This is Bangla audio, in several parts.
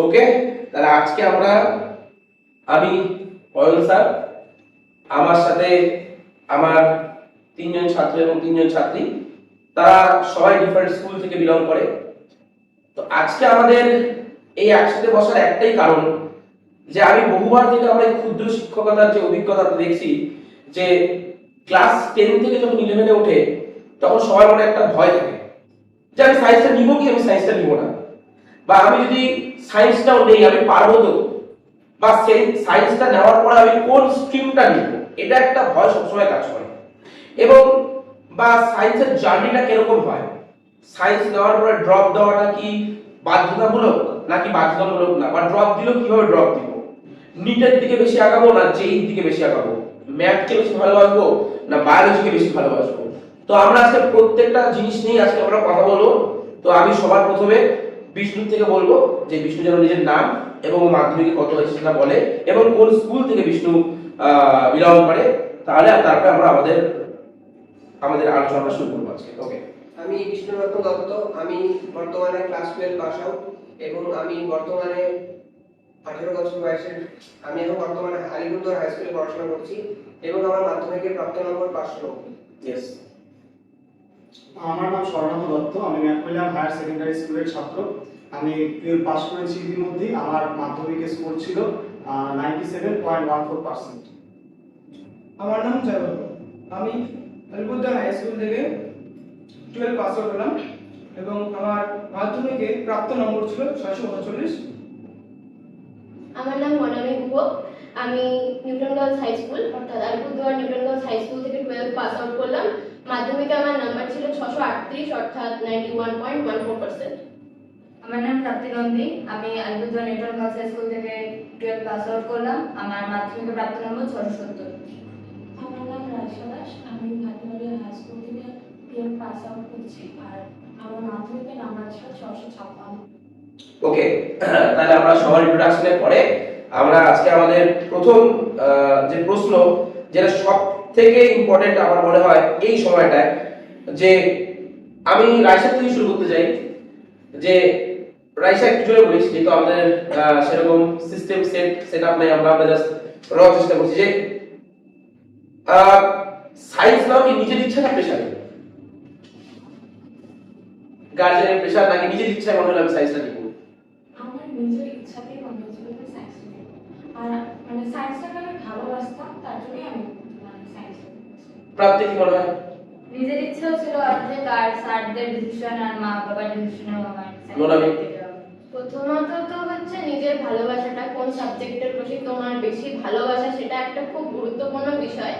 ওকে, তাহলে আজকে আমি অয়ন স্যার, আমার সাথে আমার তিনজন ছাত্র এবং তিনজন ছাত্রী, তারা সবাই ডিফারেন্ট স্কুল থেকে বিলং করে। তো আজকে আমাদের এই একসাথে বসার একটাই কারণ যে আমি বহুবার থেকে আমার এই ক্ষুদ্র শিক্ষকতার যে অভিজ্ঞতাটা দেখছি যে ক্লাস 10 থেকে যখন 11-এ ওঠে তখন সবার মনে একটা ভয় থাকে যে আমি সায়েন্সটা নিব কি আমি সায়েন্সটা নিব না, বা আমি যদি সায়েন্সটাও নেই আমি পারবো তো, বা সেই সায়েন্সটা নেওয়ার পরে আমি কোন স্ট্রিমটা নিব, এটা একটা ভয় সবসময় কাজ করে। এবং বা সায়েন্সের জার্নিটা কিরকম হয়, সায়েন্স নেওয়ার পরে ড্রপ দেওয়াটা কি বাধ্যতামূলক নাকি বাধ্যতামূলক না, বা ড্রপ দিলেও কিভাবে ড্রপ দিব, নিটের দিকে বেশি আগাবো না জেইর দিকে বেশি আগাবো, ম্যাথকে বেশি ভালোবাসবো না বায়োলজিকে বেশি ভালোবাসবো। তো আমরা আজকে প্রত্যেকটা জিনিস নিয়ে আজকে আমরা কথা বলবো। তো আমি সবার প্রথমে বিষ্ণু থেকে বলবো যে বিষ্ণু যেন নিজের নাম এবং মাধ্যমিকে কত হয়েছে সেটা বলে এবং কোন স্কুল থেকে বিষ্ণু বিলং করে, তাহলে তারপরে আমরা আমাদের আলোচনাটা শুরু করবো আজকে। ওকে। আমি বিষ্ণুরত্ন দত্ত, আমি বর্তমানে ক্লাস 12 পাস আউট এবং আমি বর্তমানে 18 বছর বয়সের। আমি এখন বর্তমানে আলিপুরদুয়ার হাই স্কুলে পড়াশোনা করছি এবং আমার মাধ্যমিকের প্রাপ্ত নম্বর 590। ইয়েস। আমার নাম স্বর্ণাভ দত্ত, আমি ম্যাকমিলান হায়ার সেকেন্ডারি স্কুলের ছাত্র। আমি 12 পাস করেছি ইতিমধ্যেই। আমার মাধ্যমিকের স্কোর ছিল 97.14%। আমার নাম জয়বর্ধ, আমি আলিপুরদুয়ার হাই স্কুল থেকে 12 পাস আউট হলাম এবং আমার মাধ্যমিকে প্রাপ্ত নম্বর ছিল 639। আমার নাম মনামি গুহ, আমি নিউটন গার্লস হাই স্কুল অর্থাৎ Alipurduar Newton girls high school থেকে 12 পাস আউট করলাম। মাধ্যমিকে আমার নাম্বার ছিল 638 অর্থাৎ 91.14%। আমার নাম প্রাপ্তি নন্দী, আমি Alipurduar Newton girls high school থেকে 12 পাস আউট করলাম। আমার মাধ্যমিকের প্রাপ্ত নম্বর 670। আমার নাম রাইসা দাস, আমি ভাটিমারি হাই স্কুল থেকে 12 পাস আউট করছি আর আমার মাধ্যমিকের নাম্বার ছিল 656। ওকে, তাহলে আমরা সবার ইন্ট্রোডাকশনের পরে আমরা আজকে আমাদের প্রথম যে প্রশ্ন, যেটা সব থেকে ইম্পর্টেন্ট আমার মনে হয় এই সময়টায়, যে আমি রাইসার থেকে শুরু করতে চাই। যে রাইসা একটু জোরে বলিস, যেহেতু আমাদের সেরকম সিস্টেম সেট আপ নেই, আমরা জাস্ট চেষ্টা করছি যে সায়েন্স নাও কি নিজের ইচ্ছা না প্রেশারে, গার্জিয়ানের প্রেশার নাকি নিজের ইচ্ছায় মনে হলো আমি সায়েন্সটা নিব? আমার নিজের ইচ্ছাতেই মনে হয়েছিল যে সায়েন্স নিব, আর মানে সায়েন্সটাকে আমি ভালোবাসতাম, তার জন্যই আমি সায়েন্স নিয়েছি। প্রাপ্তি কি মনে হয়? নিজের ইচ্ছেও ছিল অর্ধেক, আর স্যারদের ডিসিশন আর মা বাবার ডিসিশনেও আমার মোটামুটি। প্রথমত তো হচ্ছে নিজের ভালোবাসাটা, কোন সাবজেক্টের প্রতি তোমার বেশি ভালোবাসা সেটা একটা খুব গুরুত্বপূর্ণ বিষয়।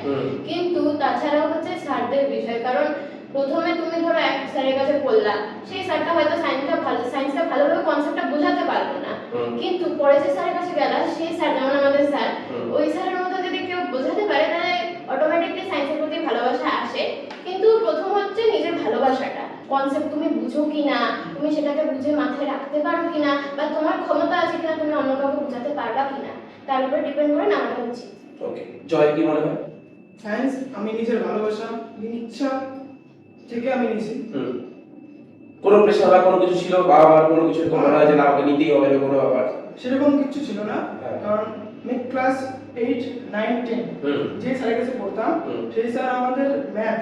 কিন্তু তাছাড়াও হচ্ছে স্যারদের বিষয়, কারণ প্রথমে তুমি ধরো এক স্যারের কাছে পড়লা, সেই স্যারটা হয়তো সায়েন্সটা ভালোভাবে কনসেপ্টটা বোঝাতে পারলো না, কিন্তু পরে যে স্যারের কাছে গেলা সেই স্যার, যেমন আমাদের স্যার, ওই স্যারের মতো যদি কেউ বোঝাতে পারে তাহলে অটোমেটিকলি সায়েন্সের প্রতি ভালোবাসা আসে। কিন্তু প্রথম হচ্ছে নিজের ভালোবাসাটা, কনসেপ্ট তুমি বুঝো কিনা, তুমি সেটাকে বুঝে মাথায় রাখতে পারো কিনা, বা তোমার ক্ষমতা আছে কিনা তুমি অন্য কাউকে বোঝাতে পারবা কিনা, তার উপর ডিপেন্ড করে নামাটা উচিত। ওকে, জয় কি মনে হয়? সায়েন্স আমি নিজের ভালোবাসা, ইচ্ছা থেকে আমি নিয়েছি। কোনো প্রেশার বা কোনো কিছু ছিল, বাবা মার কোনো কিছু এরকম মনে হয় যে না আমাকে নিতেই হবে কোনো ব্যাপার? সেরকম কিছু ছিল না, হ্যাঁ। কারণ আমি ক্লাস 8, 9, 10 যে স্যারের কাছে পড়তাম, সেই স্যার আমাদের ম্যাথ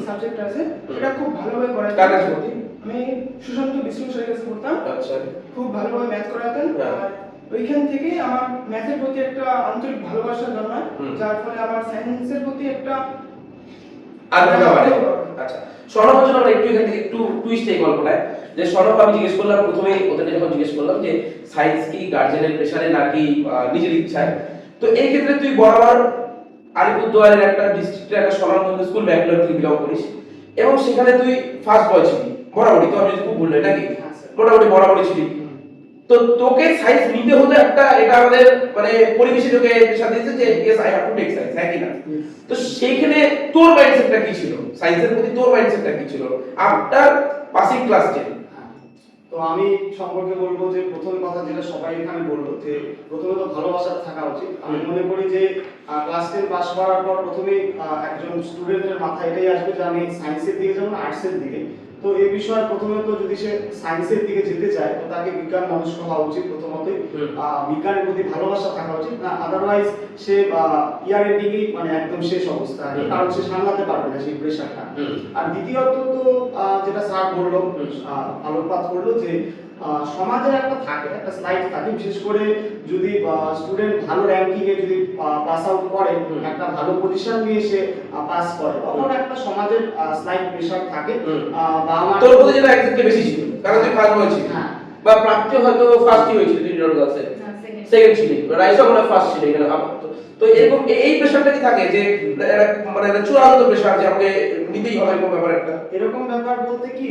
সাবজেক্ট আছে সেটা খুব ভালোভাবে করাতেন। কার কাছে পড়তি? আমি সুশান্ত বিষ্ণু স্যারের কাছে পড়তাম, আচ্ছা। খুব ভালোভাবে ম্যাথ করাতেন। হ্যাঁ। আর ওইখান থেকে আমার ম্যাথের প্রতি একটা আন্তরিক ভালোবাসা জন্মায়, যার ফলে আমার সায়েন্সের প্রতি একটা আগ্রহ বাড়ে। আচ্ছা, স্বর্ণভ জন্য আমরা একটু এখান থেকে একটু টুইস্ট এই গল্পটায়, যে স্বর্ণভ আমি জিজ্ঞেস করলাম প্রথমে ওদেরকে যখন জিজ্ঞেস করলাম যে সায়েন্স কি গার্জিয়ানের প্রেশারে নাকি নিজের ইচ্ছায়, তো এই ক্ষেত্রে তুই বরাবর আলিপুরদুয়ারের একটা ডিস্ট্রিক্টের একটা স্বনামধন্য স্কুল ব্যাকগ্রাউন্ড থেকে বিলং করিস এবং সেখানে তুই ফার্স্ট বয় ছিলি বরাবরই, তো আমি যদি খুব ভুল নই নাকি মোটামুটি বরাবরই ছিলি। তো তোকে সায়েন্স নিতে হতো একটা, এটা আমাদের মানে পরিবেশে তোকে প্রেশার দিয়েছে যে yes I have to take science, হ্যাঁ কি না? তো সেইখানে তোর মাইন্ডসেটটা কি ছিল, সায়েন্সের প্রতি তোর মাইন্ডসেটটা কি ছিল আফটার পাসিং ক্লাস 10? তো আমি সম্পর্কে বলবো যে প্রথম কথা যেটা সবাই এখানে বললো যে প্রথমে তো ভালোবাসা থাকা উচিত। আমি মনে করি যে ক্লাস 10 পাস করার পর প্রথমেই একজন স্টুডেন্টের মাথায় এটাই আসবে যে আমি সায়েন্সের দিকে যাবো না আর্টসের দিকে। তো এই বিষয়ে প্রথমত যদি সে সায়েন্সের দিকে যেতে চায় তো তাকে বিজ্ঞান মনস্ক হওয়া উচিত প্রথমতই, বিজ্ঞানের প্রতি ভালোবাসা থাকা উচিত, না আদারওয়াইজ সে ইয়ার এন্ডিংই মানে একদম শেষ অবস্থা, কারণ সে সামলাতে পারবে না সেই প্রেশারটা। আর দ্বিতীয়ত তো যেটা স্যার বললো, আলোকপাত করলো যে সমাজের একটা থাকে, একটা স্লাইড থাকে, বিশেষ করে যদি স্টুডেন্ট ভালো র্যাঙ্কিং এ যদি পাস আউট করে, একটা ভালো পজিশন নিয়ে সে পাস করে, তখন একটা সমাজের স্লাইড প্রেশার থাকে। বা আমার তোর প্রতি যেটা এক্সাক্টলি বেশি ছিল, কারণ তুই ফার্স্ট হয়েছিস, বা প্রাপ্তি হয়তো ফার্স্টই হয়েছিল তুই জোর গার্লসে, সেকেন্ড ছিল, রাইসা মনে ফার্স্ট ছিল এখানে। তো এরকম এই প্রেশারটা কি থাকে যে মানে একটা চূড়ান্ত প্রেশার যে আমাকে নিতেই হবে এরকম ব্যাপার একটা? এরকম ব্যাপার বলতে কি,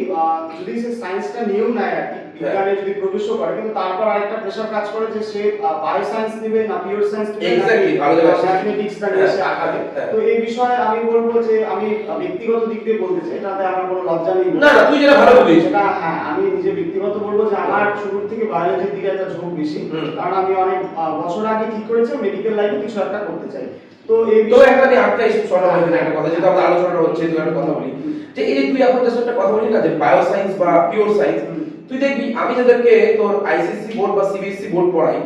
যদি সে সায়েন্সটা নিয়েও নেয় আর কি, বিজ্ঞানে যদি প্রবেশও করে, কিন্তু তারপর আরেকটা প্রেশার কাজ করে যে সে বায়ো সায়েন্স নেবে না পিওর সায়েন্স নেবে, এক্স্যাক্টলি ভালো লাগছে ম্যাথমেটিক্সটা নিয়ে সে আগাবে। তো এই বিষয়ে আমি বলবো যে আমি ব্যক্তিগত দিক দিয়ে বলতে চাই, এটাতে আমার কোনো লজ্জা নেই। না না, তুই যেটা ভালো বলিস সেটা হ্যাঁ, আমি নিজে ব্যক্তিগত বলবো যে আমার শুরুর থেকে বায়োলজির দিকে একটা ঝোঁক বেশি, কারণ আমি অনেক বছর আগে ঠিক করেছি মেডিকেল লাইনে কিছু একটা করতে চাই। তো এই তো একটা আমি আটটা ইস্যু শর্ট হয়ে একটা কথা, যেটা আমাদের আলোচনাটা হচ্ছে, তুই একটা কথা বলি যে এই যে তুই এখন জাস্ট একটা কথা বলি না যে বায়ো সায়েন্স বা পিওর সায়েন্স, তুই দেখবি আমি যাদেরকে তোর আইসিএসসি বোর্ড বা সিবিএসসি বোর্ড পড়াই,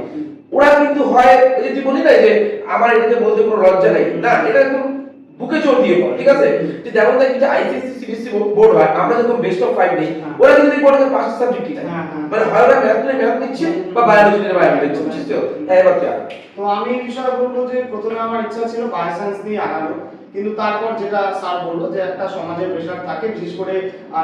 ওরা কিন্তু হয় ওই যে তুই বলি না যে আমার এটাতে বলতে কোনো লজ্জা নেই, না এটা একদম বুকে জোর দিয়ে পড়, ঠিক আছে? যে যেমন দেখবি যে আইসিএসসি সিবিএসসি বোর্ড হয়, আমরা যখন বেস্ট অফ 5 নেই, ওরা কিন্তু এই বোর্ডে 5টা সাবজেক্টই থাকে, মানে হয় ওরা ম্যাথ নিচ্ছে বা বায়োলজি নিয়ে বায়োলজি নিচ্ছে, বুঝছিস তো? হ্যাঁ এবার তুই তো আমি এই বিষয়ে বলবো যে প্রথমে আমার ইচ্ছা ছিল বায়ো সায়েন্স নিয়ে আগানো, কিন্তু তারপর যেটা স্যার বললো যে একটা সমাজের প্রেশার থাকে, বিশেষ করে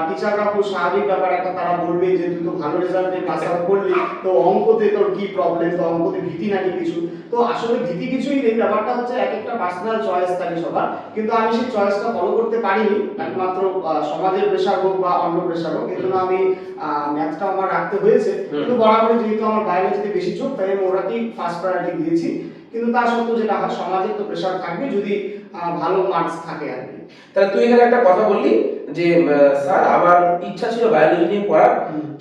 টিচাররা খুব স্বাভাবিক ব্যাপার একটা তারা বলবে যে তুই তো ভালো রেজাল্টে পাস আউট করলি, তো অঙ্কতে তোর কি প্রবলেম, তো অঙ্কতে ভীতি নাকি কিছু। তো আসলে ভীতি কিছুই নেই, ব্যাপারটা হচ্ছে এক একটা পার্সোনাল চয়েস থাকে সবার, কিন্তু আমি সেই চয়েসটা ফলো করতে পারিনি, একমাত্র সমাজের প্রেশার হোক বা অন্য প্রেশার হোক, এজন্য আমি ম্যাথটা আমার রাখতে হয়েছে। কিন্তু বরাবরই যেহেতু আমার বায়োলজিতে বেশি ঝোঁক, তাই আমি ওটাকেই ফার্স্ট প্রায়োরিটি দিয়েছি। কিন্তু তার সত্ত্বেও যেটা হয়, সমাজের তো প্রেশার থাকবে যদি ভালো মার্কস থাকে আর কি। তাহলে তুই এখানে একটা কথা বললি যে স্যার আমার ইচ্ছা ছিল বায়োলজি নিয়ে পড়ার,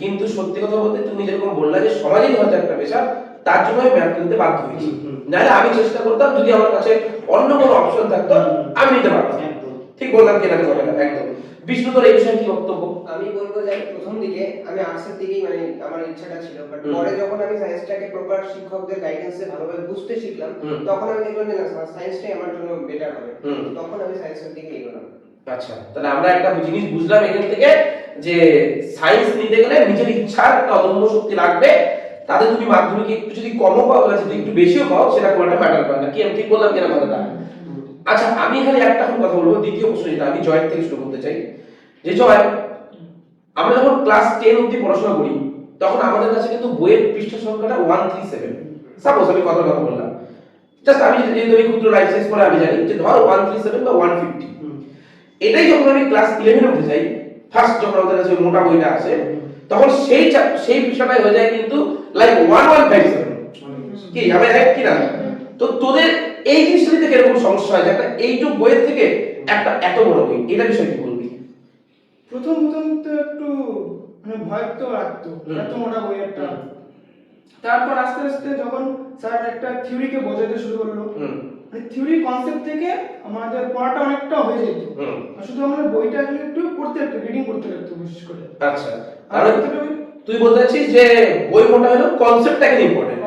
কিন্তু সত্যি কথা বলতে তুমি যেরকম বললা যে সমাজেই হয়তো একটা পেশা, তার জন্য আমি ম্যাথ নিতে বাধ্য হয়েছি, নাহলে আমি চেষ্টা করতাম যদি আমার কাছে অন্য কোনো অপশন থাকতো আমি নিতে পারতাম। ঠিক বললাম কি না কথাটা? একদম। বিষ্ণু তোর এই বিষয়ে কি বক্তব্য? আমি বলবো যে প্রথম দিকে আমি আর্টসের দিকেই মানে আমার ইচ্ছাটা ছিল, বাট পরে যখন আমি সায়েন্সটাকে প্রপার শিক্ষকদের গাইডেন্সে ভালোভাবে বুঝতে শিখলাম, তখন আমি দেখলাম যে না সায়েন্সটাই আমার জন্য বেটার হবে, তখন আমি সায়েন্সের দিকে এগোলাম। আচ্ছা, তাহলে আমরা একটা জিনিস বুঝলাম এখান থেকে যে সায়েন্স নিতে গেলে নিজের ইচ্ছার একটা অদম্য শক্তি লাগবে, তাতে তুমি মাধ্যমিকে একটু যদি কমও পাও বা যদি একটু বেশিও পাও সেটা কোনটা ম্যাটার করে না। কি আমি ঠিক বললাম কিনা কথাটা? আচ্ছা, আমি এখানে একটা কথা বলবো, দ্বিতীয় প্রশ্ন যেটা আমি জয়ের থেকে শুরু করতে চাই, যে জয়, আমরা যখন ক্লাস 10 অবধি পড়াশোনা করি তখন আমাদের কাছে কিন্তু বইয়ের পৃষ্ঠা সংখ্যাটা 137, সাপোজ আমি কথা বললাম, জাস্ট আমি যেহেতু আমি ক্ষুদ্র লাইফ সায়েন্স পড়ে আমি জানি যে ধর 137 বা 150, এটাই যখন আমি ক্লাস 11 উঠে যাই, ফার্স্ট যখন আমাদের কাছে মোটা বইটা আসে, তখন সেই পৃষ্ঠাটাই হয়ে যায় কিন্তু লাইক 1157। কি আমি রাইট কি না? তো তোদের এই জিনিসটা থেকে এরকম সমস্যা হয় যে একটা এইটুকু বইয়ের থেকে একটা এত বড় বই, এটা বিষয়ে কি বলবি? প্রথম তো একটু মানে ভয় তো লাগতো, এত মোটা বই একটা। তারপর আস্তে আস্তে যখন স্যার একটা থিওরিকে বোঝাতে শুরু করলো, মানে থিওরি কনসেপ্ট থেকে আমাদের পড়াটা অনেকটা হয়ে যেত, শুধু আমাদের বইটা একটু পড়তে একটু রিডিং করতে লাগতো বিশেষ করে। আচ্ছা, তাহলে তুই বলতে চাচ্ছিস যে বই মোটা হলো কনসেপ্টটাকে ইম্পর্টেন্ট,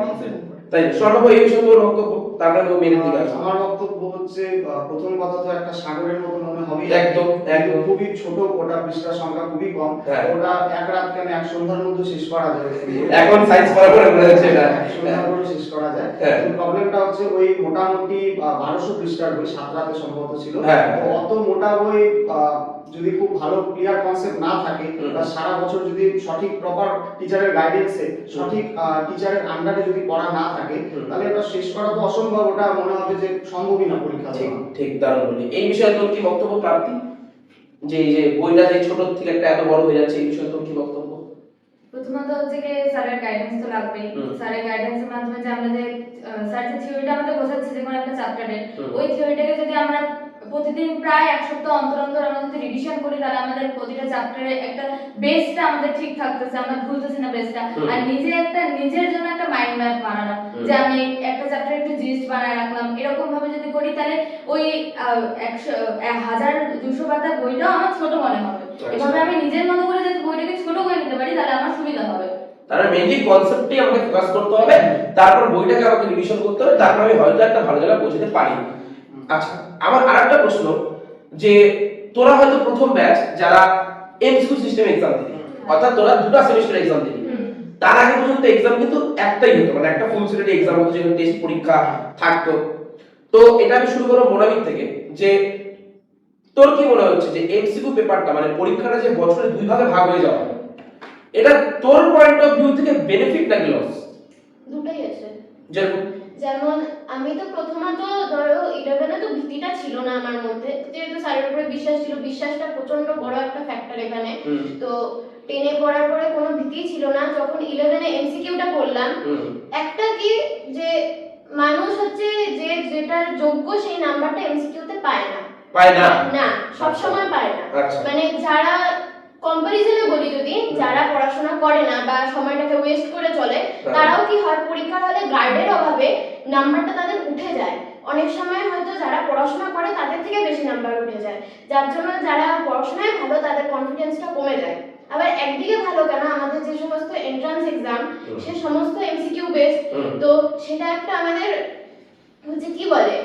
তাই স্বর্ণভ এই বিষয়ে তোর বক্তব্য, তারপরে আমি মেনে দিকে আসবো। আমার বক্তব্য হচ্ছে প্রথম কথা তো একটা সাগরের মতো মনে হবে, একদম একদম খুবই ছোট, ওটা পৃষ্ঠার সংখ্যা খুবই কম, ওটা এক রাত কেন এক সন্ধ্যার মধ্যে শেষ করা যাবে, এখন সায়েন্স পড়ার পরে মনে হচ্ছে না সন্ধ্যার মধ্যে শেষ করা যায়। প্রবলেমটা হচ্ছে ওই মোটামুটি 1200 পৃষ্ঠার বই 7 রাতে সম্ভবত ছিল, তো অত মোটা বই যদি খুব ভালো ক্লিয়ার কনসেপ্ট না থাকে বা সারা বছর যদি সঠিক প্রপার টিচারের গাইডেন্সে সঠিক টিচারের আন্ডারে যদি পড়া না থাকে, তাহলে এটা শেষ করা তো অসম্ভব, ওটা মনে হবে যে সম্ভবই না পরীক্ষা দেওয়া। ঠিক দারুণ বলি। এই বিষয়ে তোর কি বক্তব্য প্রাপ্তি, যে এই যে বইটা যে ছোট থেকে একটা এত বড় হয়ে যাচ্ছে, এই বিষয়ে তোর কি বক্তব্য? প্রথমত হচ্ছে কি স্যারের গাইডেন্স তো লাগবেই, স্যারের গাইডেন্সের মাধ্যমে যে আমরা যে স্যার যে থিওরিটা আমাদের বোঝাচ্ছে যে কোনো একটা চ্যাপ্টারে, ওই থিওরিটাকে যদি আমরা প্রতিদিন প্রায় এক সপ্তাহ অন্তর অন্তর আমরা যদি রিভিশন করি, তাহলে আমাদের প্রতিটা চ্যাপ্টারে একটা বেসটা আমাদের ঠিক থাকতেছে, আমরা ভুলতেছি না বেসটা। আর নিজের জন্য একটা মাইন্ড ম্যাপ বানানো, যে আমি একটা চ্যাপ্টারে একটু জিস্ট বানায় রাখলাম, এরকম ভাবে যদি করি তাহলে ওই 1000-200 পাতার বইটাও আমার ছোট মনে হবে। এভাবে আমি নিজের মতো করে যদি বইটাকে ছোট করে নিতে পারি তাহলে আমার সুবিধা হবে। তাহলে মেইনলি কনসেপ্টই আমাকে ফোকাস করতে হবে, তারপর বইটাকে আমাকে রিভিশন করতে হবে, তারপর আমি হয়তো একটা ভালো জায়গায় পৌঁছাতে পারি। আচ্ছা, আমার আরেকটা প্রশ্ন, যে তোরা হয়তো প্রথম ব্যাচ যারা এমসিকিউ সিস্টেম এক্সাম দিবি, অর্থাৎ তোরা দুটো সেমিস্টার এক্সাম দিবি, তার আগে পর্যন্ত এক্সাম কিন্তু একটাই হতো, মানে একটা ফুল সিলেটেড এক্সাম হতো যেখানে টেস্ট পরীক্ষা থাকতো। তো এটা আমি শুরু করবো মোনামিক থেকে, যে তোর কি মনে হচ্ছে যে এমসিকিউ পেপারটা মানে পরীক্ষাটা যে বছরে দুই ভাগে ভাগ হয়ে যাওয়া, এটা তোর পয়েন্ট অফ ভিউ থেকে বেনিফিট নাকি লস? দুটোই আছে। যেমন যেমন আমি তো প্রথমত ধরো 11-এ তো ভীতিটা ছিল না আমার মধ্যে, যেহেতু স্যারের উপরে বিশ্বাস ছিল, বিশ্বাসটা প্রচন্ড বড় একটা ফ্যাক্টর এখানে। তো 10-এ পড়ার পরে কোনো ভীতি ছিল না। যখন 11-এ এমসিকিউটা করলাম, একটা কি যে মানুষ হচ্ছে যে যেটার যোগ্য সেই নাম্বারটা এমসিকিউতে পায় না, না সব সময় পায় না। মানে যারা কম্পারিজনে বলি, যদি যারা পড়াশোনা করে না বা সময়টাকে ওয়েস্ট করে চলে, তারাও কি হয় পরীক্ষার হলে গার্ডের অভাবে নাম্বারটা তাদের উঠে যায়। অনেক সময় হয়তো যারা পড়াশোনা করে তাদের থেকে বেশি নাম্বার উঠে যায়, যার জন্য যারা পড়াশোনায় ভালো তাদের কনফিডেন্সটা কমে যায়। আবার একদিকে ভালো কেন, আমাদের যে সমস্ত এন্ট্রান্স এক্সাম সে সমস্ত এমসিকিউ বেসড, তো সেটা একটা আমাদের হচ্ছে কি বলে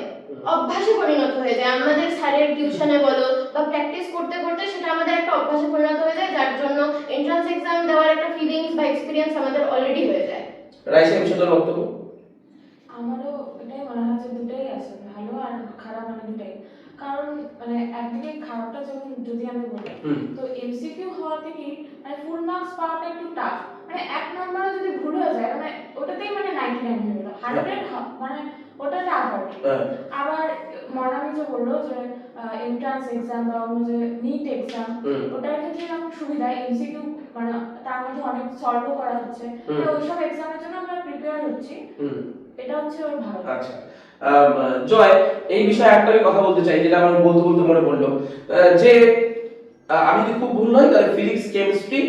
অভ্যাসে পরিণত হয়ে যায়। আমাদের স্যারের টিউশনে বলো বা প্র্যাকটিস করতে করতে সেটা আমাদের একটা অভ্যাসে পরিণত হয়ে যায়, যার জন্য এন্ট্রান্স এক্সাম দেওয়ার একটা ফিলিংস বা এক্সপেরিয়েন্স আমাদের অলরেডি হয়ে যায়। রাইসা বিষয়টার বক্তব্য? আমারও এটাই মনে হয় যে দুটোই আছে, ভালো আর খারাপ, মানে দুটোই। কারণ মানে একদিকে খারাপটা যখন যদি আমি বলি, তো এমসিকিউ হওয়াতে কি মানে ফুল মার্কস পাওয়াটা একটু টাফ। মানে এক নম্বরে যদি ভুল হয়ে যায় মানে ওটাতেই মানে 99 হয়ে গেল, 100 মানে ওটা টাফ আর কি। আবার মনামি যে বললো যে এন্ট্রান্স এক্সাম বা অন্য যে নিট এক্সাম, ওটার ক্ষেত্রে আমার সুবিধা এমসিকিউ মানে তার মধ্যে অনেক সলভও করা হচ্ছে, ওইসব এক্সামের জন্য আমরা প্রিপেয়ার হচ্ছি, এটা হচ্ছে ওর ভালো। আচ্ছা জয়, এই বিষয়ে একটা আমি কথা বলতে চাই, যেটা আমার বলতে বলতে মনে পড়লো, যে আমি যদি খুব ভুল নই তাহলে ফিজিক্স, কেমিস্ট্রি,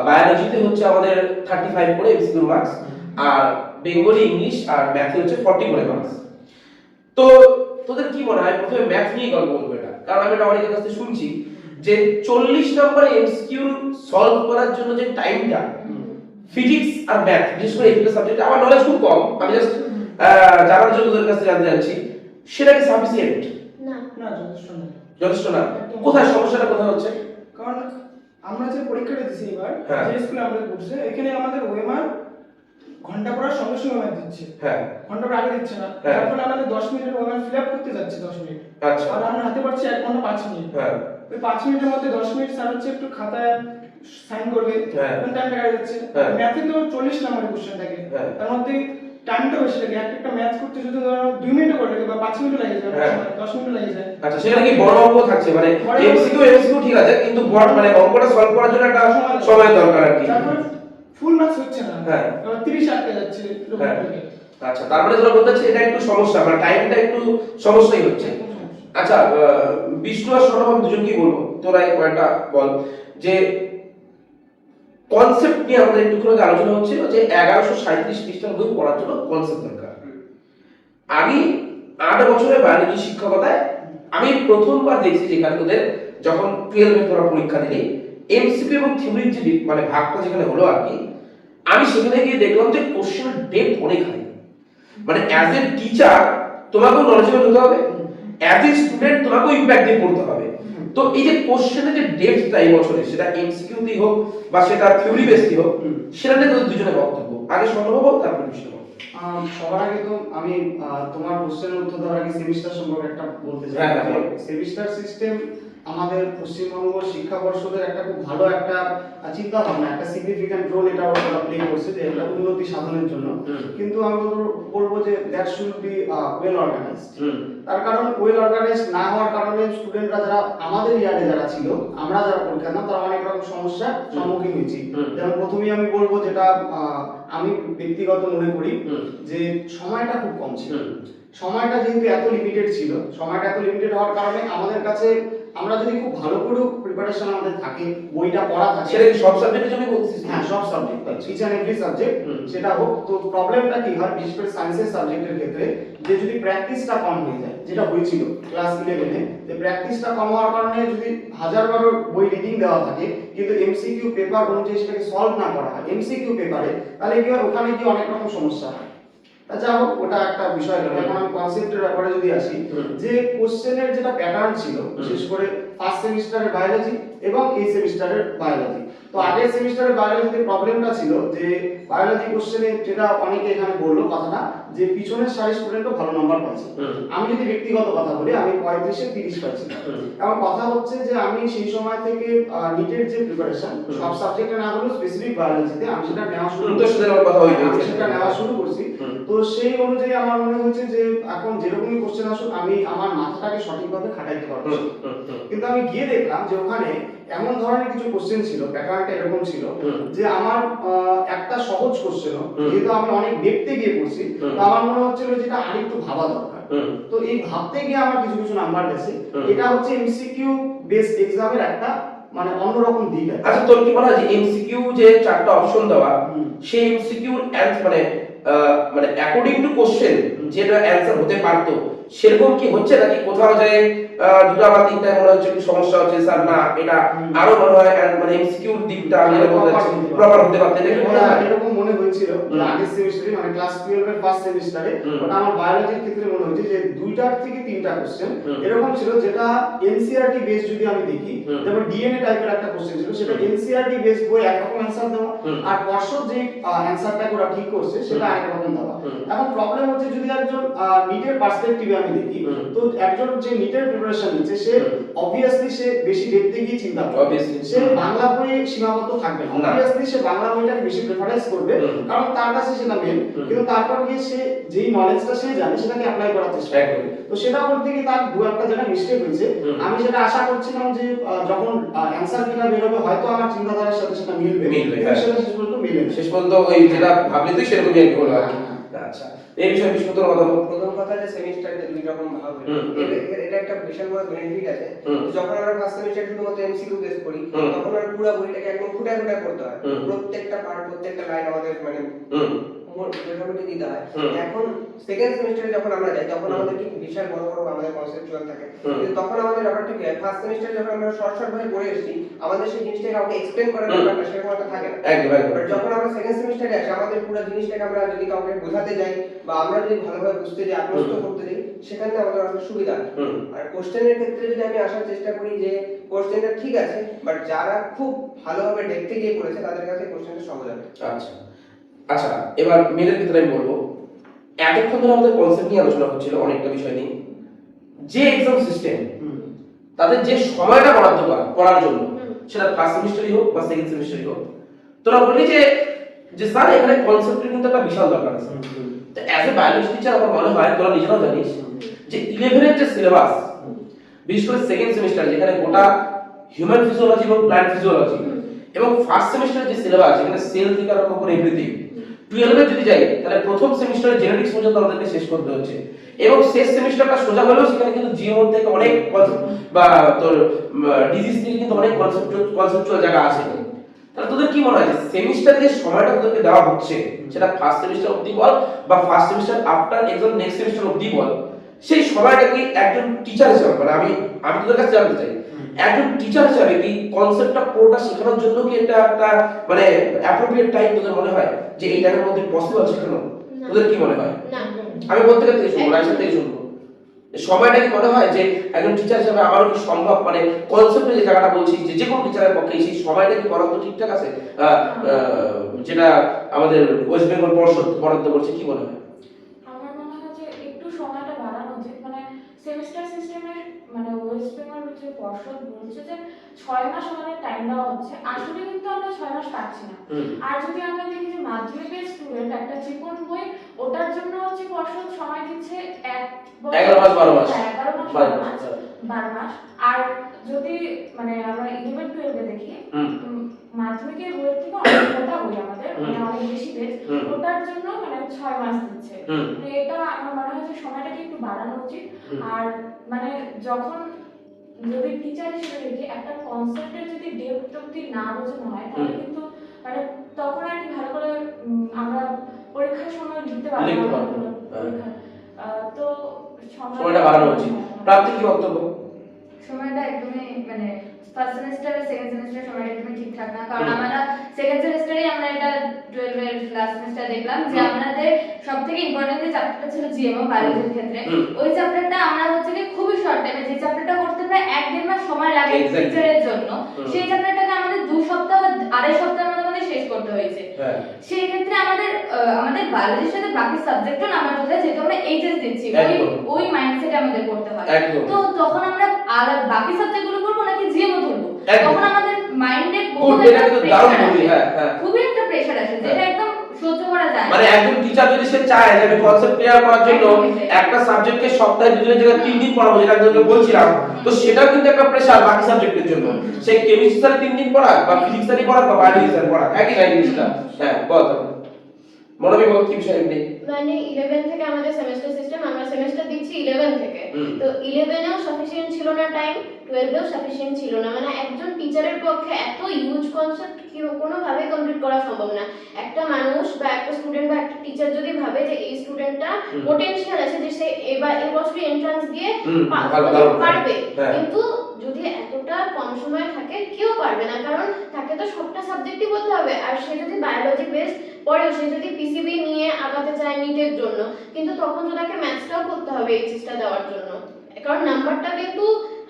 বায়োলজিতে হচ্ছে আমাদের 35 করে এমসিকিউ মার্কস, আর বেঙ্গলি, ইংলিশ আর ম্যাথে হচ্ছে 40 করে মার্কস। তো তোদের কি মনে হয়, প্রথমে ম্যাথ নিয়ে গল্প বলবো এটা, কারণ আমি এটা অনেকের কাছ থেকে শুনছি যে 40 নম্বরে এমসিকিউ সলভ করার জন্য যে টাইমটা, ফিজিক্স আর ম্যাথ বিশেষ করে এই দুটো সাবজেক্ট আমার নলেজ খুব কম, আমি জাস্ট জানার জন্য তোদের কাছে জানতে চাচ্ছি, সেটা কি সাফিসিয়েন্ট? না না, যথেষ্ট না। যথেষ্ট না? কোথায় সমস্যাটা কোথায় হচ্ছে? কারণ আমরা যে পরীক্ষাটা দিচ্ছি এবার, হ্যাঁ। যে স্কুলে আমরা পড়ছি, এখানে আমাদের ওয়েমার ঘন্টা পড়ার সঙ্গে সঙ্গে ম্যাথ দিচ্ছে, হ্যাঁ ঘন্টা পর আগে দিচ্ছে না, হ্যাঁ। যার ফলে আমাদের 10 মিনিটের ওয়েমার ফিল আপ করতে যাচ্ছে 10 মিনিট, আচ্ছা আর আমরা হাতে পাচ্ছি 1 ঘন্টা 5 মিনিট। হ্যাঁ ওই 5 মিনিটের মধ্যে 10 মিনিট স্যার হচ্ছে একটু খাতায় সাইন করবে, হ্যাঁ। কোন টাইমটা কাটে যাচ্ছে। হ্যাঁ। ম্যাথে তো 40 নম্বরের কোশ্চেন থাকে, হ্যাঁ। তার মধ্যে টাইমটা বেশি লাগে, একটা ম্যাথ করতে যদি ধরো 2 মিনিটও করে লাগে বা 5 মিনিটও লাগে যায়, হ্যাঁ। 10 মিনিটও লাগে যায়। আচ্ছা, সেখানে কি বড় অঙ্ক থাকছে, মানে বড় এমসিকিউ ঠিক আছে, কিন্তু বড় মানে অঙ্কটা সলভ করার জন্য একটা সময় দরকার আর কি। তারপর ফুল মার্কস হচ্ছে না, হ্যাঁ। 30 আটকে যাচ্ছে এরকম হ্যাঁ। থাকে। আচ্ছা, তারপরে তোরা বলতে চাচ্ছিস এটা একটু সমস্যা, মানে টাইমটা একটু সমস্যাই হচ্ছে। আচ্ছা, বিষ্ণু আর সৌরভ দুজনকেই বলবো, তোরা এই কয়েকটা বল, যে কনসেপ্ট নিয়ে আমাদের একটুখানি আলোচনা হচ্ছিল যে 1137 পৃষ্ঠার বই পড়ার জন্য কনসেপ্ট দরকার। আমি 8 বছরের বায়োলজি শিক্ষকতায় আমি প্রথমবার দেখছি যেখানে তোদের যখন 12 তোরা পরীক্ষা দিলি, এমসিকিউ এবং থিওরির যে মানে ভাগটা যেখানে হলো আর কি, আমি সেখানে গিয়ে দেখলাম যে কোশ্চেনের ডেপথ অনেক হাই। মানে অ্যাজ এ টিচার তোমাকেও নলেজেবল হতে হবে, অ্যাজ এ স্টুডেন্ট তোমাকেও ইমপ্যাক্ট দিয়ে পড়তে হবে। তো এই যে কোশ্চেনের যে ডেপথটা এই বছরে, সেটা এমসিকিউতেই হোক বা সেটা থিওরি বেসডই হোক, সেটা নিয়ে তোদের দুজনের বক্তব্য। আগে সৌরভ হোক, তারপর বিষ্ণু হোক। সবার আগে তো আমি তোমার কোশ্চেনের উত্তর দেওয়ার আগে সেমিস্টার সম্পর্কে একটা বলতে চাই। সেমিস্টার সিস্টেম আমাদের পশ্চিমবঙ্গ শিক্ষা পর্ষদের একটা খুব ভালো একটা চিন্তা ভাবনা, একটা সিগনিফিক্যান্ট রোল এটা ওরা প্লে করছে যে এটা উন্নতি সাধনের জন্য। কিন্তু আমি বলবো যে that should be well organised. তার কারণ ওয়েল অর্গানাইজড না হওয়ার কারণে স্টুডেন্টরা যারা আমাদের ইয়ারে যারা ছিল, আমরা যারা পরীক্ষা দিলাম, তারা অনেক রকম সমস্যার সম্মুখীন হয়েছি। যেমন প্রথমেই আমি বলবো যেটা আমি ব্যক্তিগত মনে করি যে সময়টা খুব কম ছিল। সময়টা যেহেতু এত লিমিটেড ছিল, সময়টা এত লিমিটেড হওয়ার কারণে আমাদের কাছে আমরা যদি খুব ভালো করে প্রিপারেশন আমাদের থাকে, বইটা পড়া থাকে, সেটা কি সব সাবজেক্টের জন্য বলছিস? হ্যাঁ সব subject, each and every subject সেটা হোক। তো প্রবলেমটা কি হয় বিশেষ করে সায়েন্সের সাবজেক্টের ক্ষেত্রে, যে যদি প্র্যাকটিসটা কম হয়ে যায়, যেটা হয়েছিল ক্লাস 11-এ, যে প্র্যাকটিসটা কম হওয়ার কারণে যদি হাজারবারও বই রিডিং দেওয়া থাকে কিন্তু এমসিকিউ পেপার অনুযায়ী সেটাকে সলভ না করা হয় এমসিকিউ পেপারে, তাহলে কি হয় ওখানে কি অনেক রকম সমস্যা হয়। যা হোক ওটা একটা বিষয় হলো। এখন আমি কনসেপ্টের ব্যাপারে যদি আসি, যে কোশ্চেনের যেটা প্যাটার্ন ছিল বিশেষ করে ফার্স্ট সেমিস্টারের বায়োলজি এবং এই সেমিস্টারের বায়োলজি, তো আগের সেমিস্টারের বায়োলজিতে প্রবলেমটা ছিল যে বায়োলজি কোশ্চেনে যেটা অনেকে এখানে বললো কথাটা, যে পিছনের সারি স্টুডেন্টও ভালো নাম্বার পাচ্ছে। আমি যদি ব্যক্তিগত কথা বলি, আমি 35-এ 30 পাচ্ছি। এখন কথা হচ্ছে যে আমি সেই সময় থেকে নিটের যে প্রিপারেশন সব সাবজেক্টে না হলেও স্পেসিফিক বায়োলজিতে আমি সেটা নেওয়া শুরু করছি। তো সেই অনুযায়ী আমার মনে হচ্ছে যে এখন যেরকমই কোশ্চেন আসুক আমি আমার মাথাটাকে সঠিকভাবে খাটাইতে পারবো। কিন্তু আমি গিয়ে দেখলাম যে ওখানে এমন ধরনের কিছু কোশ্চেন ছিল, প্যাটার্নটা এরকম ছিল যে আমার একটা সহজ কোশ্চেনও যেহেতু আমি অনেক দেখতে গিয়ে পড়ছি, তো আমার মনে হচ্ছিল যেটা আরেকটু ভাবা দরকার। তো এই ভাবতে গিয়ে আমার কিছু কিছু নাম্বার গেছে। এটা হচ্ছে এমসিকিউ বেসড এক্সামের একটা মানে অন্যরকম দিক আছে। আচ্ছা তোর কি মনে হয় যে এমসিকিউ যে চারটা অপশন দেওয়া, সেই এমসিকিউ মানে মানে অ্যাকর্ডিং টু কোশ্চেন যেটা অ্যানসার হতে পারতো সেরকম কি হচ্ছে, নাকি কোথাও যায় দুটো বা তিনটা মনে হচ্ছে একটু সমস্যা হচ্ছে স্যার, না এটা আরো মনে হয় মানে এমসিকিউ দিকটা আমি প্রপার হতে পারতে? এরকম মনে হয়েছিল যে আগের সেমিস্টারে মানে ক্লাস 12 এর ফার্স্ট সেমিস্টারে ওটা আমার বায়োলজির ক্ষেত্রে মনে হয়েছে যে দুইটার থেকে তিনটা কোশ্চেন এরকম ছিল যেটা এনসিইআরটি বেস যদি আমি দেখি, যেমন ডিএনএ টাইপের একটা কোশ্চেন ছিল, সেটা এনসিইআরটি বেস বই একরকম অ্যানসার দেওয়া আর পর্ষদ যে অ্যানসারটা ওরা ঠিক করছে সেটা আরেক রকম দেওয়া। এখন প্রবলেম হচ্ছে যদি একজন নিটের পার্সপেক্টিভে আমি দেখি, তো একজন যে নিটের প্রিপারেশন নিচ্ছে সে অবভিয়াসলি সে বেশি দেখতে গিয়ে চিন্তা করবে, সে বাংলা বইয়ে সীমাবদ্ধ থাকবে না, অবভিয়াসলি সে বাংলা বইটাকে বেশি প্রেফারেন্স করবে কারণ তার কাছে সেটা মেন। কিন্তু তারপর গিয়ে সে যেই নলেজটা সে জানে সেটাকে অ্যাপ্লাই করার চেষ্টা করবে। তো সেটা করতে গিয়ে তার দু একটা জায়গায় মিস্টেক হয়েছে। আমি সেটা আশা করছিলাম যে যখন অ্যানসার কিনা বের হবে হয়তো আমার চিন্তাধারার সাথে সেটা মিলবে, সেটা শেষ পর্যন্ত মিলে না। শেষ পর্যন্ত ওই যেটা ভাবলি তুই সেরকমই আর কি হলো। আচ্ছা এই বিষয়ে বিস্তারিত কথা বল। প্রথম কথা যে সেমিস্টারে দুই রকম ভাগ হয়, এটা একটা বিশাল বড় বেনিফিট আছে। যখন আমরা ফার্স্ট সেমিস্টারে শুধুমাত্র এমসিকিউ বেস করি তখন আর পুরো বইটাকে একদম ফুটায় ফুটায় পড়তে হয়, প্রত্যেকটা পার্ট প্রত্যেকটা লাইন আমাদের মানে মোটামুটি দিতে হয়। এখন সেকেন্ড সেমিস্টারে যখন আমরা যাই তখন আমাদের কি বিশাল বড় বড় আমাদের কনসেপচুয়াল থাকে, কিন্তু তখন আমাদের ব্যাপারটা কি হয়, ফার্স্ট সেমিস্টারে যখন আমরা শর্ট শর্ট ভাবে পড়ে এসেছি আমাদের সেই জিনিসটাকে কাউকে এক্সপ্লেইন করার ব্যাপারটা সেরকম একটা থাকে না। বাট যখন আমরা সেকেন্ড সেমিস্টারে আসি আমাদের পুরো জিনিসটাকে আমরা যদি কাউকে বোঝাতে যাই বা আমরা যদি ভালোভাবে বুঝতে যাই, আত্মস্থ করতে যাই, সেখানে আমাদের অনেক সুবিধা হয়। আর কোশ্চেনের ক্ষেত্রে যদি আমি আসার চেষ্টা করি যে কোশ্চেনটা ঠিক আছে বাট যারা খুব ভালোভাবে দেখতে গিয়ে পড়েছে তাদের কাছে কোশ্চেনটা সহজ হবে। আচ্ছা আচ্ছা এবার মেয়েদের ক্ষেত্রে আমি বলবো, এতক্ষণ ধরে আমাদের কনসেপ্ট নিয়ে আলোচনা হচ্ছিল অনেকটা বিষয় নিয়ে, যে এক্সাম সিস্টেম তাদের যে সময়টা বরাদ্দ করার জন্য সেটা ফার্স্ট সেমিস্টারই হোক বা সেকেন্ড সেমিস্টারই হোক, তোরা বললি যে স্যার এখানে কনসেপ্টের কিন্তু একটা বিশাল দরকার আছে। তো অ্যাজ এ বায়োলজি টিচার আমার মনে হয় তোরা নিজেরাও জানিস যে 11 এর যে সিলেবাস, বিশেষ করে সেকেন্ড সেমিস্টার যেখানে গোটা হিউম্যান ফিজিওলজি এবং প্ল্যান্ট ফিজিওলজি, এবং ফার্স্ট সেমিস্টারের যে সিলেবাস যেখানে সেল থেকে আরম্ভ করে এভরিথিং, 12 এ যদি যাই তাহলে প্রথম সেমিস্টারে জেনেটিক্স পর্যন্ত আমাদেরকে শেষ করতে হচ্ছে, এবং শেষ সেমিস্টারটা সোজা হলেও সেখানে কিন্তু জিও থেকে অনেক বা তোর ডিজিজ থেকে কিন্তু অনেক কনসেপচুয়াল জায়গা আছে। তাহলে তোদের কি মনে হয় যে সেমিস্টারে যে সময়টা তোদেরকে দেওয়া হচ্ছে সেটা ফার্স্ট সেমিস্টার অবধি বল বা first semester after exam next semester অবধি বল, সেই সময়টা কি একজন টিচার হিসেবে মানে আমি তোদের কাছে জানতে চাই একজন টিচার হিসেবে কি কনসেপ্টটা পুরোটা শেখানোর জন্য কি এটা একটা মানে অ্যাপ্রোপ্রিয়েট টাইম তোদের মনে হয় যে এই টাইমের মধ্যে পসিবল শেখানো? তোদের কি মনে হয়? আমি বলতে থেকে শুনবো, রাইসার থেকে শুনবো, সময়টা কি মনে হয় যে একজন টিচার হিসেবে আমারও কি সম্ভব মানে কনসেপ্টে যে জায়গাটা বলছি যে কোনো টিচারের পক্ষে সেই সময়টা কি বরাদ্দ ঠিকঠাক আছে যেটা আমাদের ওয়েস্ট বেঙ্গল পর্ষদ বরাদ্দ করছে, কি মনে হয়? আমার মনে হয় যে একটু সময়টা বাড়ানো উচিত, মানে সেমিস্টার সিস্টেমে মানে ওয়েস্ট বেঙ্গল যে পর্ষদ বলছে যে 6 মাস আমাদের টাইম দেওয়া হচ্ছে, আসলে কিন্তু আমরা 6 মাস পাচ্ছি না। আর যদি আমরা দেখি যে মাধ্যমিকের স্টুডেন্ট একটা ত্রিকোণ বই ওটার জন্য হচ্ছে পর্ষদ সময় দিচ্ছে 11 মাস 12 মাস 12 মাস। আর যদি মানে আমরা 11-12 এ দেখি মাধ্যমিকের বইয়ের থেকে অনেক মোটা বই আমাদের, মানে অনেক বেশি পেজ, হুম। ওটার জন্য মানে 6 মাস দিচ্ছে। হুম। মানে এটা আমার মনে হয় যে সময়টাকে একটু বাড়ানো উচিত। হুম। আর মানে যখন যদি টিচার হিসেবে দেখি একটা কনসেপ্টের যদি ডেপথ অব্দি না বোঝানো হয় তাহলে হুম। কিন্তু মানে তখন আর কি ভালো করে আমরা পরীক্ষার সময় লিখতে পারবো লিখতে না পারবো না। পরীক্ষা। তো সময়টা বাড়ানো উচিত। প্রাপ্তি কি বক্তব্য? সময়টা একদমই মানে ফার্স্ট সেমিস্টার আর সেকেন্ড সেমিস্টার সময়টা একদমই ঠিকঠাক না, কারণ হুম। আমরা সেকেন্ড সেমিস্টারে আমরা এটা 12 এর লাস্ট সেমিস্টার দেখলাম যে হুম। আমাদের সবথেকে ইম্পর্টেন্ট যে চ্যাপ্টারটা ছিল জিএমও বায়োলজির ক্ষেত্রে, হুম। ওই চ্যাপ্টারটা আমরা হচ্ছে কি খুবই শর্ট টাইমে, যে চ্যাপ্টারটা করতে প্রায় 1-1.5 মাস সময় লাগে Exactly. টিচারের জন্য, হুম। সেই চ্যাপ্টারটাকে আমাদের 2 সপ্তাহ বা 2.5 সপ্তাহের মধ্যে আমাদের শেষ করতে হয়েছে। হ্যাঁ। সেই ক্ষেত্রে আমাদের বায়োলজির সাথে বাকি সাবজেক্টও নাম্বার চলে যায়, যেহেতু আমরা এইচএস দিচ্ছি, একদম। ওই মাইন্ডসেটে আমাদের করতে হয়। একদম। তো তখন আমরা বাকি সাবজেক্টগুলো করবো নাকি জিএমও ধরবো, একদম। তখন আমাদের মাইন্ডে গুড, এটা কিন্তু দারুণ বললি। হ্যাঁ হ্যাঁ। খুবই একটা প্রেসার আসে, যেটা একদম সহ্য করা যায় না। মানে একজন টিচার যদি সে চায় যে আমি কনসেপ্ট ক্লিয়ার করার জন্য একদমই। একটা সাবজেক্টকে সপ্তাহে 2 দিনের জায়গায় 3 দিন পড়াবো, যেটা একজনকে বলছিলাম, তো সেটাও কিন্তু একটা প্রেসার বাকি সাবজেক্টের জন্য। সে কেমিস্ট্রি স্যার 3 দিন পড়াক বা ফিজিক্স স্যারই পড়াক বা বায়োলজি স্যার পড়াক, একই না জিনিসটা। হ্যাঁ বল তখন। মনোবি বল কি বিষয় এমনি? মানে 11 থেকে আমাদের সেমেস্টার সিস্টেম, আমরা সেমেস্টার দিচ্ছি 11 থেকে। হুম। তো 11 এও সাফিসিয়েন্ট ছিল না টাইম, 12 এও সাফিসিয়েন্ট ছিল না। মানে একজন টিচারের পক্ষে এত ইউজ কনসেপ্ট কোনোভাবে কমপ্লিট করা সম্ভব না। একটা মানুষ বা একটা স্টুডেন্ট বা একটা টিচার যদি ভাবে যে এই স্টুডেন্টটা হুম। পোটেনশিয়াল আছে যে সে এই বছরই এন্ট্রান্স দিয়ে ভালো ভালো পারবে, হ্যাঁ। কিন্তু যদি এতটা কম সময় থাকে কেউ পারবে না, কারণ তাকে তো সবটা সাবজেক্টই বলতে হবে। আর সে যদি বায়োলজি বেসড পড়েও সে যদি পিসিবি নিয়ে আগাতে চায় নিটের জন্য, কিন্তু তখন তো তাকে ম্যাথসটাও করতে হবে এইচএসটা দেওয়ার জন্য, কারণ নাম্বারটা কিন্তু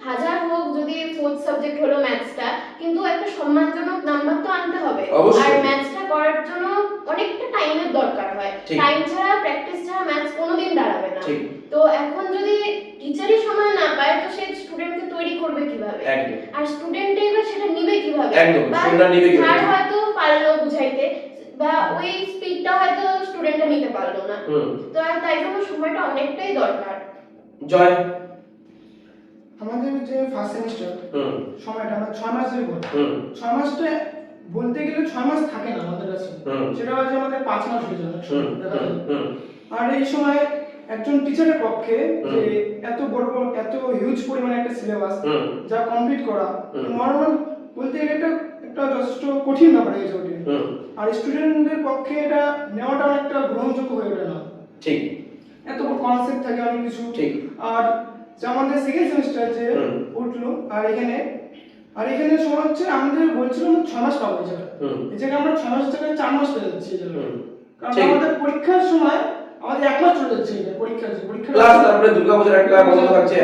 হাজার হোক, যদি 4th সাবজেক্ট হলো ম্যাথসটা, কিন্তু একটা সম্মানজনক নাম্বার তো আনতে হবে। অবশ্যই। আর ম্যাথসটা করার জন্য অনেকটা টাইমের দরকার হয়, ঠিক। টাইম ছাড়া প্র্যাকটিস ছাড়া ম্যাথস কোনোদিন দাঁড়াবে না। ঠিক। তো এখন যদি টিচারই সময় না পায় তো সে স্টুডেন্টকে তৈরি করবে কিভাবে, একদম। আর স্টুডেন্ট এবার সেটা নিবে কিভাবে? একদম, বা সেটা নিবে কিভাবে? স্যার হয়তো পারলো বুঝাইতে, বা ওই স্পিডটা হয়তো স্টুডেন্টটা নিতে পারলো না। হুম। তো আর তাই জন্য সময়টা অনেকটাই দরকার। জয়। আমাদের যে ফার্স্ট সেমিস্টার হুম। সময়টা আমরা 6 মাসের বই, হুম। 6 মাসটা বলতে গেলে 6 মাস থাকে না আমাদের কাছে, হুম। সেটা হচ্ছে আমাদের 5 মাস হয়ে যায় হুম। দেখা যায়। হুম। আর এই সময় একজন টিচারের পক্ষে হুম। যে এত বড় এত হিউজ পরিমাণে একটা সিলেবাস হুম। যা কমপ্লিট করা হুম। নর্মাল বলতে গেলে এটা একটা যথেষ্ট কঠিন ব্যাপার হয়ে ওঠে। হুম। আর স্টুডেন্টদের পক্ষে এটা নেওয়াটা অনেকটা গ্রহণযোগ্য হয়ে ওঠে না, ঠিক। এত কনসেপ্ট থাকে অনেক কিছু। ঠিক। আর যে আমাদের সেকেন্ড সেমিস্টার যে হুম। উঠলো, আর এখানে সময় হচ্ছে আমাদের বলছিল 6 মাস পাবো এই জায়গায়, হুম। এই জায়গায় আমরা 6 মাস থেকে 4 মাস পেয়ে যাচ্ছি এই জায়গায়। হুম। কারণ ঠিক। আমাদের পরীক্ষার সময় আমাদের 1 মাস চলে যাচ্ছে পরীক্ষা প্লাস তারপরে দুর্গাপূজার একটা বন্ধ থাকছে,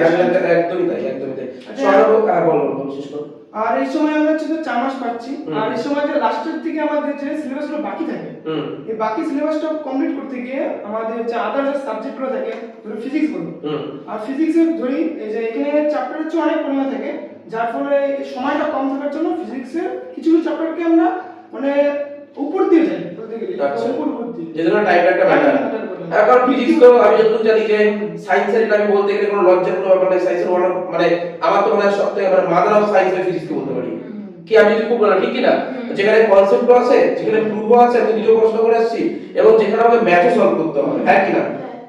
একদমই তাই, একদমই তাই। সর্ব বল শেষ করো। আর এই সময় আমরা হচ্ছে 4 মাস পাচ্ছি। হুম। আর এই সময় যে লাস্টের দিকে আমাদের যে সিলেবাসগুলো বাকি থাকে, হুম। এই বাকি সিলেবাসটা কমপ্লিট করতে গিয়ে আমাদের যে আদার যে সাবজেক্টগুলো থাকে, ধরো ফিজিক্স বলো, হুম। আর ফিজিক্সের ধরি এই যে এখানে চ্যাপ্টার হচ্ছে অনেক পরিমাণ থাকে, যার ফলে এই সময়টা কম থাকার জন্য ফিজিক্সের কিছু কিছু চ্যাপ্টারকে আমরা মানে উপর দিয়ে যাই বলতে গেলে, আচ্ছা। উপর দিয়ে যেজন্য টাইমটা একটা ম্যাটার। এখন ফিজিক্স তো আমি যতটুকু জানি যে সায়েন্সের, আমি বলতে গেলে কোনো লজ্জার কোনো ব্যাপার নেই। সায়েন্সের মানে আমার তো মনে হয় সবথেকে মানে মাদার অফ সায়েন্স ফিজিক্সকে বলতে পারি, কি আমি যদি খুব বলা ঠিক কি না? যেখানে কনসেপ্টও আছে, যেখানে প্রুফও আছে, আমি নিজেও প্রশ্ন করে আসছি, এবং যেখানে আমাকে ম্যাথও সলভ করতে হবে, হ্যাঁ কি না?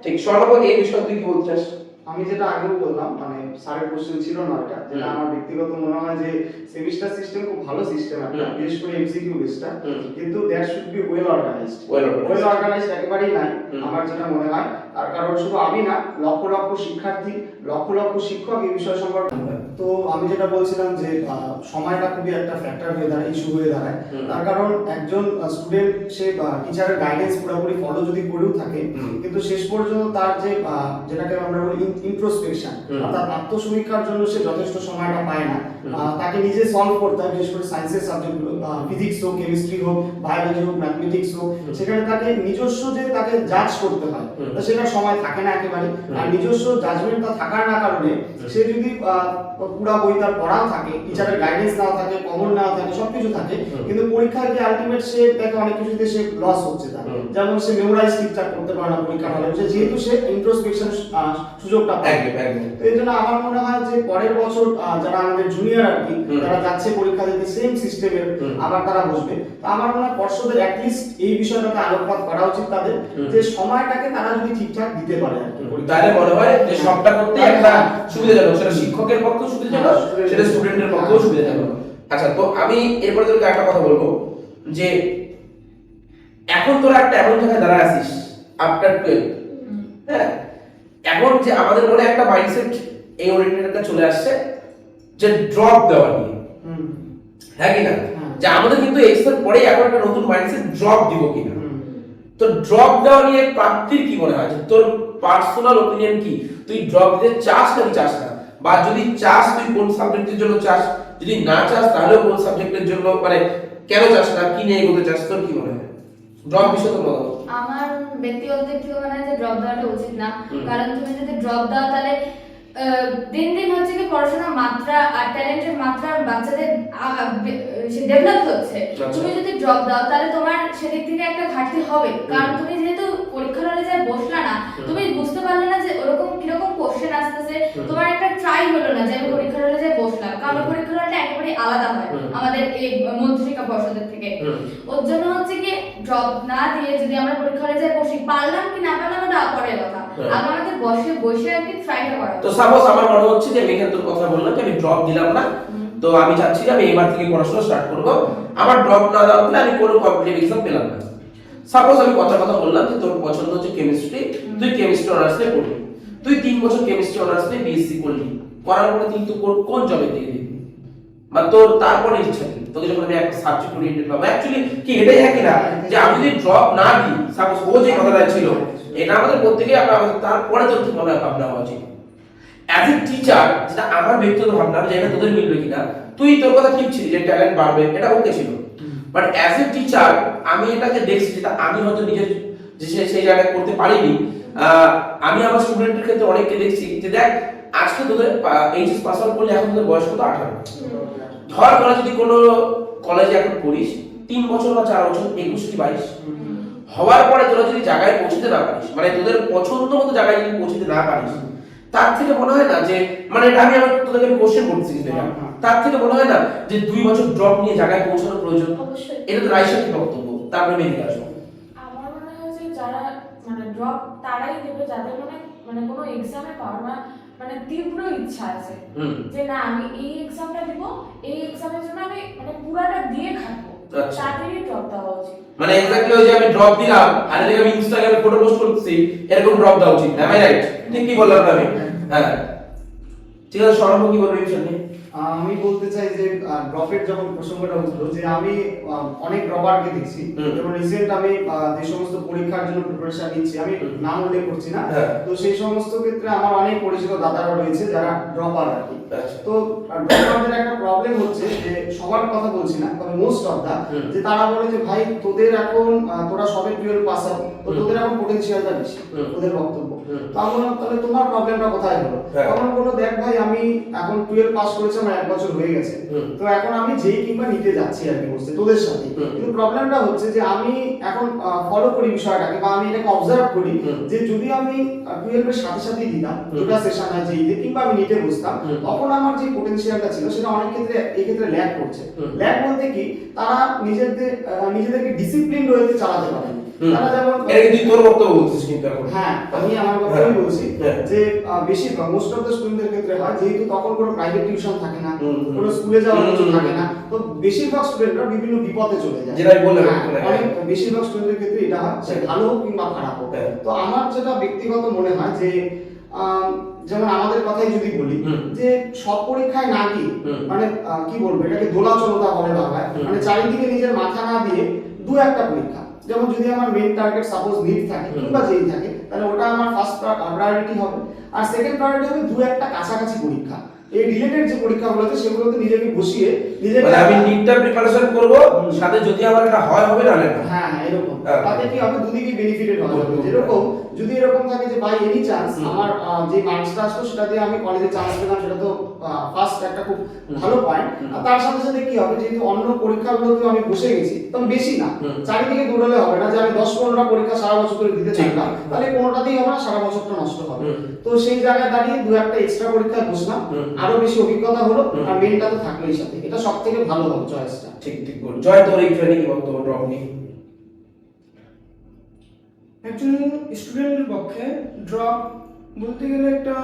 ঠিক। স্বর্ণব এই বিষয়ে তুই কি বলতে চাস? আমি যেটা আগেও বললাম, মানে স্যারের কোশ্চেন ছিল না এটা, যেটা আমার ব্যক্তিগত মনে হয় যে সেমিস্টার সিস্টেম খুব ভালো সিস্টেম একটা, বিশেষ করে এমসিকিউ বেসটা, কিন্তু that should be well organised. Well organised একেবারেই নাই আমার যেটা মনে হয়। তার কারণ শুধু আমি না, লক্ষ লক্ষ শিক্ষার্থী, লক্ষ লক্ষ শিক্ষক এই বিষয় সম্পর্কে। তো আমি যেটা বলছিলাম যে সময়টা খুবই একটা ফ্যাক্টর হয়ে দাঁড়ায়, ইস্যু হয়ে দাঁড়ায়। তার কারণ একজন স্টুডেন্ট সে টিচারের গাইডেন্স পুরোপুরি ফলো যদি করেও থাকে, কিন্তু শেষ পর্যন্ত তার যে যেটাকে আমরা বলি ইন্ট্রোস্পেকশন, অর্থাৎ আত্মসমীক্ষার জন্য সে যথেষ্ট সময়টা পায় না। তাকে নিজে সলভ করতে হয়, বিশেষ করে সায়েন্সের সাবজেক্টগুলো, ফিজিক্স হোক, কেমিস্ট্রি হোক, বায়োলজি হোক, ম্যাথমেটিক্স হোক, সেখানে তাকে নিজস্ব যে তাকে জাজ করতে হয়, সেটা সময় থাকে না একেবারে। আর নিজস্ব জাজমেন্টটা থাকার না কারণে সে যদি পুরা বই তার পড়াও থাকে, টিচারের গাইডেন্স নাও থাকে, কমন নাও থাকে, সবকিছু থাকে, কিন্তু পরীক্ষায় গিয়ে আলটিমেট সে দেখে অনেক কিছুতে সে লস হচ্ছে তার। যেমন সে মেমোরাইজ ঠিকঠাক করতে পারে না পরীক্ষা হলে বসে, যেহেতু সে ইন্ট্রোস্পেকশন সুযোগটা পায়। তো এই জন্য আমার মনে হয় যে পরের বছর যারা আমাদের জুনিয়র আর কি, যারা যাচ্ছে পরীক্ষা দিতে সেম সিস্টেমের আবার তারা বসবে, তো আমার মনে হয় পর্ষদের অ্যাটলিস্ট এই বিষয়টাতে আলোকপাত করা উচিত তাদের, যে সময়টাকে তারা যদি ঠিকঠাক দিতে পারে আর কি। তাহলে মনে হয় যে সবটা করতে একটা সুবিধাজনক, সেটা শিক্ষকের পক্ষেও সুবিধাজনক, সেটা স্টুডেন্টের পক্ষেও সুবিধাজনক। আচ্ছা, তো আমি এরপরে তোকে একটা কথা বলবো যে এখন তোরা একটা এমন জায়গায় দাঁড়ায় আছিস আফটার 12, হ্যাঁ, এখন যে আমাদের মনে একটা মাইন্ডসেট এই ওরিয়েন্টেডটা চলে আসছে যে ড্রপ দেওয়া নিয়ে, হ্যাঁ কি না, যে আমাদের কিন্তু এক্সাম পরে এখন একটা নতুন মাইন্ডসেট ড্রপ দিব কিনা। তো ড্রপ দেওয়া নিয়ে প্রাপ্তির কি মনে হয়, তোর পার্সোনাল ওপিনিয়ন কি, তুই ড্রপ দিতে চাস নাকি চাস না, বা যদি চাস তুই কোন সাবজেক্টের জন্য চাস, যদি না চাস তাহলে কোন সাবজেক্টের জন্য, মানে কেন চাস না, কি নিয়ে এগোতে চাস, তোর কি মনে হয় ড্রপ বিষয়ে তোর মতামত? আমার ব্যক্তিগত দিক থেকে মনে হয় যে ড্রপ দেওয়াটা উচিত না, কারণ তুমি যদি ড্রপ দাও তাহলে দিন দিন হচ্ছে কি পড়াশোনার মাত্রা আর ট্যালেন্টের মাত্রা বাচ্চাদের ডেভেলপ হচ্ছে। তুমি যদি ড্রপ দাও তাহলে তোমার সেদিক থেকে একটা ঘাটতি হবে, কারণ তুমি যেহেতু পরীক্ষার হলে যা বসলা না, তুমি বুঝতে পারলে না যে ওরকম কিরকম কোশ্চেন আসতেছে, তোমার একটা ট্রাই হলো না যে আমি পরীক্ষার হলে যা বসলাম, কারণ পরীক্ষার হলটা একেবারে আলাদা হয় আমাদের এই মধ্যশিক্ষা পর্ষদের থেকে। ওর জন্য হচ্ছে কি ড্রপ না দিয়ে যদি আমরা পরীক্ষা হলে যা বসি, পারলাম কি না পারলাম ওটা পরের কথা, আগে আমাদের বসে আর কি ট্রাইটা করা। তো সাপোজ আমার মনে হচ্ছে যে আমি এখানে তোর কথা বললাম যে আমি ড্রপ দিলাম না, তো আমি চাচ্ছি যে আমি এবার থেকে পড়াশোনা স্টার্ট করব, আমার ড্রপ না দেওয়া হলে আমি কোনো কম্পিটিটিভ এক্সাম পেলাম না। সাপোজ আমি কথা বললাম যে তোর পছন্দ হচ্ছে কেমিস্ট্রি, তুই কেমিস্ট্রি অনার্স নিয়ে পড়লি, তুই 3 বছর কেমিস্ট্রি অনার্স নিয়ে বিএসসি করলি, করার পরে তুই তো কোন জবে দিয়ে দিবি, বা তোর তারপরে ইচ্ছা কি, তোকে যখন আমি একটা সাবজেক্ট ওরিয়েন্টেড পাবো, অ্যাকচুয়ালি কি এটাই হয় কিনা যে আমি যদি ড্রপ না দিই, সাপোজ ও যে কথাটা ছিল এটা আমাদের প্রত্যেকেই আমাদের তারপরে তোর ঠিক ভাবনা হওয়া উচিত। অ্যাজ এ টিচার, যেটা আমার ব্যক্তিগত ভাবনা, যেটা তোদের মিলবে কিনা, তুই তোর কথা ঠিক ছিল যে ট্যালেন্ট বাড়বে, এটা ওকে ছিল, বাট অ্যাজ এ টিচার আমি এটাকে দেখছি যেটা আমি হয়তো নিজের যে সেই জায়গায় করতে পারিনি। আমি আমার স্টুডেন্টের ক্ষেত্রে অনেককে দেখছি যে দেখ আজকে তোদের এইচএস পাস আউট করলে এখন তোদের বয়স কত, 18। ধর তোরা যদি কোনো কলেজে এখন পড়িস 3 বছর বা 4 বছর, 21 কি 22 হওয়ার পরে তোরা যদি জায়গায় পৌঁছতে না পারিস, মানে তোদের পছন্দ মতো জায়গায় যদি পৌঁছতে না পারিস, তার থেকে মনে হয় না যে, মানে এটা আমি তোদেরকে আমি কোশ্চেন করতেছি, তার থেকে মনে হয় না যে 2 বছর ড্রপ নিয়ে জায়গায় পৌঁছানোর প্রয়োজন? অবশ্যই। এটা তো রাইসার কি বক্তব্য, তারপরে বেরিয়ে আসবো। আমার মনে হয় যে যারা মানে ড্রপ তারাই দেবে যাদের মানে কোনো এক্সামে পাওয়ার মানে তীব্র ইচ্ছা আছে, যে না আমি এই এক্সামটা দিব, এই এক্সামের জন্য আমি মানে পুরাটা দিয়ে খাটবো, তাদেরই ড্রপ দেওয়া উচিত। মানে এক্স্যাক্টলি ওই যে আমি ড্রপ দিলাম আর এদিকে আমি ইনস্টাগ্রামে ফটো পোস্ট করতেছি, এরকম ড্রপ দেওয়া উচিত, এম আই রাইট? ঠিক কি বললাম আমি? হ্যাঁ, ঠিক আছে। সৌরভ কি বলবি এই বিষয় নিয়ে? আমি বলতে চাই যে ড্রপের যখন প্রসঙ্গটা উঠলো, যে আমি অনেক ড্রপারকে দেখছি, যেমন রিসেন্ট আমি যে সমস্ত পরীক্ষার জন্য প্রিপারেশন নিচ্ছি, আমি নাম উল্লেখ করছি না, তো সেই সমস্ত ক্ষেত্রে আমার অনেক পরিচিত দাদারা রয়েছে যারা ড্রপার আর কি। তো ড্রপারদের একটা প্রবলেম হচ্ছে যে, সবার কথা বলছি না, তবে মোস্ট অফ দা, যে তারা বলে যে ভাই তোদের এখন তোরা সবে 12 পাস আউট, তো তোদের এখন পটেনশিয়ালটা বেশি, ওদের বক্তব্য। তো আমি বললাম তাহলে তোমার প্রবলেমটা কোথায় হলো? তখন বললো দেখ ভাই আমি এখন 12 পাস করেছি, আমার 1 বছর হয়ে গেছে, তো এখন আমি যেই কিংবা নিতে যাচ্ছি আর কি বলছে তোদের সাথে, কিন্তু প্রবলেমটা হচ্ছে যে আমি এখন ফলো করি বিষয়টাকে, বা আমি এটাকে অবজার্ভ করি যে যদি আমি 12 এর সাথে সাথেই দিতাম দুটো সেশন হয় যেইতে, কিংবা আমি নিতে বসতাম, তখন আমার যে পটেনশিয়ালটা ছিল সেটা অনেক ক্ষেত্রে এই ক্ষেত্রে ল্যাক করছে। ল্যাক বলতে কি, তারা নিজেদেরকে ডিসিপ্লিন রয়েছে চালাতে পারে। তারা যেমন এটা কি তোর বক্তব্য বলছিস কিন্তু এখন? হ্যাঁ, আমি আমার কথাই বলছি যে বেশিরভাগ মোস্ট অফ দ্য স্টুডেন্টদের ক্ষেত্রে হয়, যেহেতু তখন কোনো প্রাইভেট টিউশন থাকে না, কোনো স্কুলে যাওয়ার কিছু থাকে না, তো বেশিরভাগ স্টুডেন্টরা বিভিন্ন বিপদে চলে যায়, যেটা বললাম অনেক বেশিরভাগ স্টুডেন্টের ক্ষেত্রে এটা হয়, সে ভালো হোক কিংবা খারাপ হোক। তো আমার যেটা ব্যক্তিগত মনে হয় যে যেমন আমাদের কথাই যদি বলি, যে সব পরীক্ষায় না গিয়ে, মানে কি বলবো, এটাকে দোলাচলতা বলে বাংলায়, মানে চারিদিকে নিজের মাথা না দিয়ে 2-1টা পরীক্ষা, যেমন যদি আমার মেইন টার্গেট সাপোজ নিট থাকে কিংবা যেই থাকে, তাহলে ওটা আমার ফার্স্ট প্রায়োরিটি হবে, আর সেকেন্ড প্রায়োরিটি হবে 2-1টা কাছাকাছি পরীক্ষা, এই রিলেটেড যে পরীক্ষাগুলো আছে সেগুলোতে নিজেকে বসিয়ে নিজেকে মানে আমি নিটটা প্রিপারেশন করব, সাথে যদি আমার এটা হয় হবে না না। হ্যাঁ এরকম তাতে কি হবে, দুদিকে বেনিফিটেড হবে। যেরকম যদি এরকম থাকে যে বাই এনি চান্স আমার যে মার্কসটা আসলো সেটা দিয়ে আমি কলেজে চান্স পেলাম, সেটা তো ফার্স্ট একটা খুব ভালো পয়েন্ট। আর তার সাথে সাথে কি হবে, যেহেতু অন্য পরীক্ষাগুলোতেও আমি বসে গেছি, তখন বেশি না চারিদিকে দৌড়ালে হবে না যে আমি 10-15টা পরীক্ষা সারা বছর করে দিতে চাইলাম, তাহলে কোনোটাতেই হবে না, সারা বছরটা নষ্ট হবে। তো সেই জায়গায় দাঁড়িয়ে 2-1টা এক্সট্রা পরীক্ষায় বসলাম, আরো বেশি অভিজ্ঞতা হলো, আর মেনটা তো থাকলোই সাথে, এটা সবথেকে ভালো হবে চয়েসটা। ঠিক ঠিক বল। জয়, তোর এই ট্রেনিং কি বক্তব্য ড্রপ নিয়ে? একজন স্টুডেন্টের পক্ষে ড্রপ বলতে গেলে একটা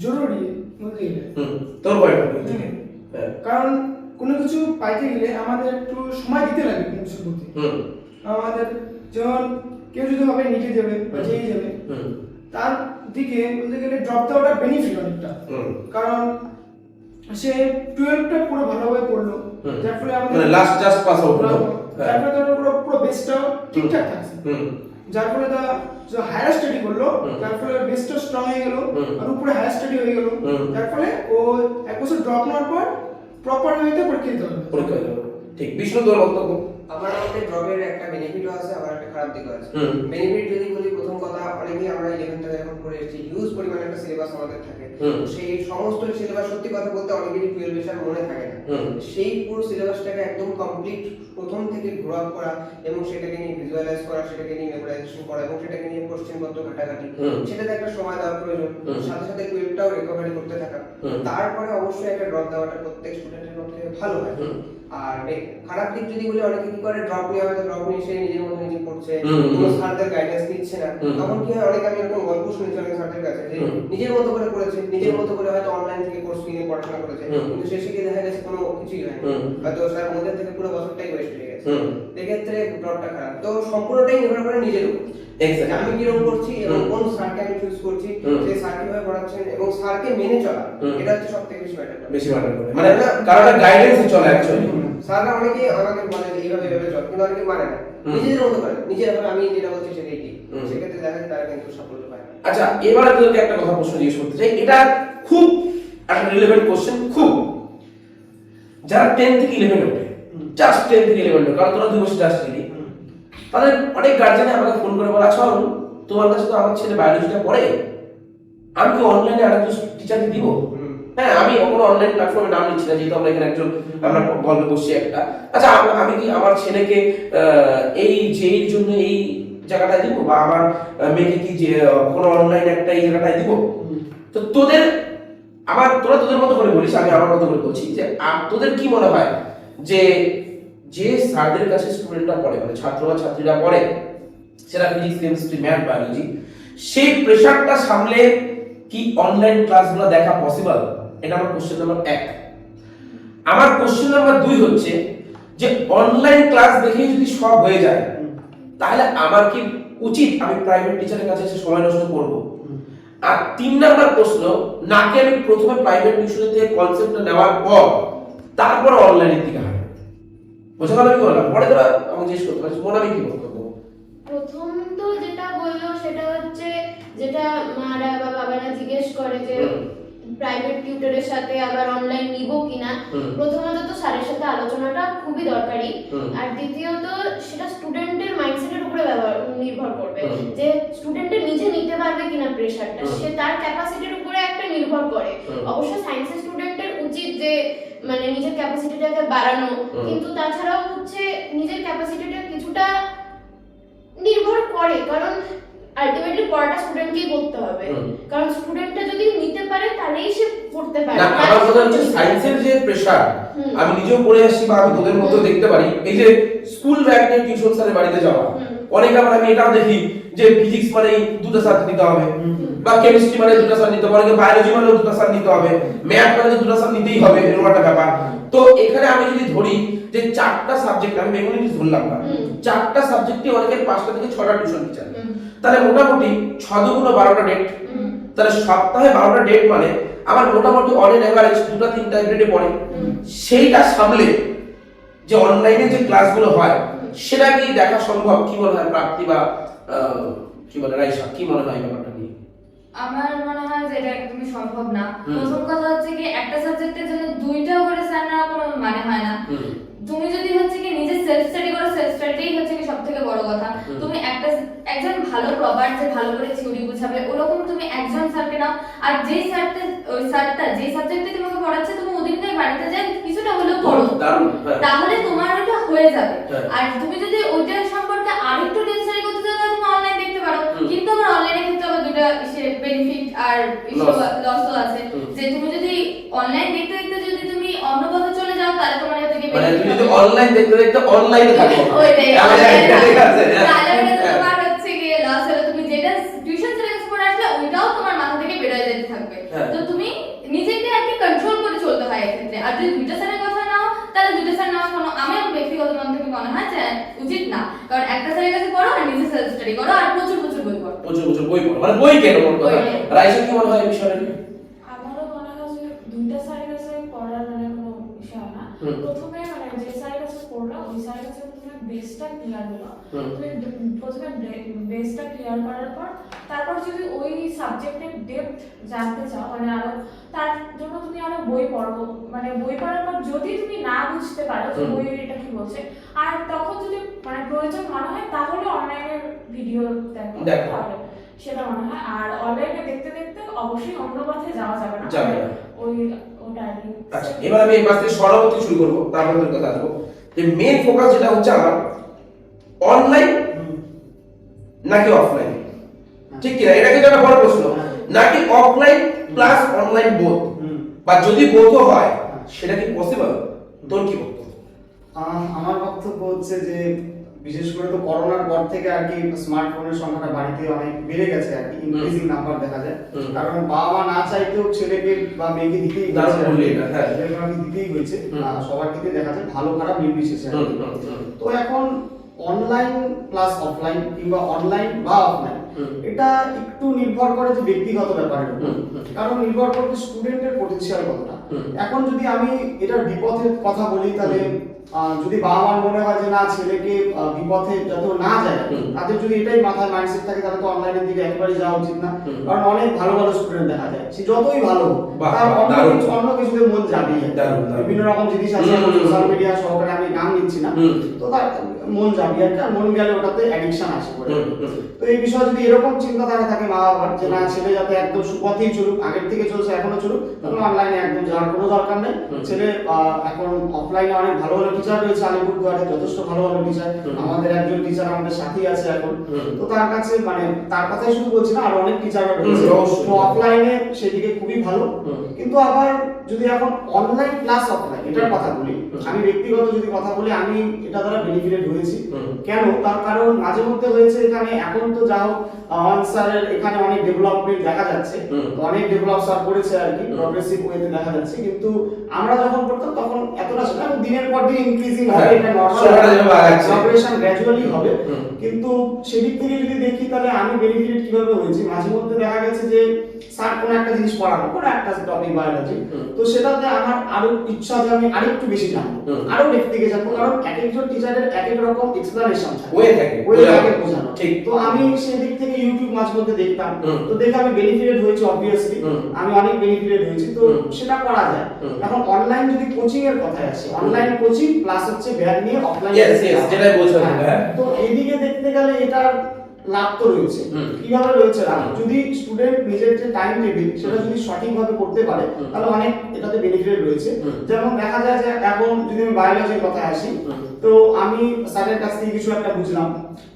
জরুরি বলতে গেলে। তোর পয়েন্ট বলতে গেলে কারণ কোনো কিছু পাইতে গেলে আমাদের একটু সময় দিতে লাগে কোনো কিছুর প্রতি। আমাদের যেমন কেউ যদি হবে নিচে যাবে বা যেই যাবে, তার দিকে বলতে গেলে ড্রপ দেওয়াটা বেনিফিট অনেকটা। কারণ সে 12টা পুরো ভালোভাবে পড়লো, যার ফলে আমাদের মানে লাস্ট জাস্ট পাস আউট হলো, যার ফলে তার পুরো বেসটা ঠিকঠাক থাকছে, যার ফলে তার যে হায়ার স্টাডি করলো, যার ফলে বেসটা স্ট্রং হয়ে গেল, আর উপরে হায়ার স্টাডি হয়ে গেল, যার ফলে ও এক বছর ড্রপ নেওয়ার পর প্রপার ওয়েতে পরীক্ষা দিতে হবে। পরীক্ষা দিতে হবে। ঠিক। বিষ্ণু, তোর বক্তব্য? আমার মতে ড্রপের একটা বেনিফিটও আছে, আবার একটা খারাপ দিকও আছে। বেনিফিট যদি বলি, প্রথম কথা, অনেকেই আমরা 11th থেকে এখন পড়ে এসেছি, হিউজ পরিমাণে একটা সিলেবাস আমাদের থাকে। সেই সমস্ত সিলেবাস সত্যি কথা বলতে অনেকেরই 12 এর মনে থাকে না। সেই পুরো সিলেবাসটাকে একদম কমপ্লিট প্রথম থেকে গ্রো আপ করা এবং সেটাকে নিয়ে ভিজুয়ালাইজ করা, সেটাকে নিয়ে মেমোরাইজেশন করা এবং সেটাকে নিয়ে কোশ্চেন পত্র ঘাটাঘাটি, সেটাতে একটা সময় দেওয়ার প্রয়োজন। সাথে সাথে 12টাও রিকভারি করতে থাকা, তারপরে অবশ্যই একটা ড্রপ দেওয়াটা প্রত্যেক স্টুডেন্টের পক্ষে ভালো হয়। আর খারাপ দিক যদি বলি, অনেকে কি করে, ড্রপ নিয়ে হয়তো ড্রপ নিয়ে সে নিজের মতো নিজে পড়ছে, কোনো স্যারদের গাইডেন্স নিচ্ছে না। তখন কি হয়, অনেকে আমি এরকম গল্প শুনেছি অনেক স্যারদের কাছে যে নিজের মতো করে পড়েছে, নিজের মতো করে হয়তো অনলাইন থেকে কোর্স কিনে পড়াশোনা করেছে, কিন্তু শেষে গিয়ে দেখা গেছে কোনো কিছুই হয়নি, হয়তো স্যার মধ্যে থেকে পুরো বছরটাই ওয়েস্ট হয়ে গেছে। এক্ষেত্রে ড্রপটা খারাপ। তো সম্পূর্ণটাই নির্ভর করে নিজের উপর, আমি কিরকম করছি এবং কোন স্যারকে আমি চুজ করছি, সেই স্যার কিভাবে পড়াচ্ছেন এবং স্যারকে মেনে চলা, এটা হচ্ছে সবথেকে বেশি ম্যাটার করে। মানে কারণ গাইডেন্স চলে অ্যাকচুয়ালি। স্যাররা অনেকেই আমাকে বলে যে এইভাবে চল, কিন্তু অনেকে মানে না, নিজেদের মতো করে, নিজের আমি যেটা বলছি সেটাই ঠিক। সেক্ষেত্রে দেখা যায় তারা কিন্তু সাফল্য পায় না। আচ্ছা, এবারে তোকে একটা কথা প্রশ্ন জিজ্ঞেস করতে চাই, এটা খুব একটা রিলেভেন্ট কোশ্চেন। খুব যারা 10 থেকে 11 ওঠে, জাস্ট 10 থেকে 11 ওঠে, কারণ তোরা 2 বছর জাস্ট দিলি, তাদের অনেক গার্জেনে আমাকে ফোন করে বলে, আচ্ছা তোমার কাছে তো আমার ছেলে বায়োলজিটা পড়ে, আমি কি অনলাইনে আরেকজন টিচারকে দিব? হ্যাঁ, আমি কোনো অনলাইন প্ল্যাটফর্মে নাম নিচ্ছি না, যেহেতু আমরা এখানে একজন আমরা গল্প করছি একটা। আচ্ছা, আমি কি আমার ছেলেকে এই যেই জন্য এই জায়গাটায় দিব, বা আমার মেয়েকে কি যে কোনো অনলাইন একটা এই জায়গাটায় দিব? তো তোদের তোদের মতো করে বলিস, আমি আমার মতো করে বলছি যে তোদের কি মনে হয় যে যে স্যারদের কাছে স্টুডেন্টরা পড়ে, মানে ছাত্র বা ছাত্রীরা পড়ে, সেটা ফিজিক্স, কেমিস্ট্রি, ম্যাথ, বায়োলজি, সেই প্রেশারটা সামলে কি অনলাইন ক্লাসগুলো দেখা পসিবল? এটা আমার কোশ্চেন নাম্বার 1। আমার কোশ্চেন নাম্বার 2 হচ্ছে যে অনলাইন ক্লাস দেখেই যদি সব হয়ে যায়, তাহলে আমার কি উচিত আমি প্রাইভেট টিচারের কাছে এসে সময় নষ্ট করব? আর 3 নাম্বার প্রশ্ন, নাকি আমি প্রথমে প্রাইভেট টিউশন থেকে কনসেপ্টটা নেওয়ার পর তারপর অনলাইনের দিকে হাঁটবো? বোঝা গেল? আমি বললাম পরে তোরা আমাকে জিজ্ঞেস করতে পারছিস, মনে আমি কি বক্তব্য? প্রথম তো যেটা বললো সেটা হচ্ছে, যেটা মারা বা বাবারা জিজ্ঞেস করে যে প্রাইভেট টিউটরের সাথে আবার অনলাইন নিব কিনা। প্রথমত তো স্যারের সাথে আলোচনাটা খুবই দরকারি, আর দ্বিতীয়ত সেটা স্টুডেন্টের মাইন্ডসেটের উপরে নির্ভর করবে যে স্টুডেন্টের নিজে নিতে পারবে কিনা প্রেশারটা, সে তার ক্যাপাসিটির উপরে একটা নির্ভর করে। অবশ্য সায়েন্সের স্টুডেন্টের উচিত যে মানে নিজের ক্যাপাসিটিটাকে বাড়ানো, কিন্তু তাছাড়াও হচ্ছে নিজের ক্যাপাসিটিটা কিছুটা নির্ভর করে, কারণ আলটিমেটলি পড়াটা স্টুডেন্টকেই করতে হবে। কারণ স্টুডেন্টটা যদি নিতে পারে তাহলেই সে পড়তে পারে। না, আমার কথা হচ্ছে সায়েন্সের যে প্রেসার, আমি নিজেও পড়ে আসছি বা আমি তোদের মধ্যে দেখতে পারি, এই যে স্কুল ব্যাগ নিয়ে টিউশন স্যারের বাড়িতে যাওয়া, অনেক আবার আমি এটাও দেখি যে ফিজিক্স মানে 2টা স্যার নিতে হবে, বা কেমিস্ট্রি মানে 2টা স্যার নিতে হবে, বায়োলজি মানে 2টা স্যার নিতে হবে, ম্যাথ মানে 2টা স্যার নিতেই হবে, এরকম একটা ব্যাপার। তো এখানে আমি যদি ধরি যে 4টা সাবজেক্ট, আমি বেঙ্গলি ধরলাম না, 4টা সাবজেক্টে অনেকের 5টা থেকে 6টা টিউশন টিচার, তাহলে মোটামুটি 6 দুগুণ 12টা ডেট, তাহলে সপ্তাহে 12টা ডেট, মানে আমার মোটামুটি অন এন এভারেজ 2টা 3টা গ্রেডে পড়ে। সেইটা সামলে যে অনলাইনে যে ক্লাসগুলো হয় সেটা কি দেখা সম্ভব? কি মনে হয় প্রাপ্তি বা কি বলে রাইসা, কি মনে হয় ব্যাপারটা নিয়ে? আমার মনে হয় যে এটা একদমই সম্ভব না। হুম। প্রথম কথা হচ্ছে কি একটা সাবজেক্টের জন্য দুইটা করে স্যার নেওয়ার কোনো মানে হয় না। তুমি যদি হচ্ছে কি নিজে সেলফ স্টাডি করো, সেলফ স্টাডিই হচ্ছে কি সবথেকে বড় কথা। তুমি একজন ভালো প্রপার যে ভালো করে থিওরি বোঝাবে ওরকম তুমি একজন স্যারকে নাও, আর যেই স্যারটা যেই সাবজেক্টে তোমাকে পড়াচ্ছে তুমি ওদিনকে বাড়িতে যাই কিছুটা হলেও পড়ো, দারুণ, হ্যাঁ। তাহলে তোমার ওটা হয়ে যাবে। হ্যাঁ। আর তুমি যদি ওইটা সম্পর্কে আরেকটু স্টাডি করতে চাও তাহলে তুমি অনলাইন দেখতে পারো, কিন্তু আমার অনলাইনে ক্ষেত্রে আবার দুটো বেনিফিট আর লসও আছে। যে তুমি যদি অনলাইন দেখতে দেখতে যদি তুমি অন্য পথে চলে যাও তাহলে তোমার হাতে কি মানে তুমি যদি অনলাইন দেখতে দেখতে অনলাইনে থাকো, ওইটাই ঠিক আছে, তাহলে ওটা তোমার হচ্ছে কি লস হলো, তুমি যেটা টিউশন সিলেবাস পড়ে আসলে ওইটাও তোমার মাথা থেকে বের হয়ে যেতে থাকবে। হ্যাঁ। তো তুমি নিজেকে আর কি কন্ট্রোল করে চলতে হয় এক্ষেত্রে। আর যদি দুইটা স্যারের কথা নাও তাহলে দুইটা স্যার নেওয়া কোনো আমার ব্যক্তিগত মন থেকে মনে হয় যে উচিত না, কারণ একটা স্যারের কাছে পড়ো আর নিজে সেলফ স্টাডি করো আর প্রচুর প্রচুর বই পড়ো। প্রচুর প্রচুর বই পড়ো, মানে বই কেন মোট কথা। বই কেনো। রাইসা কি মনে হয় এই বিষয়টা নিয়ে? আমারও মনে হয় যে দুইটা সাইড আছে পড়ার মানে কোনো বিষয় না। প্রথমে মানে যে সাইড আছে পড়লো ওই সাইড আছে তুমি বেসটা ক্লিয়ার হলো, তুমি প্রথমে বেসটা ক্লিয়ার করার পর তারপর যদি ওই সাবজেক্টের ডেপথ জানতে চাও মানে আরো তার জন্য তুমি আরো বই পড়ো, মানে বই পড়ার পর যদি তুমি না বুঝতে পারো যে বই এটা কি বলছে আর তখন যদি মানে প্রয়োজন মনে হয় তাহলে অনলাইনের ভিডিও দেখো তাহলে সেটা মনে হয়। আর অনলাইনে দেখতে দেখতে অবশ্যই অন্য পথে যাওয়া যাবে না, যাবে না। ওই ওটা আর কি। আচ্ছা, এবার আমি এই পাশ থেকে সরাবর্তী শুরু করবো, তারপর তোর কথা আসবো। যে মেন ফোকাস যেটা হচ্ছে আমার অনলাইন নাকি অফলাইন, ঠিক কিনা? এটা কিন্তু একটা বড় প্রশ্ন। নাকি অফলাইন প্লাস অনলাইন বোথ, বা যদি বোথ হয় সেটা কি পসিবল? তোর কি বক্তব্য? আমার বক্তব্য হচ্ছে যে বিশেষ করে তো করোনার পর থেকে আর কি স্মার্টফোনের সংখ্যাটা বাড়িতে অনেক বেড়ে গেছে আর কি, ইনক্রিজিং নাম্বার দেখা যায়। কারণ বাবা মা না চাইতেও ছেলেকে বা মেয়েকে দিতেই দিতেই হয়েছে, সবার ক্ষেত্রে দেখা যায় ভালো খারাপ নির্বিশেষে। তো এখন অনলাইন প্লাস অফলাইন কিংবা অনলাইন বা অফলাইন এটা একটু নির্ভর করে যে ব্যক্তিগত ব্যাপারের উপর, কারণ নির্ভর করবে স্টুডেন্টের পটেনশিয়াল কতটা। এখন যদি আমি এটার বিপথের কথা বলি তাহলে যদি বাবা মার মনে হয় যে না ছেলেকে বিপথে যত না যায়, তাদের যদি এটাই মাথায় মাইন্ডসেট থাকে তাহলে তো অনলাইনের দিকে একেবারেই যাওয়া উচিত না। কারণ অনেক ভালো ভালো স্টুডেন্ট দেখা যায়, সে যতই ভালো তার অন্য কিছুতে মন যাবে, বিভিন্ন রকম জিনিস আছে সোশ্যাল মিডিয়া সহকারে, আমি নাম নিচ্ছি না, তো তার মন যাবে একটা, মন গেলে ওটাতে অ্যাডিকশন আসে পড়ে। তো এই বিষয়ে যদি এরকম চিন্তাধারা থাকে মা বাবার যে না ছেলে যাতে একদম সুপথেই চলুক, আগের থেকে চলছে এখনো চলুক, তাহলে অনলাইনে একদম যাওয়ার কোনো দরকার নেই। ছেলে এখন অফলাইনে অনেক ভালো ভালো টিচার রয়েছে আলিপুরদুয়ারে, যথেষ্ট ভালো ভালো টিচার, আমাদের একজন টিচার আমাদের সাথেই আছে এখন, তো তার কাছে মানে তার কথাই শুধু বলছি না, আর অনেক টিচার রয়েছে, তো অফলাইনে সেদিকে খুবই ভালো। কিন্তু আবার যদি এখন অনলাইন প্লাস অফলাইন এটার কথা বলি, আমি ব্যক্তিগত যদি কথা বলি, আমি এটা দ্বারা বেনিফিটেড হয়েছি। কেন? তার কারণ মাঝে মধ্যে হয়েছে এখানে, এখন তো যাও স্যারের এখানে অনেক ডেভেলপমেন্ট দেখা যাচ্ছে, অনেক ডেভেলপ স্যার করেছে আর কি, প্রগ্রেসিভ ওয়েতে দেখা যাচ্ছে, কিন্তু আমরা যখন পড়তাম তখন এতটা ছিল না, দিনের পর দিন ইনক্রিজিং হবে, এটা নরমাল প্রগ্রেশন গ্র্যাজুয়ালি হবে। কিন্তু সেদিক থেকে যদি দেখি তাহলে আমি বেনিফিটেড কিভাবে হয়েছি, মাঝে মধ্যে দেখা গেছে যে স্যার কোনো একটা জিনিস পড়ানো, কোনো একটা টপিক বায়োলজি, তো সেটাতে আমার আরো ইচ্ছা যে আমি আরেকটু বেশি জানবো, আরো ডেপথ থেকে জানবো, কারণ এক একজন টিচারের এক এক রকম এক্সপ্লানেশন থাকে, ওয়ে থাকে বোঝানো, ঠিক। তো আমি সেদিক থেকে ইউটিউব মাঝে মধ্যে দেখতাম, তো দেখে আমি বেনিফিটেড হয়েছি, অবভিয়াসলি আমি অনেক বেনিফিটেড হয়েছি, তো সেটা করা যায়। এখন অনলাইন যদি কোচিং এর কথায় আসি, অনলাইন কোচিং প্লাস হচ্ছে ব্যাগ নিয়ে অফলাইন, যেটাই বলছিলাম, তো এইদিকে দেখতে গেলে এটার লাভ তো রয়েছে। কিভাবে রয়েছে লাভ? যদি স্টুডেন্ট নিজের যে টাইম টেবিল সেটা যদি সঠিকভাবে করতে পারে তাহলে অনেক এটাতে বেনিফিট রয়েছে। যেমন দেখা যায় যে এখন যদি আমি বায়োলজির কথা আসি, তো আমি স্যারের কাছ থেকে কিছু একটা বুঝলাম,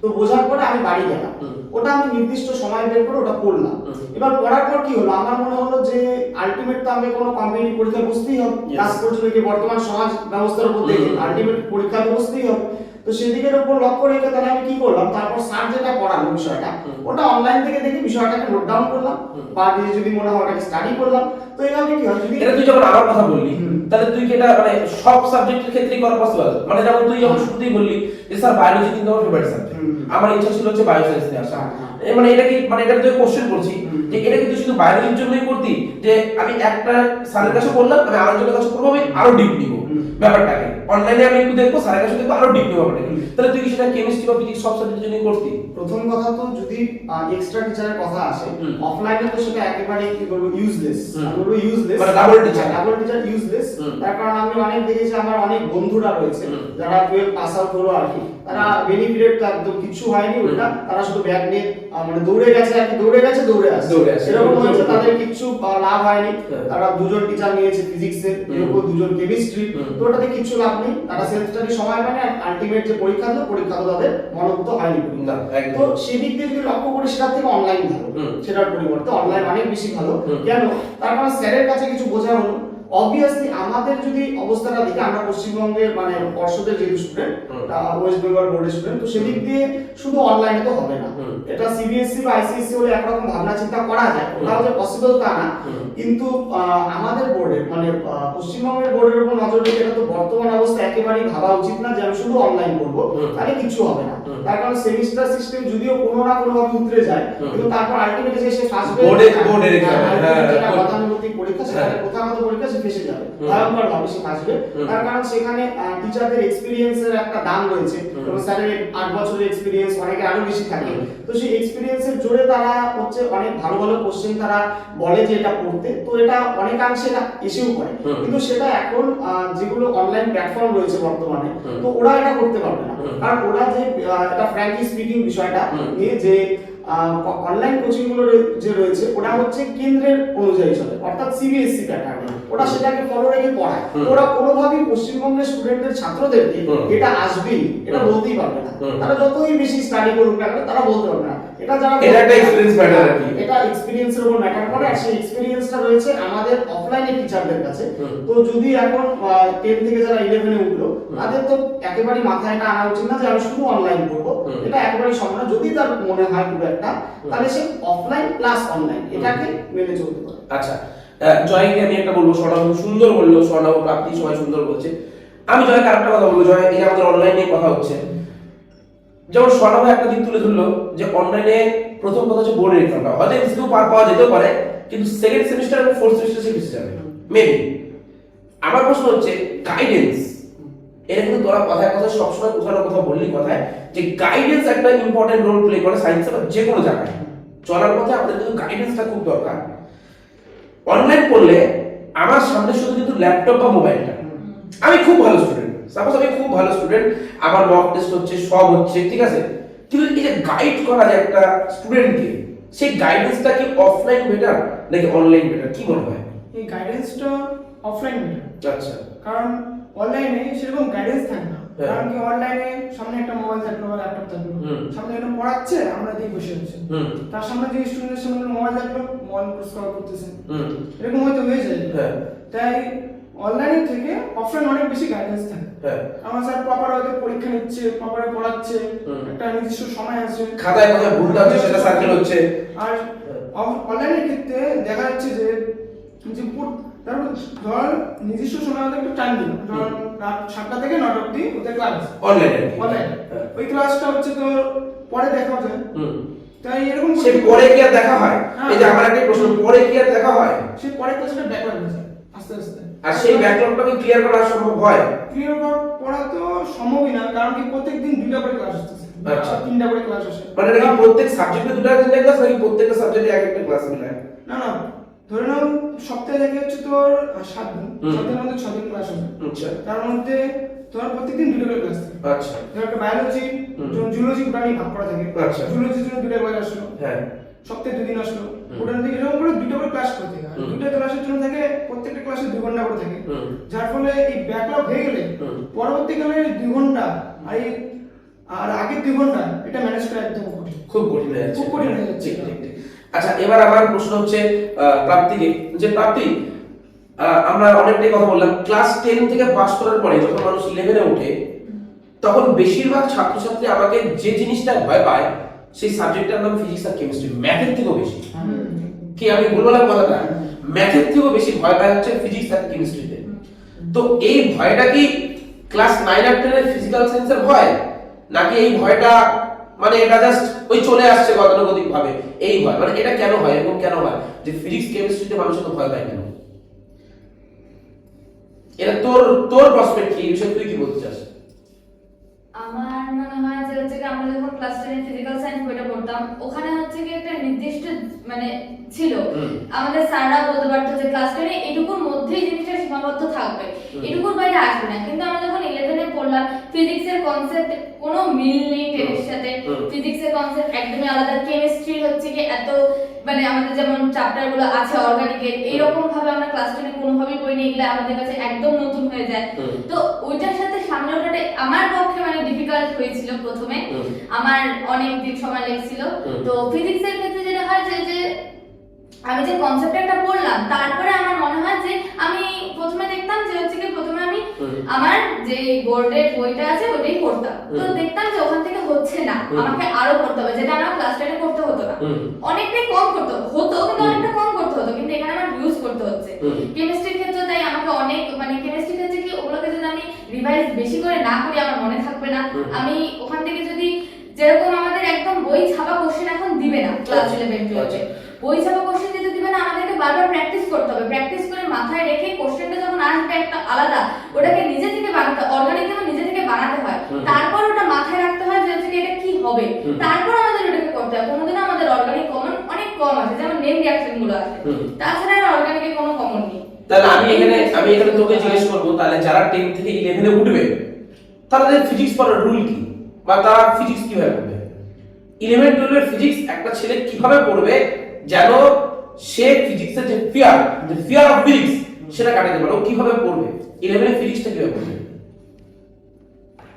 তো বোঝার পরে আমি বাড়ি গেলাম, ওটা আমি নির্দিষ্ট সময় বের করে ওটা পড়লাম। এবার পড়ার পর কি হলো, আমার মনে হলো যে আলটিমেট তো আমি কোনো কম্পিটিটিভ পরীক্ষা বসতেই হবে, কাজ করছে কি বর্তমান সমাজ ব্যবস্থার উপর দেখে আলটিমেট পরীক্ষা বসতেই হবে। তো সেদিকের উপর লক্ষ্য রেখে তাহলে আমি কি করলাম, তারপর স্যার যেটা পড়ালো বিষয়টা ওটা অনলাইন থেকে দেখে বিষয়টাকে নোট ডাউন করলাম, বা যদি মনে হয় ওটাকে স্টাডি করলাম। তো এইভাবে কি হয়, যদি এটা তুই যখন আমার কথা বললি তাহলে তুই কি এটা মানে সব সাবজেক্টের ক্ষেত্রেই করা পসিবল? মানে যেমন তুই যখন শুরুতেই বললি যে স্যার বায়োলজি কিন্তু আমার ফেভারিট সাবজেক্ট, আমার ইচ্ছা ছিল হচ্ছে বায়োসায়েন্স নিয়ে আসা, মানে এটা কি মানে এটা তুই কোশ্চেন করছি যে এটা কিন্তু শুধু বায়োলজির জন্যই করতি, যে আমি একটা স্যারের কাছে বললাম আমি আরেকজনের কাছে করবো, আমি আরো ডিপ নিব ব্যাপারটাকে, অনলাইনে আমি একটু দেখবো, স্যারের কাছে দেখবো, আরো ডিপ হবে। তাহলে তুই কি সেটা কেমিস্ট্রি বা ফিজিক্স সব সাবজেক্টের জন্য করতি? প্রথম কথা তো যদি এক্সট্রা টিচারের কথা আসে, অফলাইনে তো সেটা একেবারে কি বলবো ইউজলেস, আমি বলবো ইউজলেস, মানে ডাবল টিচার ইউজলেস। তার কারণ আমি অনেক দেখেছি, আমার অনেক বন্ধুরা রয়েছে যারা 12 পাস আউট হলো আর কি, তারা বেনিফিটেড, একদম কিছু হয়নি উল্টা তারা শুধু ব্যাগ নিয়ে মানে দৌড়ে গেছে আর কি, দৌড়ে আসছে এরকম হয়েছে, তাদের কিছু লাভ হয়নি। তারা দুজন টিচার নিয়েছে ফিজিক্সের, এরকম দুজন কেমিস্ট্রি, তো ওটাতে কিছু লাভ নেই, তারা সেলফ স্টাডি সময় পায় না, আলটিমেট যে পরীক্ষা তো তাদের মনোভূত হয়নি। তো সেদিক দিয়ে যদি লক্ষ্য করি, সেটার থেকে অনলাইন ভালো, সেটার পরিবর্তে অনলাইন অনেক বেশি ভালো। কেন? তার কারণ স্যারের কাছে কিছু বোঝা হলো। অবভিয়াসলি আমাদের যদি অবস্থাটা দেখি, আমরা পশ্চিমবঙ্গের মানে পর্ষদের যেহেতু স্টুডেন্ট, ওয়েস্ট বেঙ্গল বোর্ডের স্টুডেন্ট, তো সেদিক দিয়ে শুধু অনলাইনে তো হবে না, এটা সিবিএসসি বা আইসিএসসি হলে একরকম ভাবনা চিন্তা করা যায়, ওটাও যে পসিবল তা না, কিন্তু আমাদের বোর্ডের মানে পশ্চিমবঙ্গের বোর্ডের উপর নজর রেখে এটা তো বর্তমান অবস্থা একেবারেই ভাবা উচিত না যে আমি শুধু অনলাইন করবো, তাহলে কিছু হবে না। তার কারণ সেমিস্টার সিস্টেম যদিও কোনো না কোনো ভাবে উতরে যায়, কিন্তু তারপর আলটিমেটলি যে সে ফার্স্ট বোর্ডের এক্সাম, গতানুগতিক পরীক্ষা, সেখানে প্রথাগত পরীক্ষা সে ফেসে যাবে, ভয়ঙ্কর ভাবে সে ফাঁসবে। তার কারণ সেখানে টিচারদের এক্সপেরিয়েন্সের একটা দাম রয়েছে, এবং স্যারের 8 বছরের এক্সপেরিয়েন্স, অনেকে আরো বেশি থাকে, তো সেই এক্সপেরিয়েন্সের জোরে তারা হচ্ছে অনেক ভালো ভালো কোশ্চেন তারা বলে যে এটা পড়তে, তো এটা অনেকাংশে এটা এসেও করে, কিন্তু সেটা এখন যেগুলো অনলাইন প্ল্যাটফর্ম রয়েছে বর্তমানে, তো ওরা এটা করতে পারবে না। কারণ ওরা যে এটা ফ্র্যাঙ্কলি স্পিকিং বিষয়টা নিয়ে, যে অনলাইন কোচিং গুলো যে রয়েছে ওটা হচ্ছে কেন্দ্রের অনুযায়ী চলে, অর্থাৎ সিবিএসসি প্যাটার্নে, ওরা সেটাকে ফলো রেখে পড়ায়, ওরা কোনোভাবেই পশ্চিমবঙ্গের স্টুডেন্টদের ছাত্রদেরকে এটা আসবেই এটা বলতেই পারবে না, তারা যতই বেশি স্টাডি করুক না তারা বলতে পারবে না, এটা যারা এটা একটা এক্সপেরিয়েন্স ম্যাটার আর কি, এটা এক্সপেরিয়েন্সের উপর ম্যাটার করে, আর সেই এক্সপেরিয়েন্সটা রয়েছে আমাদের অফলাইনে টিচারদের কাছে। তো যদি এখন 10 থেকে যারা 11 এ উঠলো, তাদের তো একেবারে মাথায় এটা আনা উচিত না যে আমি শুধু অনলাইন করব, এটা একেবারে সম্ভব না। যদি তার মনে হয় খুব একটা, তাহলে সে অফলাইন প্লাস অনলাইন এটাকে মেনে চলতে পারে। আচ্ছা, জয়কে আমি একটা বলবো, স্বর্ণাভ সুন্দর বললো, স্বর্ণাভ প্রাপ্তি সবাই সুন্দর বলছে, আমি জয়কে আরেকটা কথা বলবো। জয়, এই আমাদের অনলাইনে কথা হচ্ছে, যেমন স্বর্ণাভ একটা দিক তুলে ধরলো যে অনলাইনে প্রথম কথা হচ্ছে বোর্ডের এক্সামটা হয়তো এমসিকিউ পাওয়া যেতেও পারে, কিন্তু সেকেন্ড সেমিস্টার এবং ফোর্থ সেমিস্টার সে ফেসে যাবে মেবি। আমার প্রশ্ন হচ্ছে গাইডেন্স, এটা কিন্তু তোরা কথায় কথায় সবসময় কোথাও না কোথাও বললি কথায় যে গাইডেন্স একটা ইম্পর্টেন্ট রোল প্লে করে সায়েন্সে বা যে কোনো জায়গায় চলার পথে আমাদের কিন্তু গাইডেন্সটা খুব দরকার। অনলাইন পড়লে আমার সামনে শুধু কিন্তু ল্যাপটপ বা মোবাইলটা, আমি খুব ভালো স্টুডেন্ট, সাপোজ আমি খুব ভালো স্টুডেন্ট, আমার মক টেস্ট হচ্ছে, সব হচ্ছে, ঠিক আছে, কিন্তু এই যে গাইড করা যায় একটা স্টুডেন্টকে, সেই গাইডেন্সটা কি অফলাইন বেটার নাকি অনলাইন বেটার, কি মনে হয়? এই গাইডেন্সটা অফলাইন বেটার। আচ্ছা, কারণ অনলাইনে সেরকম গাইডেন্স থাকে না, কারণ কি অনলাইনে সামনে একটা মোবাইল থাকলো বা ল্যাপটপ থাকলো, সামনে একটা পড়াচ্ছে, আমরা দিয়ে বসে আছি, তার সামনে যে স্টুডেন্টের সামনে মোবাইল থাকলো, মোবাইল স্ক্রল করতেছে, এরকম হয়তো হয়ে যায়। তাই অনলাইনের থেকে অফলাইন অনেক বেশি গাইডেন্স থাকে। আমার স্যার প্রপার হয়তো পরীক্ষা নিচ্ছে, প্রপারে পড়াচ্ছে, একটা নির্দিষ্ট সময় আছে, খাতায় কোথায় ভুলটা হচ্ছে সেটা সার্কেল হচ্ছে। আর অনলাইনের ক্ষেত্রে দেখা যাচ্ছে যে তারপর ধর নির্দিষ্ট সময় আমাদের একটু টাইম দিল, ধর রাত 7টা থেকে 9টা অবধি ওদের ক্লাস অনলাইনে, ওই ক্লাসটা হচ্ছে তোর পরে দেখা যায়। তাই এরকম সে পরে কি আর দেখা হয়? এই যে আমার একটা প্রশ্ন, পরে কি আর দেখা হয়? সে পরে ক্লাসটা ব্যাকওয়ার্ড হয়ে যায় আস্তে আস্তে, আর সেই ব্যাকলগটাকে ক্লিয়ার করা সম্ভব হয়? ক্লিয়ার করা তো সম্ভবই না, কারণ কি প্রত্যেকদিন 2টা করে ক্লাস আসছে, আচ্ছা 3টা করে ক্লাস আসে। মানে নাকি প্রত্যেক সাবজেক্টে 2টা 3টা ক্লাস নাকি প্রত্যেকটা সাবজেক্টে এক একটা ক্লাস মিলায়? না না, ধরে নাও সপ্তাহে থেকে হচ্ছে তোর 7 দিন, 7 দিনের মধ্যে 6 দিন ক্লাস হবে। আচ্ছা, তার মধ্যে তোর প্রত্যেকদিন 2টা করে ক্লাস থাকে। আচ্ছা, ধর একটা বায়োলজি, জুলজি প্রাণী ভাগ করা থাকে, আচ্ছা, জুলজির জন্য 2টা ক্লাস আসলো, হ্যাঁ সপ্তাহে 2 দিন আসলো, ওটার দিকে এরকম করে 2টা করে ক্লাস করতে থাকে, 2টা ক্লাসের জন্য থাকে প্রত্যেকটা ক্লাসে 2 ঘন্টা করে থাকে, যার ফলে এই ব্যাকলগ হয়ে গেলে পরবর্তীকালে 2 ঘন্টা আর আগের 2 ঘন্টা এটা ম্যানেজ করা একদম কঠিন, খুব কঠিন হয়ে যাচ্ছে, খুব কঠিন হয়ে যাচ্ছে। ঠিক ঠিক ঠিক। আচ্ছা, এবার আমার প্রশ্ন হচ্ছে প্রাপ্তিকে, যে প্রাপ্তি আমরা অনেকটাই কথা বললাম, ক্লাস 10 থেকে পাস করার পরে যখন মানুষ 11 এ ওঠে, তখন বেশিরভাগ ছাত্রছাত্রী আমাকে যে জিনিসটা ভয় পায় সেই সাবজেক্টটার নাম ফিজিক্স আর কেমিস্ট্রি, ম্যাথের থেকেও বেশি। কি আমি ভুল বললাম কথাটা? ম্যাথের থেকেও বেশি ভয় পায় হচ্ছে ফিজিক্স আর কেমিস্ট্রিতে। তো এই ভয়টা কি ক্লাস 9 আর 10 এর ফিজিক্যাল সায়েন্সের ভয়, নাকি এই ভয়টা মানে এটা জাস্ট ওই চলে আসছে গতানুগতিক ভাবে এই ভয়, মানে এটা কেন হয়, এরকম কেন হয় যে ফিজিক্স কেমিস্ট্রিতে মানুষ এত ভয় পায় কেন? এটা তোর তোর পার্সপেক্টিভ এই বিষয়ে তুই কি বলতে চাস? আমার মনে হয় যে হচ্ছে কি আমরা যখন ক্লাস 10 ফিজিক্যাল সায়েন্স বইটা পড়তাম ওখানে হচ্ছে কি একটা নির্দিষ্ট মানে ছিল আমাদের স্যাররা বলতে পারতো যে ক্লাস 10 এ এটুকুর মধ্যেই জিনিসটা সীমাবদ্ধ থাকবে, এটুকুর বাইরে আসবে না। কিন্তু আমরা যখন 11 এ পড়লাম ফিজিক্সের কনসেপ্ট কোনো মিল নেই টেনের সাথে, ফিজিক্সের কনসেপ্ট একদমই আলাদা, কেমিস্ট্রি হচ্ছে কি এত মানে আমাদের যেমন চ্যাপ্টার গুলো আছে অর্গানিকের এইরকম ভাবে আমরা ক্লাস 10 এ কোনোভাবেই পড়িনি, এগুলো আমাদের কাছে একদম নতুন হয়ে যায়। তো ওইটার সাথে সামনে ওঠাটা আমার পক্ষে মানে ডিফিকাল্ট হয়েছিল প্রথমে, আমার অনেক দিন সময় লেগেছিল। তো ফিজিক্সের ক্ষেত্রে যেটা হয় যে আমি যে কনসেপ্টটা পড়লাম তারপরে আমার মনে হয় যে আমি প্রথমে দেখতাম যে হচ্ছে কি প্রথমে আমি আমার যে বোর্ডের বইটা আছে ওটাই পড়তাম, তো দেখতাম যে ওখান থেকে হচ্ছে না, আমাকে আরো পড়তে হবে, যেটা আমার ক্লাস 10 এ করতে হতো না, অনেকটাই কম করতে হতো কিন্তু অনেকটা কম করতে হতো, কিন্তু এখানে আমার ইউজ করতে হচ্ছে। কেমিস্ট্রির ক্ষেত্রে তাই আমাকে অনেক মানে কেমিস্ট্রির ক্ষেত্রে কি ওগুলোকে যদি আমি রিভাইজ বেশি করে না করি আমার মনে থাকবে না। আমি ওখান থেকে যদি যেরকম আমাদের একদম বই ছাপা কোশ্চেন এখন দিবে না ক্লাস 11 12 বই ছাপা কোশ্চেন দিতে দিবে না, আমাদেরকে বারবার প্র্যাকটিস করতে হবে, প্র্যাকটিস করে মাথায় রেখে কোশ্চেনটা যখন আসবে একটা আলাদা ওটাকে নিজে থেকে বানাতে অর্গানিক যেমন নিজে থেকে বানাতে হয়, তারপর ওটা মাথায় রাখতে হয় যে হচ্ছে এটা কি হবে, তারপর আমাদের ওটাকে করতে হয়। কোনোদিন আমাদের অর্গানিক কমন অনেক কম আছে, যেমন নেম রিঅ্যাকশন গুলো আছে, তাছাড়া আর অর্গানিকে কোনো কমন নেই। তাহলে আমি এখানে তোকে জিজ্ঞেস করবো, তাহলে যারা 10 থেকে 11 এ উঠবে তাদের ফিজিক্স পড়ার রুল কি, বা তারা ফিজিক্স কিভাবে পড়বে? 11 12 এর ফিজিক্স একটা ছেলে কিভাবে পড়বে যেন সে ফিজিক্সের যে ফিয়ার অফ ফিজিক্স সেটা কাটাতে পারে, ও কিভাবে পড়বে? 11 এর ফিজিক্সটা কিভাবে পড়বে?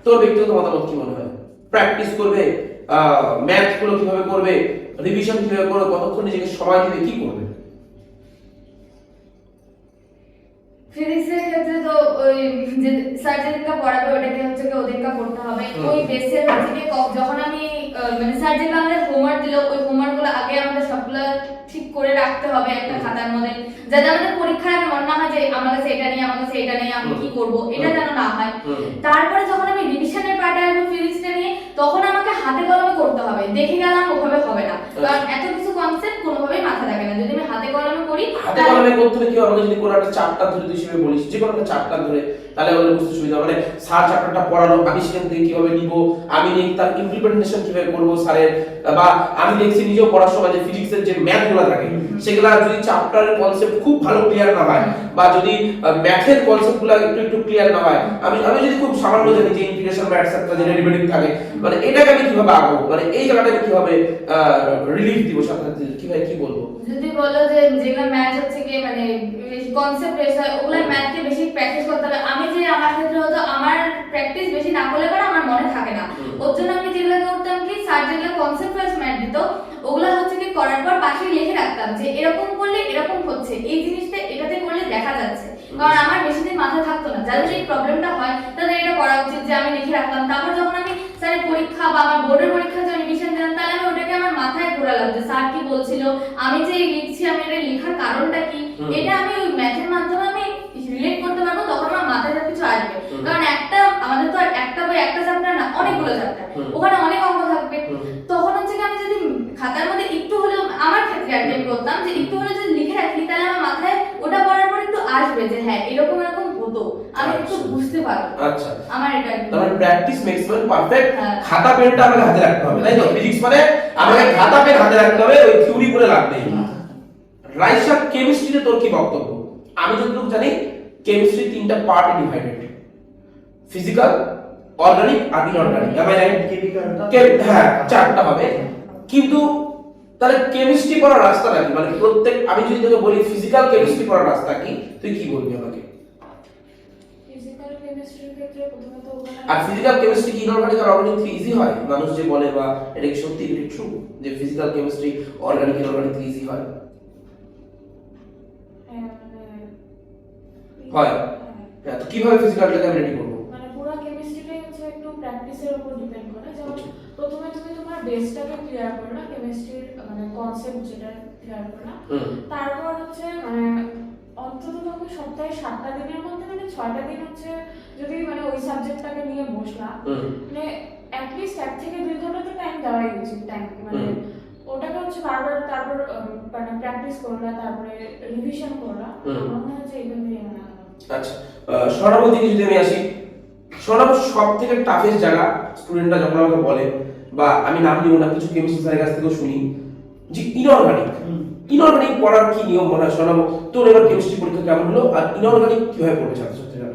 তোর ব্যক্তিগত মতামত কি মনে হয়? প্র্যাকটিস করবে, ম্যাথ গুলো কিভাবে করবে, রিভিশন কিভাবে করবে, কতক্ষণ নিজেকে সময় দিবে, কি করবে? ফিজিক্সের ক্ষেত্রে তো ওই যে স্যার যেদিনকা পড়াবে ওটাকে হচ্ছে কি ওদিনকা পড়তে হবে, ওই বেসের হচ্ছে কি যখন আমি মানে স্যার যেগুলো আমাদের হোমওয়ার্ক দিল ওই হোমওয়ার্ক গুলো আগে আমাদের সবগুলো ঠিক করে রাখতে হবে একটা খাতার মধ্যে, যাতে আমাদের পরীক্ষার আগে মনে না হয় যে আমার কাছে এটা নেই আমার কাছে এটা নেই আমি কি করব, এটা যেন না হয়। তারপরে যখন আমি রিভিশনের পার্টে আসবো ফিজিক্সটা নিয়ে তখন আমাকে হাতে কলমে করতে হবে, দেখে গেলাম ওভাবে হবে না, কারণ এত কিছু কনসেপ্ট কোনোভাবেই মাথা থাকে না। যদি আমি হাতে কলমে করি হাতে কলমে করতে হলে কি হবে? আমাকে যদি কোনো একটা চ্যাপ্টার ধরে তুই হিসেবে বলিস, যে কোনো একটা চ্যাপ্টার ধরে, তাহলে আমাদের বুঝতে সুবিধা হবে। মানে স্যার চ্যাপ্টারটা পড়ালো, আমি সেখান থেকে কিভাবে নিব, আমি নিয়ে তার ইমপ্লিমেন্টেশন কিভাবে করব স্যারের, বা আমি দেখছি নিজেও পড়ার সময় যে ফিজিক্সের যে ম্যাথগুলো থাকে সেগুলা যদি চ্যাপ্টারের কনসেপ্ট খুব ভালো ক্লিয়ার না হয়, বা যদি ম্যাথের কনসেপ্টগুলো একটু ক্লিয়ার না হয়, আমি যদি খুব সামান্য জানি যে ইন্টিগ্রেশন বা এটসেট্রা যে ডেরিভেটিভ থাকে, মানে এটাকে আমি কিভাবে আগাবো, মানে এই জায়গাটা আমি কিভাবে রিলিফ দিব ছাত্রছাত্রীদের, কিভাবে কি বলবো? যদি বলো যে যেগুলো ম্যাথ হচ্ছে কি মানে কনসেপ্ট বেস হয় ওগুলো ম্যাথকে বেশি প্র্যাকটিস করতে হবে। আমি যে আমার ক্ষেত্রে হতো আমার প্র্যাকটিস বেশি না করলে পরে আমার মনে থাকে না, ওর জন্য আমি যেগুলো করতাম কি স্যার যেগুলো কনসেপ্ট ওয়াইজ ম্যাথ দিত ওগুলো হচ্ছে কি করার পর পাশে লিখে রাখতাম যে এরকম করলে এরকম হচ্ছে, এই জিনিসটা এটাতে করলে দেখা যাচ্ছে, কারণ আমার বেশি দিন মাথায় থাকতো না। যাদের এই প্রবলেমটা হয় তাদের এটা করা উচিত যে আমি লিখে রাখতাম, তারপর যখন আমি স্যারের পরীক্ষা বা আমার বোর্ডের পরীক্ষা যে রিভিশন দিলাম তাহলে আমি ওটাকে আমার মাথায় ঘোরালাম যে স্যার কি বলছিল, আমি যে লিখছি আমি এটা লেখার কারণটা কি, এটা আমি ওই ম্যাথের মাধ্যমে আমি রিলেট করতে পারবো, তখন আমার মাথায় কিছু আসবে। কারণ একটা আমাদের তো আর একটা বই একটা চ্যাপ্টার না, অনেকগুলো চ্যাপ্টার, ওখানে অনেক অঙ্ক থাকবে, তখন হচ্ছে কি আমি যদি খাতার মধ্যে একটু হলেও আমার ক্ষেত্রে অ্যাটেন্ড করতাম যে একটু হলেও যদি লিখে রাখি তাহলে আমার মাথায় ওটা পড়ার পর একটু আসবে যে হ্যাঁ এরকম এরকম হতো, আমি একটু বুঝতে পারবো। আচ্ছা, আমার এটা তাহলে প্র্যাকটিস মেক্স ম্যান পারফেক্ট। খাতা পেনটা আমাকে হাতে রাখতে হবে, তাই তো? ফিজিক্স মানে আমাকে খাতা পেন হাতে রাখতে হবে, ওই থিওরি করে লাভ নেই। রাইসা, কেমিস্ট্রিতে তোর কি বক্তব্য? আমি যতটুকু জানি কেমিস্ট্রি 3টা পার্টে ডিভাইডেড, ফিজিক্যাল, অর্গানিক আর ইনঅর্গানিক। আমি রাইট? হ্যাঁ, 4টা হবে। কিন্তু তাহলে কেমিস্ট্রি পড়ার রাস্তাটা কি? মানে প্রত্যেক, আমি যদি তোকে বলি ফিজিক্যাল কেমিস্ট্রি পড়ার রাস্তা কি, তুই কি বলবি আমাকে? ফিজিক্যাল কেমিস্ট্রির ক্ষেত্রে প্রথমত আর ফিজিক্যাল কেমিস্ট্রি কি ইনঅর্গানিক আর অর্গানিক থেকে ইজি হয়? মানুষ যে বলে, বা এটা কি সত্যি ট্রু যে ফিজিক্যাল কেমিস্ট্রি অর্গানিক ইনঅর্গানিক থেকে ইজি হয়? হয়। হ্যাঁ, তো কিভাবে ফিজিক্যালটাকে আমি রেডি করব? মানে পুরো কেমিস্ট্রিটাই হচ্ছে একটু প্র্যাকটিসের উপর ডিপেন্ড করে। যেমন প্রথমে তুমি তোমার বেসটাকে ক্লিয়ার করো না, কেমিস্ট্রির মানে কনসেপ্ট যেটা ক্লিয়ার করো না, তারপর হচ্ছে মানে অন্তত তুমি সপ্তাহে 7টা দিনের মধ্যে মানে 6টা দিন হচ্ছে যদি মানে ওই সাবজেক্টটাকে নিয়ে বসলা, মানে অ্যাটলিস্ট 1 থেকে 2 ঘন্টা তো টাইম দেওয়াই উচিত। টাইম মানে ওটাকে হচ্ছে বারবার তারপর মানে প্র্যাকটিস করলা, তারপরে রিভিশন করলা, আমার মনে হয় যে এইভাবেই মানে আচ্ছা, স্বর্ণাবর দিকে যদি আমি আসি, স্বর্ণাবর সব থেকে টাফেস্ট জায়গা স্টুডেন্টরা যখন আমাকে বলে, বা আমি নাম নিব না, কিছু কেমিস্ট্রি স্যারের কাছ থেকেও শুনি যে ইনঅর্গানিক পড়ার কি নিয়ম মনে হয় স্বর্ণাবর? তোর এবার কেমিস্ট্রি পরীক্ষা কেমন হলো, আর ইনঅর্গানিক কিভাবে পড়বে ছাত্রছাত্রীরা?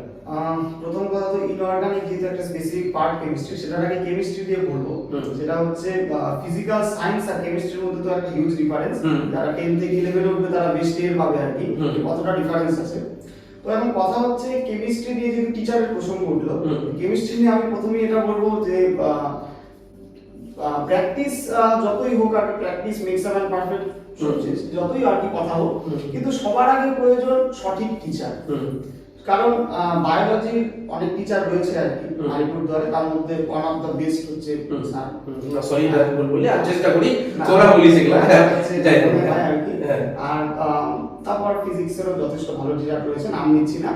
প্রথম কথা তো ইনঅর্গানিক যেহেতু একটা স্পেসিফিক পার্ট কেমিস্ট্রি, সেটাকে কেমিস্ট্রি দিয়ে বলবো। সেটা হচ্ছে ফিজিক্যাল সায়েন্স আর কেমিস্ট্রির মধ্যে তো একটা হিউজ ডিফারেন্স। যারা 10 থেকে 11 উঠবে তারা বেশ টের পাবে আর কি কতটা ডিফারেন্স আছে। তো এখন কথা হচ্ছে কেমিস্ট্রি দিয়ে যেহেতু টিচারের প্রসঙ্গ উঠলো, কেমিস্ট্রি নিয়ে আমি প্রথমেই এটা বলবো যে প্র্যাকটিস যতই হোক আর practice makes a man perfect, যতই আর কি কথা হোক, কিন্তু সবার আগে প্রয়োজন সঠিক টিচার। কারণ বায়োলজির অনেক টিচার রয়েছে আর কি আলিপুরদুয়ারে, তার মধ্যে ওয়ান অফ দ্য বেস্ট হচ্ছে স্যার, সরি বলি আর চেষ্টা করি তোরা বলিস এগুলা যাই হোক আর কি। আর তারপর ফিজিক্সেরও যথেষ্ট ভালো টিচার রয়েছে, নাম নিচ্ছি না।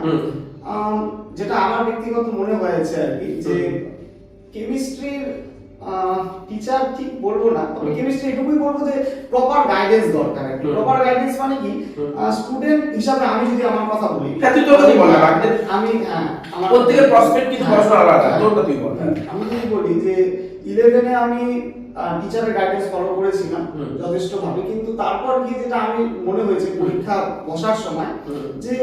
যেটা আমার ব্যক্তিগত মনে হয়েছে আর কি যে কেমিস্ট্রির টিচার ঠিক বলবো না, তবে কেমিস্ট্রি এটুকুই বলবো যে প্রপার গাইডেন্স দরকার। প্রপার গাইডেন্স মানে কি, স্টুডেন্ট হিসাবে আমি যদি আমার কথা বলি, তুই তোর কথাই বল না, আমি আমার প্রত্যেকের প্রসপেক্ট কিন্তু পড়াশোনা আলাদা, তোর কথাই বল। আমি যদি বলি যে 11 এ আমি টিচারের গাইডেন্স ফলো করেছিলাম যথেষ্ট ভাবে, কিন্তু তারপর গিয়ে যেটা আমি মনে হয়েছে পরীক্ষা বসার সময় যে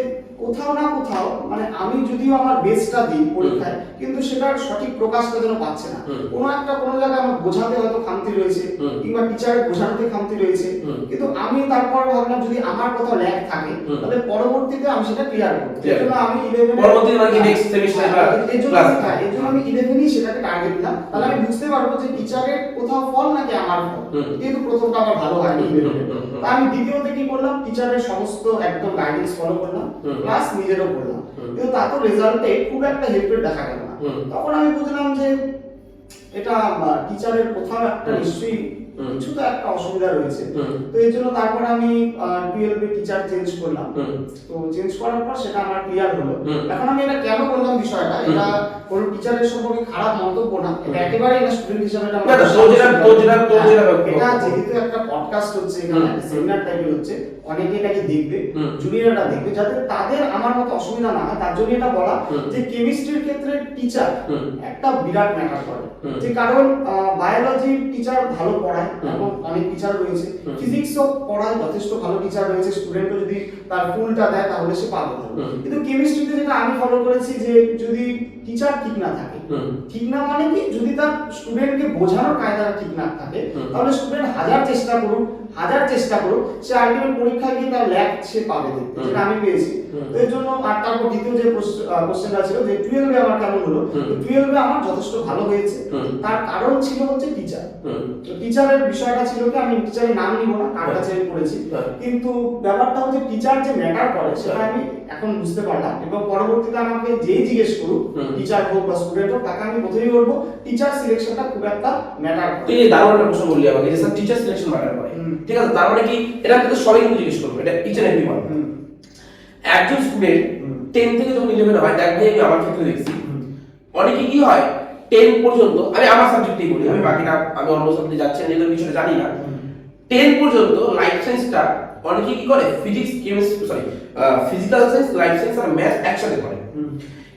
কোথাও না কোথাও মানে আমি যদিও আমার বেস্টটা দিই পরীক্ষায়, কিন্তু সেটার সঠিক প্রকাশটা যেন পাচ্ছে না। কোনো জায়গায় আমার বোঝাতে হয়তো খামতি রয়েছে, কিংবা টিচারের বোঝাতে খামতি রয়েছে, কিন্তু আমি তারপর ভাবলাম যদি আমার কোথাও ল্যাগ থাকে তাহলে পরবর্তীতে আমি সেটা ক্লিয়ার করব। এজন্য আমি 11 পরবর্তীতে মানে নেক্সট সেমিস্টারে ক্লাস, এজন্য আমি 11ই সেটাকে টার্গেট দিলাম, তাহলে আমি বুঝতে পারবো যে টিচারের কোথাও ফল নাকি আমার ফল। কিন্তু প্রথমটা আমার ভালো হয়নি, তা আমি দ্বিতীয়তে কি করলাম, টিচারের সমস্ত একদম গাইডেন্স ফলো করলাম, প্লাস নিজেরও করলাম, কিন্তু তা তো রেজাল্টে খুব একটা হেল্পের দেখা গেল না। তখন আমি বুঝলাম যে এটা টিচারের কোথাও একটা নিশ্চয়ই কিছু তো একটা অসুবিধা রয়েছে। তো এই জন্য তারপরে আমি 12 এ টিচার চেঞ্জ করলাম। তো চেঞ্জ করার পর সেটা আমার ক্লিয়ার হলো। এখন আমি এটা কেন বললাম বিষয়টা, এটা কোন টিচারের সম্পর্কে খারাপ মন্তব্য না, এটা একেবারেই না স্টুডেন্ট হিসেবে এটা এটা যেহেতু একটা পডকাস্ট হচ্ছে, এখানে একটা সেমিনার টাইপের হচ্ছে, অনেকে এটাকে দেখবে, জুনিয়ররা দেখবে, যাতে তাদের আমার মতো অসুবিধা না হয় তার জন্য এটা বলা যে কেমিস্ট্রির ক্ষেত্রে টিচার একটা বিরাট ম্যাটার করে। যে কারণ বায়োলজির টিচার ভালো পড়ায় এবং অনেক টিচার রয়েছে, ফিজিক্সও পড়ায় যথেষ্ট ভালো টিচার রয়েছে, স্টুডেন্টও যদি তার ফুলটা দেয় তাহলে সে পাবে। কিন্তু কেমিস্ট্রিতে যেটা আমি ফলো করেছি যে যদি টিচার ঠিক না থাকে, ঠিক না মানে কি, যদি তার স্টুডেন্টকে বোঝানোর কায়দাটা ঠিক না থাকে, তাহলে স্টুডেন্ট হাজার চেষ্টা করুক সে আলটিমেট পরীক্ষায় গিয়ে তার ল্যাক সে পাবে, যেটা আমি পেয়েছি। তো এর জন্য আর তারপর দ্বিতীয় যে কোশ্চেনটা ছিল যে 12 এ আমার কেমন হলো, 12 এ আমার যথেষ্ট ভালো হয়েছে। তার কারণ ছিল হচ্ছে টিচার। তো টিচারের বিষয়টা ছিল কি, আমি টিচারের নাম নিব না, কার কাছে আমি পড়েছি, কিন্তু ব্যাপারটা হচ্ছে টিচার যে ম্যাটার করে সেটা আমি এখন বুঝতে পারলাম। এবং পরবর্তীতে আমাকে যেই জিজ্ঞেস করুক, টিচার হোক বা স্টুডেন্ট হোক, তাকে আমি প্রথমেই বলবো টিচার সিলেকশনটা খুব একটা ম্যাটার করে। তুই এই দারুণ একটা প্রশ্ন বললি আমাকে যে স্যার টিচার সিলেকশন ম্যাটার করে, ঠিক আছে? তার মানে কি, এটা কিন্তু সবাই কিন্তু জিজ্ঞেস করবে, এটা ইচ এন্ড এভরিওয়ান। একজন স্টুডেন্ট 10 থেকে যখন 11 হয়, দেখ ভাই আমি আমার ক্ষেত্রে দেখছি অনেকে কি হয় 10 পর্যন্ত, আমি আমার সাবজেক্টেই বলি, আমি বাকিটা আমি অন্য সাবজেক্টে যাচ্ছি না, যেহেতু বিষয়টা জানি না। 10 পর্যন্ত লাইফ সায়েন্সটা অনেকে কি করে, physics chemistry physical science, life science আর ম্যাথ একসাথে করে,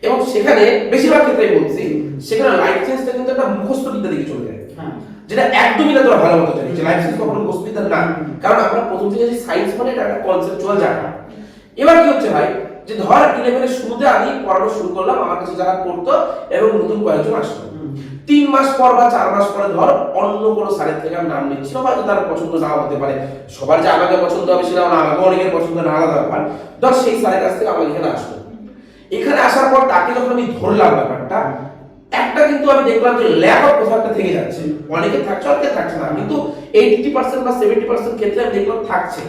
এবং সেখানে বেশিরভাগ ক্ষেত্রেই বলছি সেখানে লাইফ সায়েন্সটা কিন্তু একটা মুখস্থ বিদ্যা দিকে চলে যায়, যেটা একদমই না তোরা ভালো মতো জানিস যে লাইফ সায়েন্স কখনো মুখস্থ বিদ্যা না। কারণ আমরা প্রথম থেকে যে সায়েন্স মানে এটা একটা কনসেপচুয়াল জায়গা। এবার কি হচ্ছে ভাই, যে ধর 11 এর শুরুতে আমি পড়ানো শুরু করলাম, আমার কাছে যারা পড়তো এবং নতুন কয়েকজন আসলো, 3 মাস পর বা 4 মাস পরে ধর অন্য কোনো স্যারের থেকে আমি নাম নিচ্ছি, হয়তো তার পছন্দ নাও হতে পারে, সবার যে আমাকে পছন্দ হবে সেটাও না, আমাকে অনেকের পছন্দ না, আলাদা ব্যাপার। ধর সেই স্যারের কাছ থেকে আমার এখানে আসলো, এখানে আসার পর তাকে যখন আমি ধরলাম ব্যাপারটা, একটা কিন্তু আমি দেখলাম যে ল্যাক অফ কোথাও একটা থেকে যাচ্ছে, অনেকে থাকছে অনেকে থাকছে না, কিন্তু 80% বা 70% ক্ষেত্রে আমি দেখলাম থাকছে।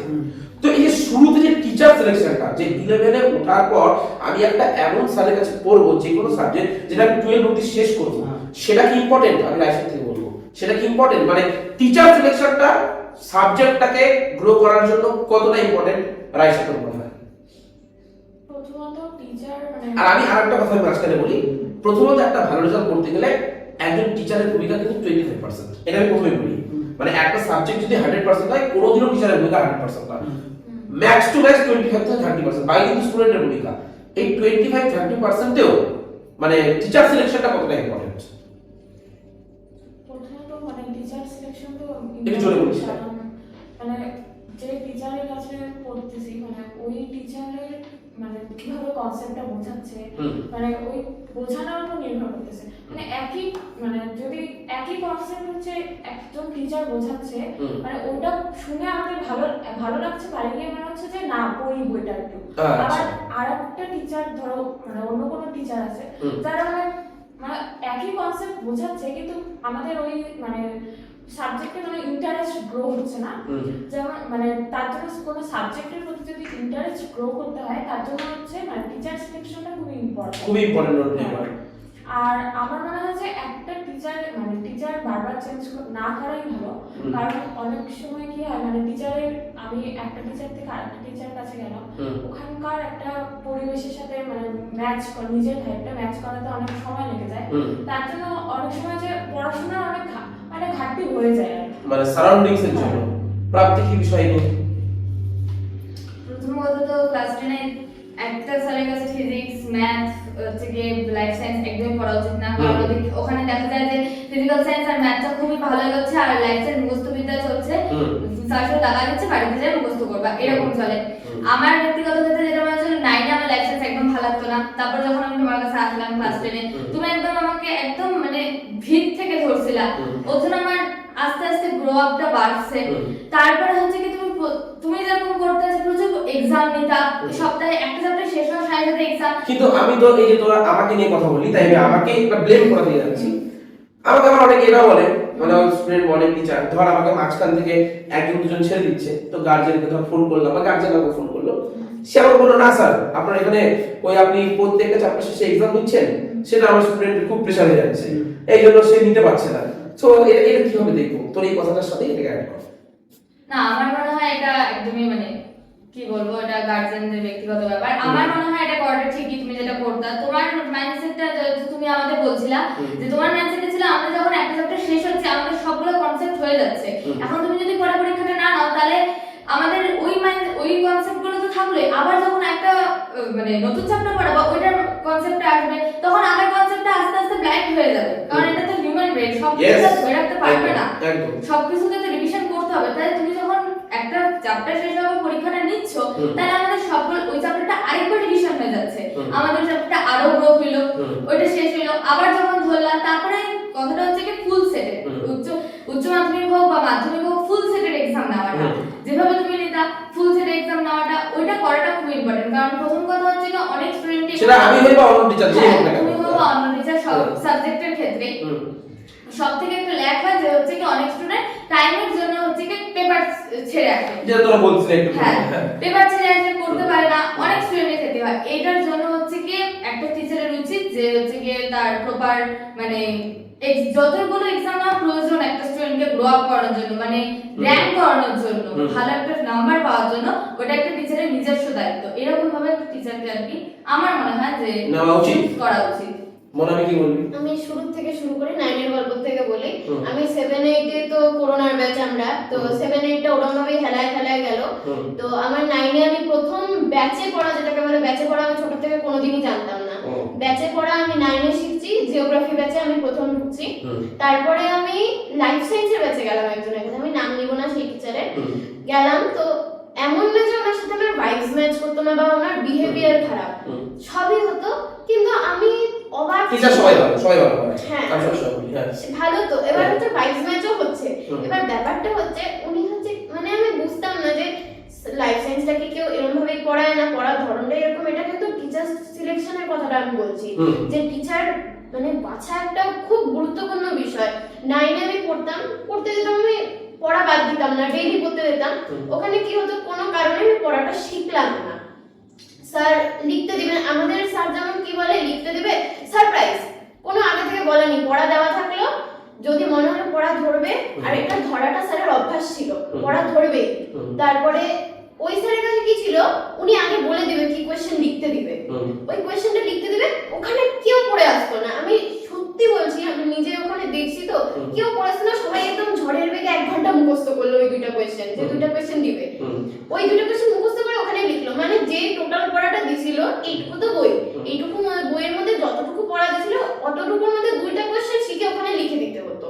তো এই যে শুরুতে যে টিচার সিলেকশনটা, যে 11 এ ওঠার পর আমি একটা এমন স্যারের কাছে পড়বো যে কোনো সাবজেক্ট যেটা আমি 12 অবধি শেষ করব, সেটা কি ইম্পর্টেন্ট? আমি লাইফ থেকে বলবো সেটা কি ইম্পর্টেন্ট, মানে টিচার সিলেকশনটা সাবজেক্টটাকে গ্রো করার জন্য কতটা ইম্পর্টেন্ট রাইট মনে হয়? প্রথমত টিচার আর আমি আরেকটা কথা মাঝখানে বলি, প্রথমত একটা ভালো রেজাল্ট করতে গেলে একজন টিচারের ভূমিকা কিন্তু 25%, এটা আমি প্রথমে বলি। মানে একটা সাবজেক্ট যদি 100% হয়, কোনোদিনও টিচারের ভূমিকা 100% না, ম্যাক্স টু ম্যাক্স 25 থেকে 30%, বাকি কিন্তু স্টুডেন্টের ভূমিকা। এই 25-30%-এও মানে টিচার সিলেকশনটা কতটা ইম্পর্টেন্ট? প্রথমত মানে টিচার সিলেকশন তো একটু জোরে বলিস। কারণ মানে যে টিচারের কাছে পড়তেছি মানে ওই টিচারের মানে কিভাবে কনসেপ্টটা বোঝাচ্ছে মানে ওই বোঝানোর উপর নির্ভর করতেছে। মানে একই মানে যদি একই কনসেপ্ট হচ্ছে একজন টিচার বোঝাচ্ছে মানে ওইটা শুনে আমাদের ভালো ভালো লাগছে বাড়ি গিয়ে মনে হচ্ছে যে না পড়ি বইটা একটু। আবার আরেকটা টিচার ধরো মানে অন্য কোনো টিচার আছে যারা মানে মানে একই কনসেপ্ট বোঝাচ্ছে কিন্তু আমাদের ওই মানে সাবজেক্টে মানে ইন্টারেস্ট গ্রো হচ্ছে না। যেমন মানে তার জন্য কোনো সাবজেক্টের প্রতি যদি ইন্টারেস্ট গ্রো করতে হয় তার জন্য হচ্ছে মানে টিচার সিলেকশনটা খুবই ইম্পর্টেন্ট, খুবই ইম্পর্টেন্ট রোল প্লে করে। আর আমার মনে হয় যে একটা টিচার মানে টিচার বারবার চেঞ্জ না করাই ভালো। কারণ অনেক সময় কি হয় মানে টিচারের আমি একটা টিচার থেকে আরেকটা টিচার কাছে গেলাম, ওখানকার একটা পরিবেশের সাথে মানে ম্যাচ নিজের ভাইবটা ম্যাচ করাতে অনেক সময় লেগে যায়। তার জন্য অনেক সময় যে পড়াশোনা অনেক মানে ঘাটতি হয়ে যায় আর মানে সারাউন্ডিংস এর জন্য প্রাপ্তি কি বিষয়গুলো? প্রথম কথা তো ক্লাস 10 এ একটা স্যারের কাছে ফিজিক্স ম্যাথ হচ্ছে গিয়ে লাইফ সায়েন্স একদমই পড়া উচিত না। কারণ ওখানে দেখা যায় যে ফিজিক্যাল সায়েন্স আর ম্যাথটা খুবই ভালো হচ্ছে আর লাইফ সায়েন্স মুখস্থবিদ্যা চলছে, স্যার সাথে টাকা দিচ্ছে বাড়িতে যায় মুখস্থ করবা এরকম চলে। আমার ব্যক্তিগত ক্ষেত্রে যেটা মনে হচ্ছিল 9 এ আমার লাইফ সায়েন্স একদম ভালো লাগতো না। তারপর যখন আমি তোমার কাছে আসলাম ক্লাস 10 এ তুমি একদম আমাকে একদম মানে ভিত থেকে ধরছিলা, ওর জন্য আমার আস্তে আস্তে গ্রো আপটা বাড়ছে। তারপরে হচ্ছে কি তুমি যেরকম করতে আছে প্রচুর এক্সাম নিতা, সপ্তাহে একটা চ্যাপ্টার শেষ হওয়ার সাথে সাথে এক্সাম। কিন্তু আমি তো এই যে তোরা আমাকে নিয়ে কথা বলি তাই আমি আমাকে একটা ব্লেম করা দিয়ে যাচ্ছি। আমাকে আবার অনেকে এটা বলে মানে স্টুডেন্ট বলে টিচার ধর আমাকে মাঝখান থেকে একজন দুজন ছেড়ে দিচ্ছে, তো গার্জেনকে ধর ফোন করলাম বা গার্জেন আমাকে ফোন করলো, সে আমার বললো না স্যার আপনার এখানে ওই আপনি প্রত্যেকটা চ্যাপ্টার শেষে এক্সাম দিচ্ছেন সেটা আমার স্টুডেন্টের খুব প্রেশার হয়ে যাচ্ছে, এই জন্য সে নিতে পারছে না। সো এটা কিভাবে দেখবো? তোর এই কথাটার সাথে এটাকে অ্যাড কর। না আমার মনে হয় এটা একদমই মানে কি বলবো এটা গার্জেনদের ব্যক্তিগত ব্যাপার। আমার মনে হয় এটা করাটা ঠিকই তুমি যেটা করতা। তোমার মাইন্ডসেটটা তুমি আমাদের বলছিলা যে তোমার মাইন্ডসেটে ছিল আমরা যখন একটা চ্যাপ্টার শেষ হচ্ছে আমাদের সবগুলো কনসেপ্ট হয়ে যাচ্ছে, এখন তুমি যদি পরে পরীক্ষাটা না নাও তাহলে আমাদের ওই কনসেপ্টগুলো তো থাকলে আবার যখন একটা মানে নতুন চ্যাপ্টার পড়াবো ওইটার কনসেপ্টটা আসবে তখন আগের কনসেপ্টটা আস্তে আস্তে ব্ল্যাঙ্ক হয়ে যাবে। কারণ এটা তো হিউম্যান ব্রেন সবকিছু ধরে রাখতে পারবে না, সবকিছুতে তো রিভিশন করতে হবে। তাই তুমি যখন একটা চ্যাপ্টার শেষ হবে পরীক্ষাটা নিচ্ছ তাহলে আমাদের সবগুলো ওই চ্যাপ্টারটা আরেকবার রিভিশন হয়ে যাচ্ছে, আমাদের চ্যাপ্টারটা আরো গ্রো হইলো, ওইটা শেষ হইলো আবার যখন ধরলাম। তারপরে কথাটা হচ্ছে কি ফুল সেটেড উচ্চ মাধ্যমিক হোক বা মাধ্যমিক হোক ফুল সেটেড এক্সাম নেওয়াটা যেভাবে তুমি নিতা ফুল সেটেড এক্সাম নেওয়াটা ওইটা করাটা খুব ইম্পর্টেন্ট। কারণ প্রথম কথা হচ্ছে কি অনেক স্টুডেন্ট সেটা আমি হই বা অন্য টিচার যে হোক না তুমি হোক বা অন্য টিচার সব সাবজেক্টের ক্ষেত্রে সবথেকে একটা ল্যাক হয় যে হচ্ছে কি অনেক স্টুডেন্ট টাইমের জন্য হচ্ছে কি পেপার ছেড়ে আসে, যেটা তোরা বলছিলে একটু পেপার ছেড়ে আসে করতে পারে না, অনেক স্টুডেন্টের ক্ষেত্রে হয়। এটার জন্য হচ্ছে কি একটা টিচারের উচিত যে হচ্ছে কি তার প্রপার মানে যতগুলো এক্সাম নেওয়া প্রয়োজন একটা স্টুডেন্টকে গ্রো আপ করানোর জন্য মানে র্যাঙ্ক করানোর জন্য ভালো একটা নাম্বার পাওয়ার জন্য ওটা একটা টিচারের নিজস্ব দায়িত্ব। এরকম ভাবে টিচারকে আর কি আমার মনে হয় যে নেওয়া উচিত করা উচিত। মনে আমি কি বলবি? আমি শুরু থেকে শুরু করি 9 এর গল্প থেকে বলি। আমি 7-8 এ তো করোনার ব্যাচ আমরা, তো 7-8 টা ওরকম ভাবে হেলায় গেল। তো আমার 9 এ আমি প্রথম ব্যাচে পড়া যেটাকে বলে ব্যাচে পড়া আমি ছোট থেকে কোনোদিনই জানতাম না। ব্যাচে পড়া আমি 9 এ শিখছি, জিওগ্রাফি ব্যাচে আমি প্রথম ঢুকছি। তারপরে আমি লাইফ সায়েন্সের ব্যাচে গেলাম একজনের কাছে, আমি নাম নিব না সেই টিচারের গেলাম। তো এমন না যে ওনার সাথে আমার ভাইবস ম্যাচ করতো না বা ওনার বিহেভিয়ার খারাপ, সবই হতো, কিন্তু আমি অবাক টিচার সবাই ভালো হ্যাঁ আমি সব বলি হ্যাঁ ভালো। তো এবার হচ্ছে ভাইবস ম্যাচও হচ্ছে। এবার ব্যাপারটা হচ্ছে উনি হচ্ছে মানে আমি বুঝতাম না যে লাইফ সায়েন্সটাকে কেউ এরকম ভাবেই পড়ায় না, পড়ার ধরনটা এরকম। এটা কিন্তু টিচার সিলেকশনের কথাটা আমি বলছি যে টিচার মানে বাছা একটা খুব গুরুত্বপূর্ণ বিষয়। 9 এ আমি পড়তে যেতাম, আমি পড়া বাদ দিতাম না, ডেইলি পড়তে যেতাম। ওখানে কি হতো কোনো কারণে আমি পড়াটা শিখলাম না। স্যার লিখতে দিবেন, আমাদের স্যার যেমন কি বলে লিখতে দিবে সারপ্রাইজ, কোনো আগে থেকে বলেনি, পড়া দেওয়া থাকলো যদি মনে হয় পড়া ধরবে, আর এটা ধরাটা স্যারের অভ্যাস ছিল পড়া ধরবে। তারপরে ওই স্যারের কাছে কি ছিল উনি আগে বলে দিবে কি কোশ্চেন লিখতে দিবে, ওই কোশ্চেনটা লিখতে দিবে, ওখানে কেউ পড়ে আসতো না। আমি সত্যি বলছি আমি নিজে ওখানে দেখছি, তো কেউ পড়ে আসতো না, সবাই একদম ঝড়ের বেগে 1 ঘন্টা মুখস্থ করলো ওই দুইটা কোশ্চেন, যে দুইটা কোশ্চেন দিবে ওই দুইটা কোশ্চেন মুখস্থ করে ওখানে লিখলো। মানে যে টোটাল পড়াটা দিছিল ছিল, এইটুকু তো বই, এইটুকু বইয়ের মধ্যে যতটুকু পড়া গেছিল অতটুকুর মধ্যে 2টা কোশ্চেন শিখে ওখানে লিখে দিতে হতো।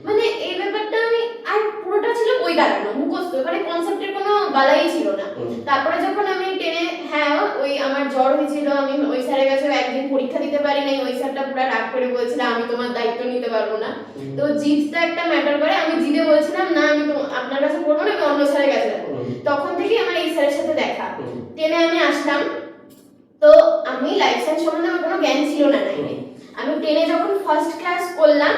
মানে এই ব্যাপারটা আমি, আর পুরোটা ছিল বই দাঁড়ানো মুখস্থ, মানে কনসেপ্টের কোনো বালাই ছিল না। তারপরে যখন আমি টেনে, হ্যাঁ ওই আমার জ্বর হয়েছিল, আমি ওই স্যারের কাছে একদিন পরীক্ষা দিতে পারি নাই, ওই স্যারটা পুরো রাগ করে বলেছিল আমি তোমার দায়িত্ব নিতে পারবো না। তো জিদটা একটা ম্যাটার করে, আমি জিদে বলছিলাম না আমি আপনার কাছে পড়বো না, আমি অন্য স্যারের কাছে যাবো। তখন থেকে আমার এই স্যারের সাথে দেখা, টেনে আমি আসলাম। তো আমি লাইফ সায়েন্স সম্বন্ধে আমার কোনো জ্ঞান ছিল না নাইনে। আমি টেনে যখন ফার্স্ট ক্লাস করলাম,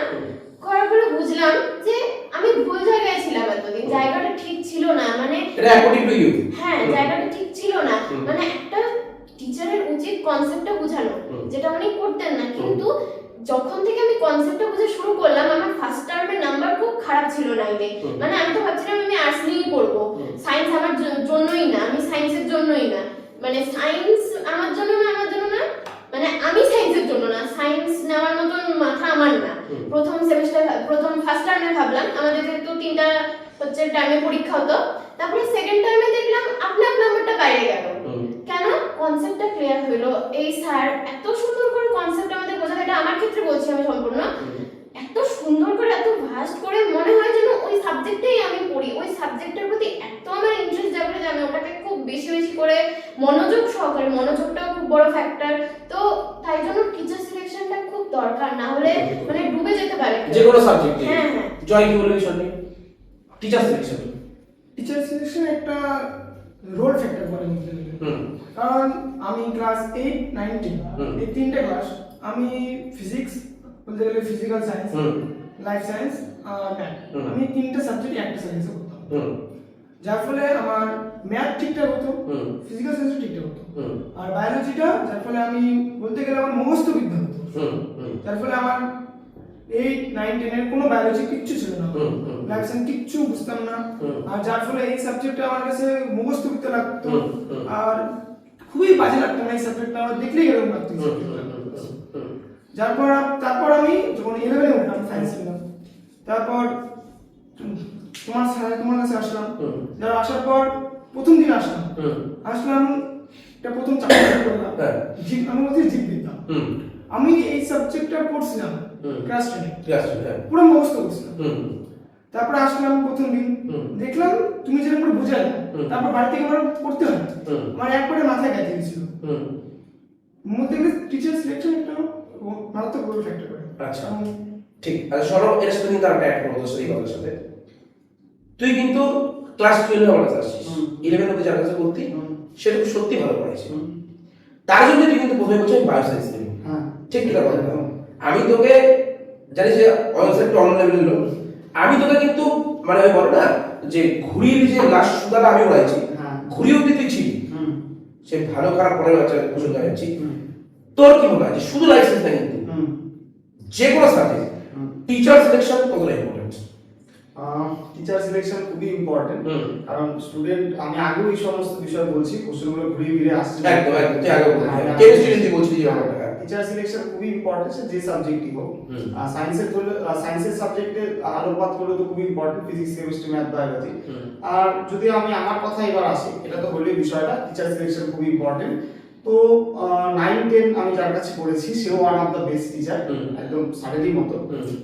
করার পরে বুঝলাম যে আমি ভুল জায়গায় ছিলাম এতদিন, জায়গাটা ঠিক ছিল না। মানে হ্যাঁ জায়গাটা ঠিক ছিল না, মানে একটা টিচারের উচিত কনসেপ্টটা বোঝানো, যেটা উনি করতেন না। কিন্তু যখন থেকে আমি কনসেপ্টটা বুঝে শুরু করলাম, আমার ফার্স্ট টার্মের নাম্বার খুব খারাপ ছিল নাইনে। মানে আমি তো ভাবছিলাম আমি আর্টস নিয়েই পড়বো, সায়েন্স আমার জন্যই না, আমি সায়েন্সের জন্যই না, মানে সায়েন্স আমার জন্য না, মানে আমি সায়েন্সের জন্য না, সায়েন্স নেওয়ার মতন মাথা আমার না। প্রথম ফার্স্ট টার্মে ভাবলাম, আমাদের যেহেতু 3টা হচ্ছে টার্মে পরীক্ষা হতো, তারপরে সেকেন্ড টার্মে দেখলাম আপনা নাম্বারটা বাইরে গেল। কেন? কনসেপ্টটা ক্লিয়ার হলো। এই স্যার এত সুন্দর করে কনসেপ্ট আমাদের বোঝানো, এটা আমার ক্ষেত্রে বলছি আমি সম্পূর্ণ, এত সুন্দর করে, এত ভাস্ট করে, মনে হয় যেন ওই সাবজেক্টেই আমি পড়ি, ওই সাবজেক্টের প্রতি এত আমার ইন্টারেস্ট জাগে যে আমি ওটাকে খুব বেশি করে মনোযোগ সহকারে, মনোযোগটাও খুব বড় ফ্যাক্টর। তো তাই জন্য টিচার সিলেকশনটা খুব দরকার, না হলে মানে ডুবে যেতে পারে যে কোনো সাবজেক্টে। হ্যাঁ হ্যাঁ, জয় কি বলবি শুনি টিচার সিলেকশন? টিচার সিলেকশন একটা রোল ফ্যাক্টর বলে বলতে গেলে। কারণ আমি ক্লাস 8, 9, 10 এই 3টে ক্লাস আমি ফিজিক্স বলতে গেলে ফিজিক্যাল সায়েন্স, লাইফ সায়েন্স আর ম্যাথ, আমি 3টে সাবজেক্ট একটা সায়েন্সে পড়তাম। যার ফলে আমার ম্যাথ ঠিকঠাক হতো, ফিজিক্যাল সায়েন্স ঠিকঠাক হতো, আর বায়োলজিটা যার ফলে আমি বলতে গেলে আমার মুখস্থ বিদ্যা হতো। যার ফলে আমার 8, 9, 10 এর কোনো বায়োলজি কিচ্ছু ছিল না, লাইফ সায়েন্স কিচ্ছু বুঝতাম না। আর যার ফলে এই সাবজেক্টটা আমার কাছে মুখস্থ বিদ্যা লাগতো, আর খুবই বাজে লাগতো না এই সাবজেক্টটা, আমার দেখলেই এরকম লাগতো। তারপর আমি যখন 11 এ উঠলাম, সায়েন্স নিলাম, তারপর তোমার কাছে আসলাম। যারা আসার পর প্রথম দিন আসলাম এটা প্রথম চ্যাপ্টার করলাম, আমি বলছি জীববিদ্যা। আমি এই সাবজেক্টটা পড়ছিলাম ক্লাস 10 পুরো মুখস্থ করছিলাম। তারপর আসলাম প্রথম দিন, দেখলাম তুমি যেটা করে বুঝালে, তারপর বাড়ি থেকে আমার পড়তে হয়, আমার একবারে মাথায় গেঁথে গেছিল। মধ্যে টিচার সিলেকশন একটা মারাত্মক রোল ফ্যাক্টর করে। আচ্ছা ঠিক আছে, শোনো এর সাথে কিন্তু আমরা অ্যাড করবো সেই কথার সাথে। তুই কিন্তু ক্লাস 12 আমার কাছে আসছিস, 11 অবধি যার কাছে পড়তি সেটা খুব সত্যি ভালো পড়াইছে, তার জন্য তুই কিন্তু প্রথমে বলছিস আমি বায়োসায়েন্স নেব। ঠিক কি কথা? আমি তোকে জানিস যে একটু অন্য লেভেলের লোক, আমি তোকে কিন্তু মানে ওই বলো না যে ঘুড়ির যে লাস্ট সুদাটা আমি উড়াইছি, ঘুড়ি অব্দি তুই ছিলি, সে ভালো খারাপ পরে বাচ্চা প্রশ্ন জানাচ্ছি। তোর কি মনে হয় যে শুধু লাইসেন্স না, কিন্তু যে কোনো সাবজেক্ট টিচার সিলেকশন কতটা ইম্পর্টেন্ট? টিচার সিলেকশন খুবই ইম্পর্টেন্ট, কারণ স্টুডেন্ট, আমি আগেও এই সমস্ত বিষয় বলছি, কোশ্চেনগুলো ঘুরে ফিরে আসছে। একদম তুই আগে কেমিস্ট্রি নিয়ে বলছিস যে টিচার সিলেকশন খুবই ইম্পর্টেন্ট, যে সাবজেক্টই হোক। সায়েন্সের করলে সায়েন্সের সাবজেক্টের আলোকপাত করলে তো খুবই important, physics, chemistry, math, biology. আর যদি আমি আমার কথা এবার আসি, এটা তো হলো বিষয়টা, টিচার সিলেকশন খুবই ইম্পর্টেন্ট। তো 9, 10 আমি যার কাছে পড়েছি, সেও one of the best teacher, একদম স্যারেরই মতো।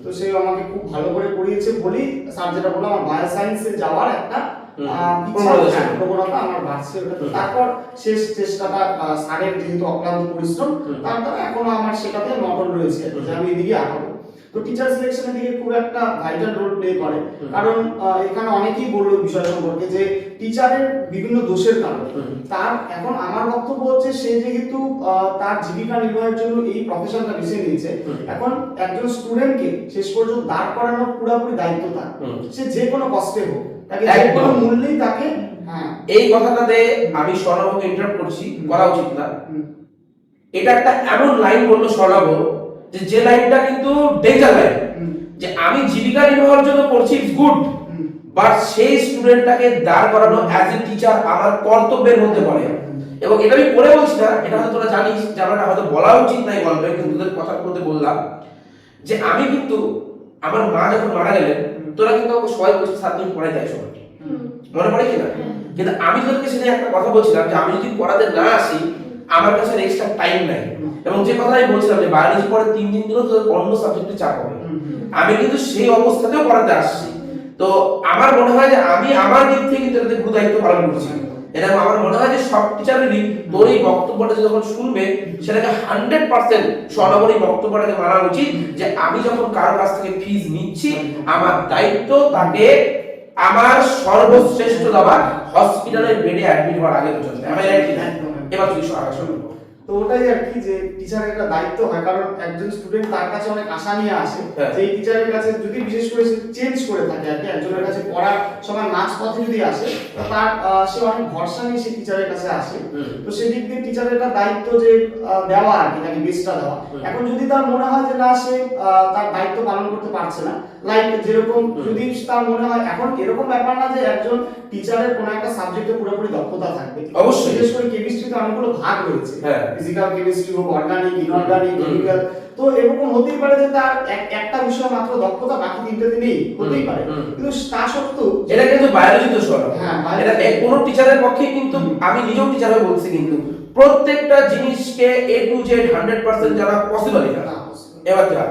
তো সেও আমাকে খুব ভালো করে পড়িয়েছে বলেই স্যার যেটা বললো, আমার বায়ো সায়েন্সে যাওয়ার একটা প্রবণতা আমার বাড়ছে। তারপর শেষ চেষ্টাটা স্যারের যেহেতু অক্লান্ত পরিশ্রম, তারপর এখনো আমার সেটাতে নটল রয়েছে যে আমি এদিকে আগাবো। তো টিচার সিলেকশনের দিকে খুব একটা ভাইটাল রোল প্লে করে, কারণ এখানে অনেকেই বললো বিষয় সম্পর্কে যে টিচারের বিভিন্ন দোষের কারণ। তার এখন আমার বক্তব্য হচ্ছে, সে যেহেতু তার জীবিকা নির্বাহের জন্য এই প্রফেশনটা বেছে নিয়েছে, এখন একজন স্টুডেন্টকে শেষ পর্যন্ত দাঁড় করানোর পুরোপুরি দায়িত্ব তার, সে যে কোনো কষ্টে হোক, তাকে যে কোনো মূল্যেই তাকে। এই কথাটাতে আমি স্বর্ণাভকে ইন্টারাপ্ট করছি, করা উচিত না। এটা একটা এমন লাইন বললো স্বর্ণাভ, যে লাইনটা কিন্তু ডেঞ্জার লাইন, যে আমি জীবিকা নির্বাহের জন্য পড়ছি, ইটস গুড, বাট সেই স্টুডেন্টটাকে দাঁড় করানো অ্যাজ এ টিচার আমার কর্তব্যের মধ্যে পড়ে। এবং এটা আমি পড়ে বলছি না, এটা হয়তো তোরা জানিস যে আমার হয়তো বলা উচিত নাই গল্পে, কিন্তু তোদের কথার মধ্যে বললাম যে আমি কিন্তু আমার মা যখন মারা গেলেন, তোরা কিন্তু সবাই বলছে স্যার তুমি পড়াই দেয় সবাইকে, মনে পড়ে কিনা? কিন্তু আমি তোদেরকে সেটা একটা কথা বলছিলাম যে আমি যদি পড়াতে না আসি, আমার কাছে এক্সট্রা টাইম নাই। এবং যে কথা আমি বলছিলাম যে বায়োলজি পরে 3 দিন দিনও তো অন্য সাবজেক্টে চাপ হবে, আমি কিন্তু সেই অবস্থাতেও পড়াতে আসছি। তো আমার মনে হয় যে আমি আমার দিক থেকে কিন্তু এটাতে গুরু দায়িত্ব পালন করছি। এটা আমার মনে হয় যে সব টিচারেরই তোর এই বক্তব্যটা যখন শুনবে সেটাকে 100% সরাসরি বক্তব্যটাকে মানা উচিত যে আমি যখন কারোর কাছ থেকে ফিজ নিচ্ছি আমার দায়িত্ব তাকে আমার সর্বশ্রেষ্ঠ দেওয়া হসপিটালের বেডে অ্যাডমিট হওয়ার আগে পর্যন্ত। আমি রাইট না? এবার তুই আগে শোনো। তো ওটাই আর কি যে টিচারের একটা দায়িত্ব হয়, কারণ একজন স্টুডেন্ট তার কাছে অনেক আশা নিয়ে আসে যে এই টিচারের কাছে যদি বিশেষ করে চেঞ্জ করে থাকে আর কি, একজনের কাছে পড়ার সময় মাঝ পথে যদি আসে তার সে অনেক ভরসা নিয়ে সেই টিচারের কাছে আসে। তো সেদিক দিয়ে টিচারের একটা দায়িত্ব যে দেওয়া আর কি, তাকে বেস্টটা দেওয়া। এখন যদি তার মনে হয় যে না সে তার দায়িত্ব পালন করতে পারছে না, লাইক যেরকম যদি তার মনে হয়, এখন এরকম ব্যাপার না যে একজন টিচারের কোনো একটা সাবজেক্টে পুরোপুরি দক্ষতা থাকবে, অবশ্যই। বিশেষ করে কেমিস্ট্রিতে অনেকগুলো ভাগ রয়েছে, ফিজিক্যাল কেমিস্ট্রি হোক, অর্গানিক, ইনঅর্গানিক, কেমিক্যাল। তো এরকম হতেই পারে যে তার একটা বিষয় মাত্র দক্ষতা, বাকি তিনটাতে নেই, হতেই পারে। কিন্তু তা সত্ত্বেও এটা কিন্তু বায়োলজি তো সর, হ্যাঁ, এটা কোন টিচারের পক্ষে কিন্তু, আমি নিজেও টিচার হয়ে বলছি, কিন্তু প্রত্যেকটা জিনিসকে A to Z 100% জানা পসিবল না। এবার যা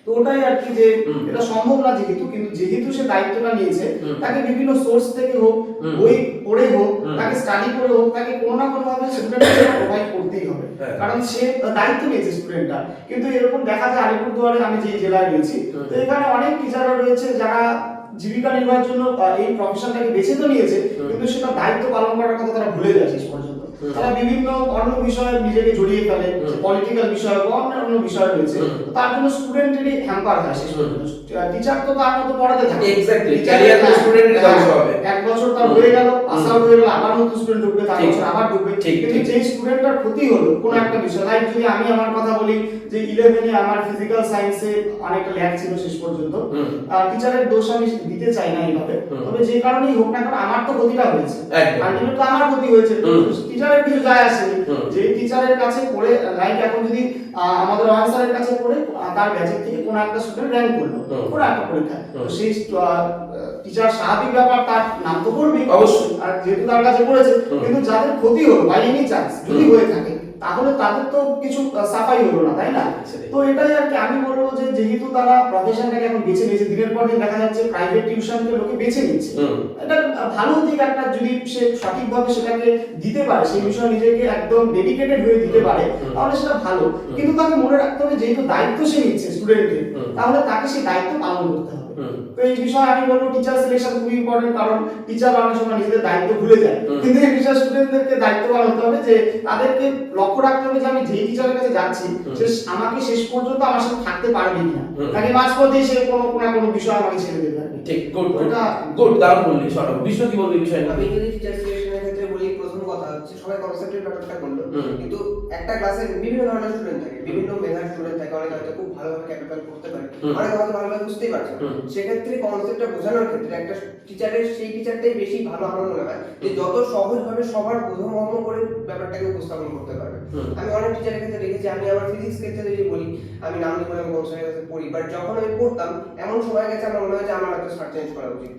তো ওটাই আর কি যে এটা সম্ভব না যেহেতু, কিন্তু যেহেতু সে দায়িত্বটা নিয়েছে তাকে বিভিন্ন সোর্স থেকে হোক, বই পড়ে হোক, তাকে স্টাডি করে হোক, তাকে কোনো না কোনো ভাবে স্টুডেন্টকে প্রোভাইড করতেই হবে, কারণ সে দায়িত্ব নিয়েছে স্টুডেন্টটা। কিন্তু এরকম দেখা যায় আলিপুরদুয়ারে, আমি যে জেলায় রয়েছি, তো এখানে অনেক টিচাররা রয়েছে যারা জীবিকা নির্বাহের জন্য এই প্রফেশনটাকে বেছে তো নিয়েছে, কিন্তু সেটা দায়িত্ব পালন করার কথা তারা ভুলে যায় শেষ পর্যন্ত। তারা বিভিন্ন অন্য বিষয়ে নিজেকে জড়িয়ে ফেলে, পলিটিক্যাল বিষয় বা অন্য বিষয় রয়েছে, তার জন্য স্টুডেন্টেরই হ্যাম্পার হয় শেষ পর্যন্ত। টিচার তো তার মতো পড়াতে থাকে, এক্স্যাক্টলি ক্যারিয়ার তো স্টুডেন্টের ধ্বংস হবে। এক বছর তার হয়ে গেল, পাস আউট হয়ে গেল, আবার নতুন স্টুডেন্ট ঢুকবে, তার বছর আবার ঢুকবে। কিন্তু যেই স্টুডেন্টটার ক্ষতি হলো কোনো একটা বিষয়, লাইক যদি আমি আমার কথা বলি যে 11 এ আমার ফিজিক্যাল সায়েন্সে অনেকটা ল্যাক ছিল শেষ পর্যন্ত, টিচারের দোষ আমি দিতে চাই না এইভাবে, তবে যে কারণেই হোক না কারণ আমার তো ক্ষতিটা হয়েছে, আলটিমেটলি তো আমার ক্ষতি হয়েছে, টিচারের কিছু যায় আসেনি। যে টিচারের কাছে পড়ে, লাইক এখন যদি আমাদের রয়্যাল স্যারের কাছে পড়ে তার ব্যাচের থেকে কোনো একটা স্টুডেন্ট র্যাঙ্ক করলো কোনো একটা পরীক্ষায়, তো সেই টিচার স্বাভাবিক ব্যাপার তার নাম তো করবেই অবশ্যই, আর যেহেতু তার কাছে পড়েছে। কিন্তু যাদের ক্ষতি হলো বাই এনি চান্স যদি হয়ে থাকে, তাহলে তাদের তো কিছু সাফাই হলো না, তাই না? তো এটাই আর কি আমি বলবো যে যেহেতু তারা প্রফেশনটাকে এখন বেছে নিয়েছে, দিনের পর দিন দেখা যাচ্ছে প্রাইভেট টিউশনকে লোকে বেছে নিচ্ছে, এটা ভালো দিক একটা, যদি সে সঠিকভাবে সেটাকে দিতে পারে, সেই বিষয়ে নিজেকে একদম ডেডিকেটেড হয়ে দিতে পারে, তাহলে সেটা ভালো। কিন্তু তাকে মনে রাখতে হবে যেহেতু দায়িত্ব সে নিচ্ছে স্টুডেন্টের, তাহলে তাকে সেই দায়িত্ব পালন করতে হবে। তো এই বিষয়ে আমি বলবো টিচার সিলেকশন খুবই ইম্পর্টেন্ট, কারণ টিচার অনেক সময় নিজেদের দায়িত্ব ভুলে যায়, কিন্তু এই বিষয়ে স্টুডেন্টদেরকে দায়িত্ব পালন করতে হবে যে তাদেরকে লক্ষ্য রাখতে হবে যে আমি যেই টিচারের কাছে যাচ্ছি সে আমাকে শেষ পর্যন্ত আমার সাথে থাকতে পারবে কিনা, নাকি মাঝপথে সে কোনো না কোনো বিষয় আমাকে ছেড়ে দেবে। ঠিক, গুড দারুণ বললি। সরব বিষ্ণু কি বলবি বিষয়? আমি যদি টিচার সিলেকশনের ক্ষেত্রে বলি, প্রথম কথা হচ্ছে সবাই কনসেপ্টের ব্যাপারটা বললো, কিন্তু একটা ক্লাসে বিভিন্ন ধরনের স্টুডেন্ট থাকে, বিভিন্ন মেধার স্টুডেন্ট থাকে, অনেকে হয়তো খুব ভালোভাবে ক্যাপিটাল করতে পারে, অনেকে হয়তো ভালোভাবে বুঝতেই পারছে না। সেক্ষেত্রে কনসেপ্টটা বোঝানোর ক্ষেত্রে একটা টিচারের সেই টিচারটাই বেশি ভালো আমার মনে হয় যে যত সহজভাবে সবার বোধগম্য করে ব্যাপারটাকে উপস্থাপন করতে পারবে। আমি অনেক টিচারের ক্ষেত্রে দেখেছি, আমি আমার ফিজিক্স ক্ষেত্রে যদি বলি, আমি নাম নিয়ে আমি কোন স্যারের কাছে পড়ি, বাট যখন আমি পড়তাম এমন সময় গেছে আমার মনে হয় যে আমার একটা স্যার চেঞ্জ করা উচিত,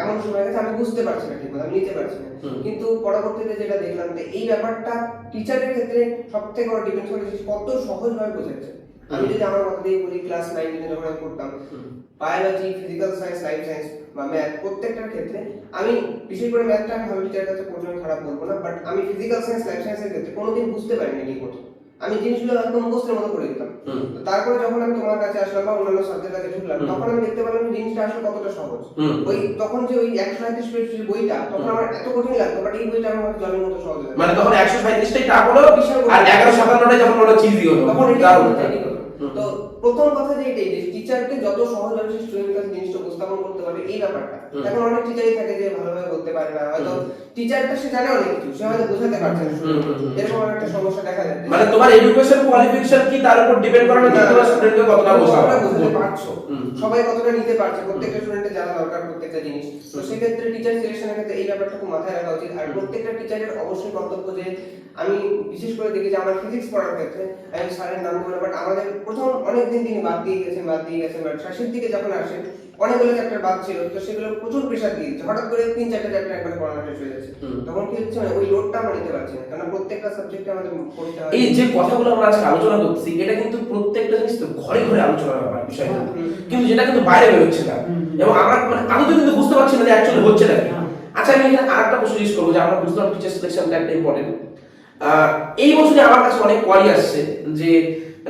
এমন সময় গেছে আমি বুঝতে পারছি না, ঠিক মতো আমি নিতে পারছি না। কিন্তু পরবর্তীতে যেটা দেখলাম যে এই ব্যাপারটা টিচারের ক্ষেত্রে সবথেকে বড় ডিপেন্ড করে কত সহজভাবে বোঝাচ্ছে। আমি যদি আমার কথা দিয়ে বলি, ক্লাস 9 যখন আমি পড়তাম, biology, physical science, life science বা ম্যাথ, প্রত্যেকটার ক্ষেত্রে আমি বিশেষ করে ম্যাথটা আমি ভালো টিচারের কাছে পড়লে খারাপ বলবো না, বাট আমি ফিজিক্যাল সায়েন্স, লাইফ সায়েন্সের ক্ষেত্রে কোনোদিন বুঝতে পারিনি কি করছি, আমি জিনিসগুলো একদম মুখস্থের মতো করে দিতাম। তারপরে যখন আমি তোমার কাছে আসলাম বা অন্যান্য সাবজেক্টের কাছে ঢুকলাম, তখন আমি দেখতে পেলাম জিনিসটা আসলে কতটা সহজ। ওই তখন যে ওই 137 পেজের বইটা তখন আমার এত কঠিন লাগতো, বাট এই বইটা আমার জলের মতো সহজ লাগে। মানে তখন 137টাই টাফ হলো আর 1157টাই যখন ওটা চিজি হলো, তখন দারুণ। তো প্রথম কথা যে এটাই যে টিচারকে যত সহজভাবে সেই স্টুডেন্টের কাছে জিনিসটা উপস্থাপন করতে পারবে, এই ব্যাপারটা। এখন অনেক টিচারই থাকে যে ভালোভাবে করতে পারে না, হয়তো টিচারটা সে জানে অনেক কিছু, সে হয়তো বোঝাতে পারছে না, এরকম একটা সমস্যা দেখা যায়। মানে তোমার এডুকেশন কোয়ালিফিকেশন কি তার উপর ডিপেন্ড করে না যে তোমার স্টুডেন্টকে কতটা বোঝাতে পারছো, সবাই কতটা নিতে পারছে, প্রত্যেকটা স্টুডেন্টের জানা দরকার প্রত্যেকটা জিনিস। তো সেক্ষেত্রে টিচার সিলেকশনের ক্ষেত্রে এই ব্যাপারটা খুব মাথায় রাখা উচিত। আর প্রত্যেকটা টিচারের অবশ্যই কর্তব্য যে, আমি বিশেষ করে দেখি যে আমার ফিজিক্স পড়ার ক্ষেত্রে আমি স্যারের নাম বলে, বাট আমাদের প্রথম অনেক দিন তিনি বাদ দিয়ে গেছেন, বাট শেষের দিকে যখন আসেন অনেকগুলো চ্যাপ্টার বাদ ছিল, তো সেগুলো প্রচুর প্রেশার দিয়ে দিচ্ছে, হঠাৎ করে 3-4টা চ্যাপ্টার একবার পড়ানো শেষ হয়ে যাচ্ছে। তখন কি হচ্ছে, মানে ওই লোডটা আমরা নিতে পারছি না, কারণ প্রত্যেকটা সাবজেক্টে আমাদের পড়তে হয়। এই যে কথাগুলো আমরা আজকে আলোচনা করছি এটা কিন্তু প্রত্যেকটা জিনিস তো ঘরে ঘরে আলোচনার ব্যাপার বিষয়, কিন্তু যেটা কিন্তু বাইরে বেরোচ্ছে না, এবং আমরা মানে আমি তো কিন্তু বুঝতে পারছি না যে অ্যাকচুয়ালি হচ্ছে নাকি। আচ্ছা আমি এখানে আরেকটা প্রশ্ন জিজ্ঞেস করবো যে আমরা বুঝলাম টিচার সিলেকশনটা একটা ইম্পর্টেন্ট। এই বছরে আমার কাছে অনেক কোয়ারি আসছে যে,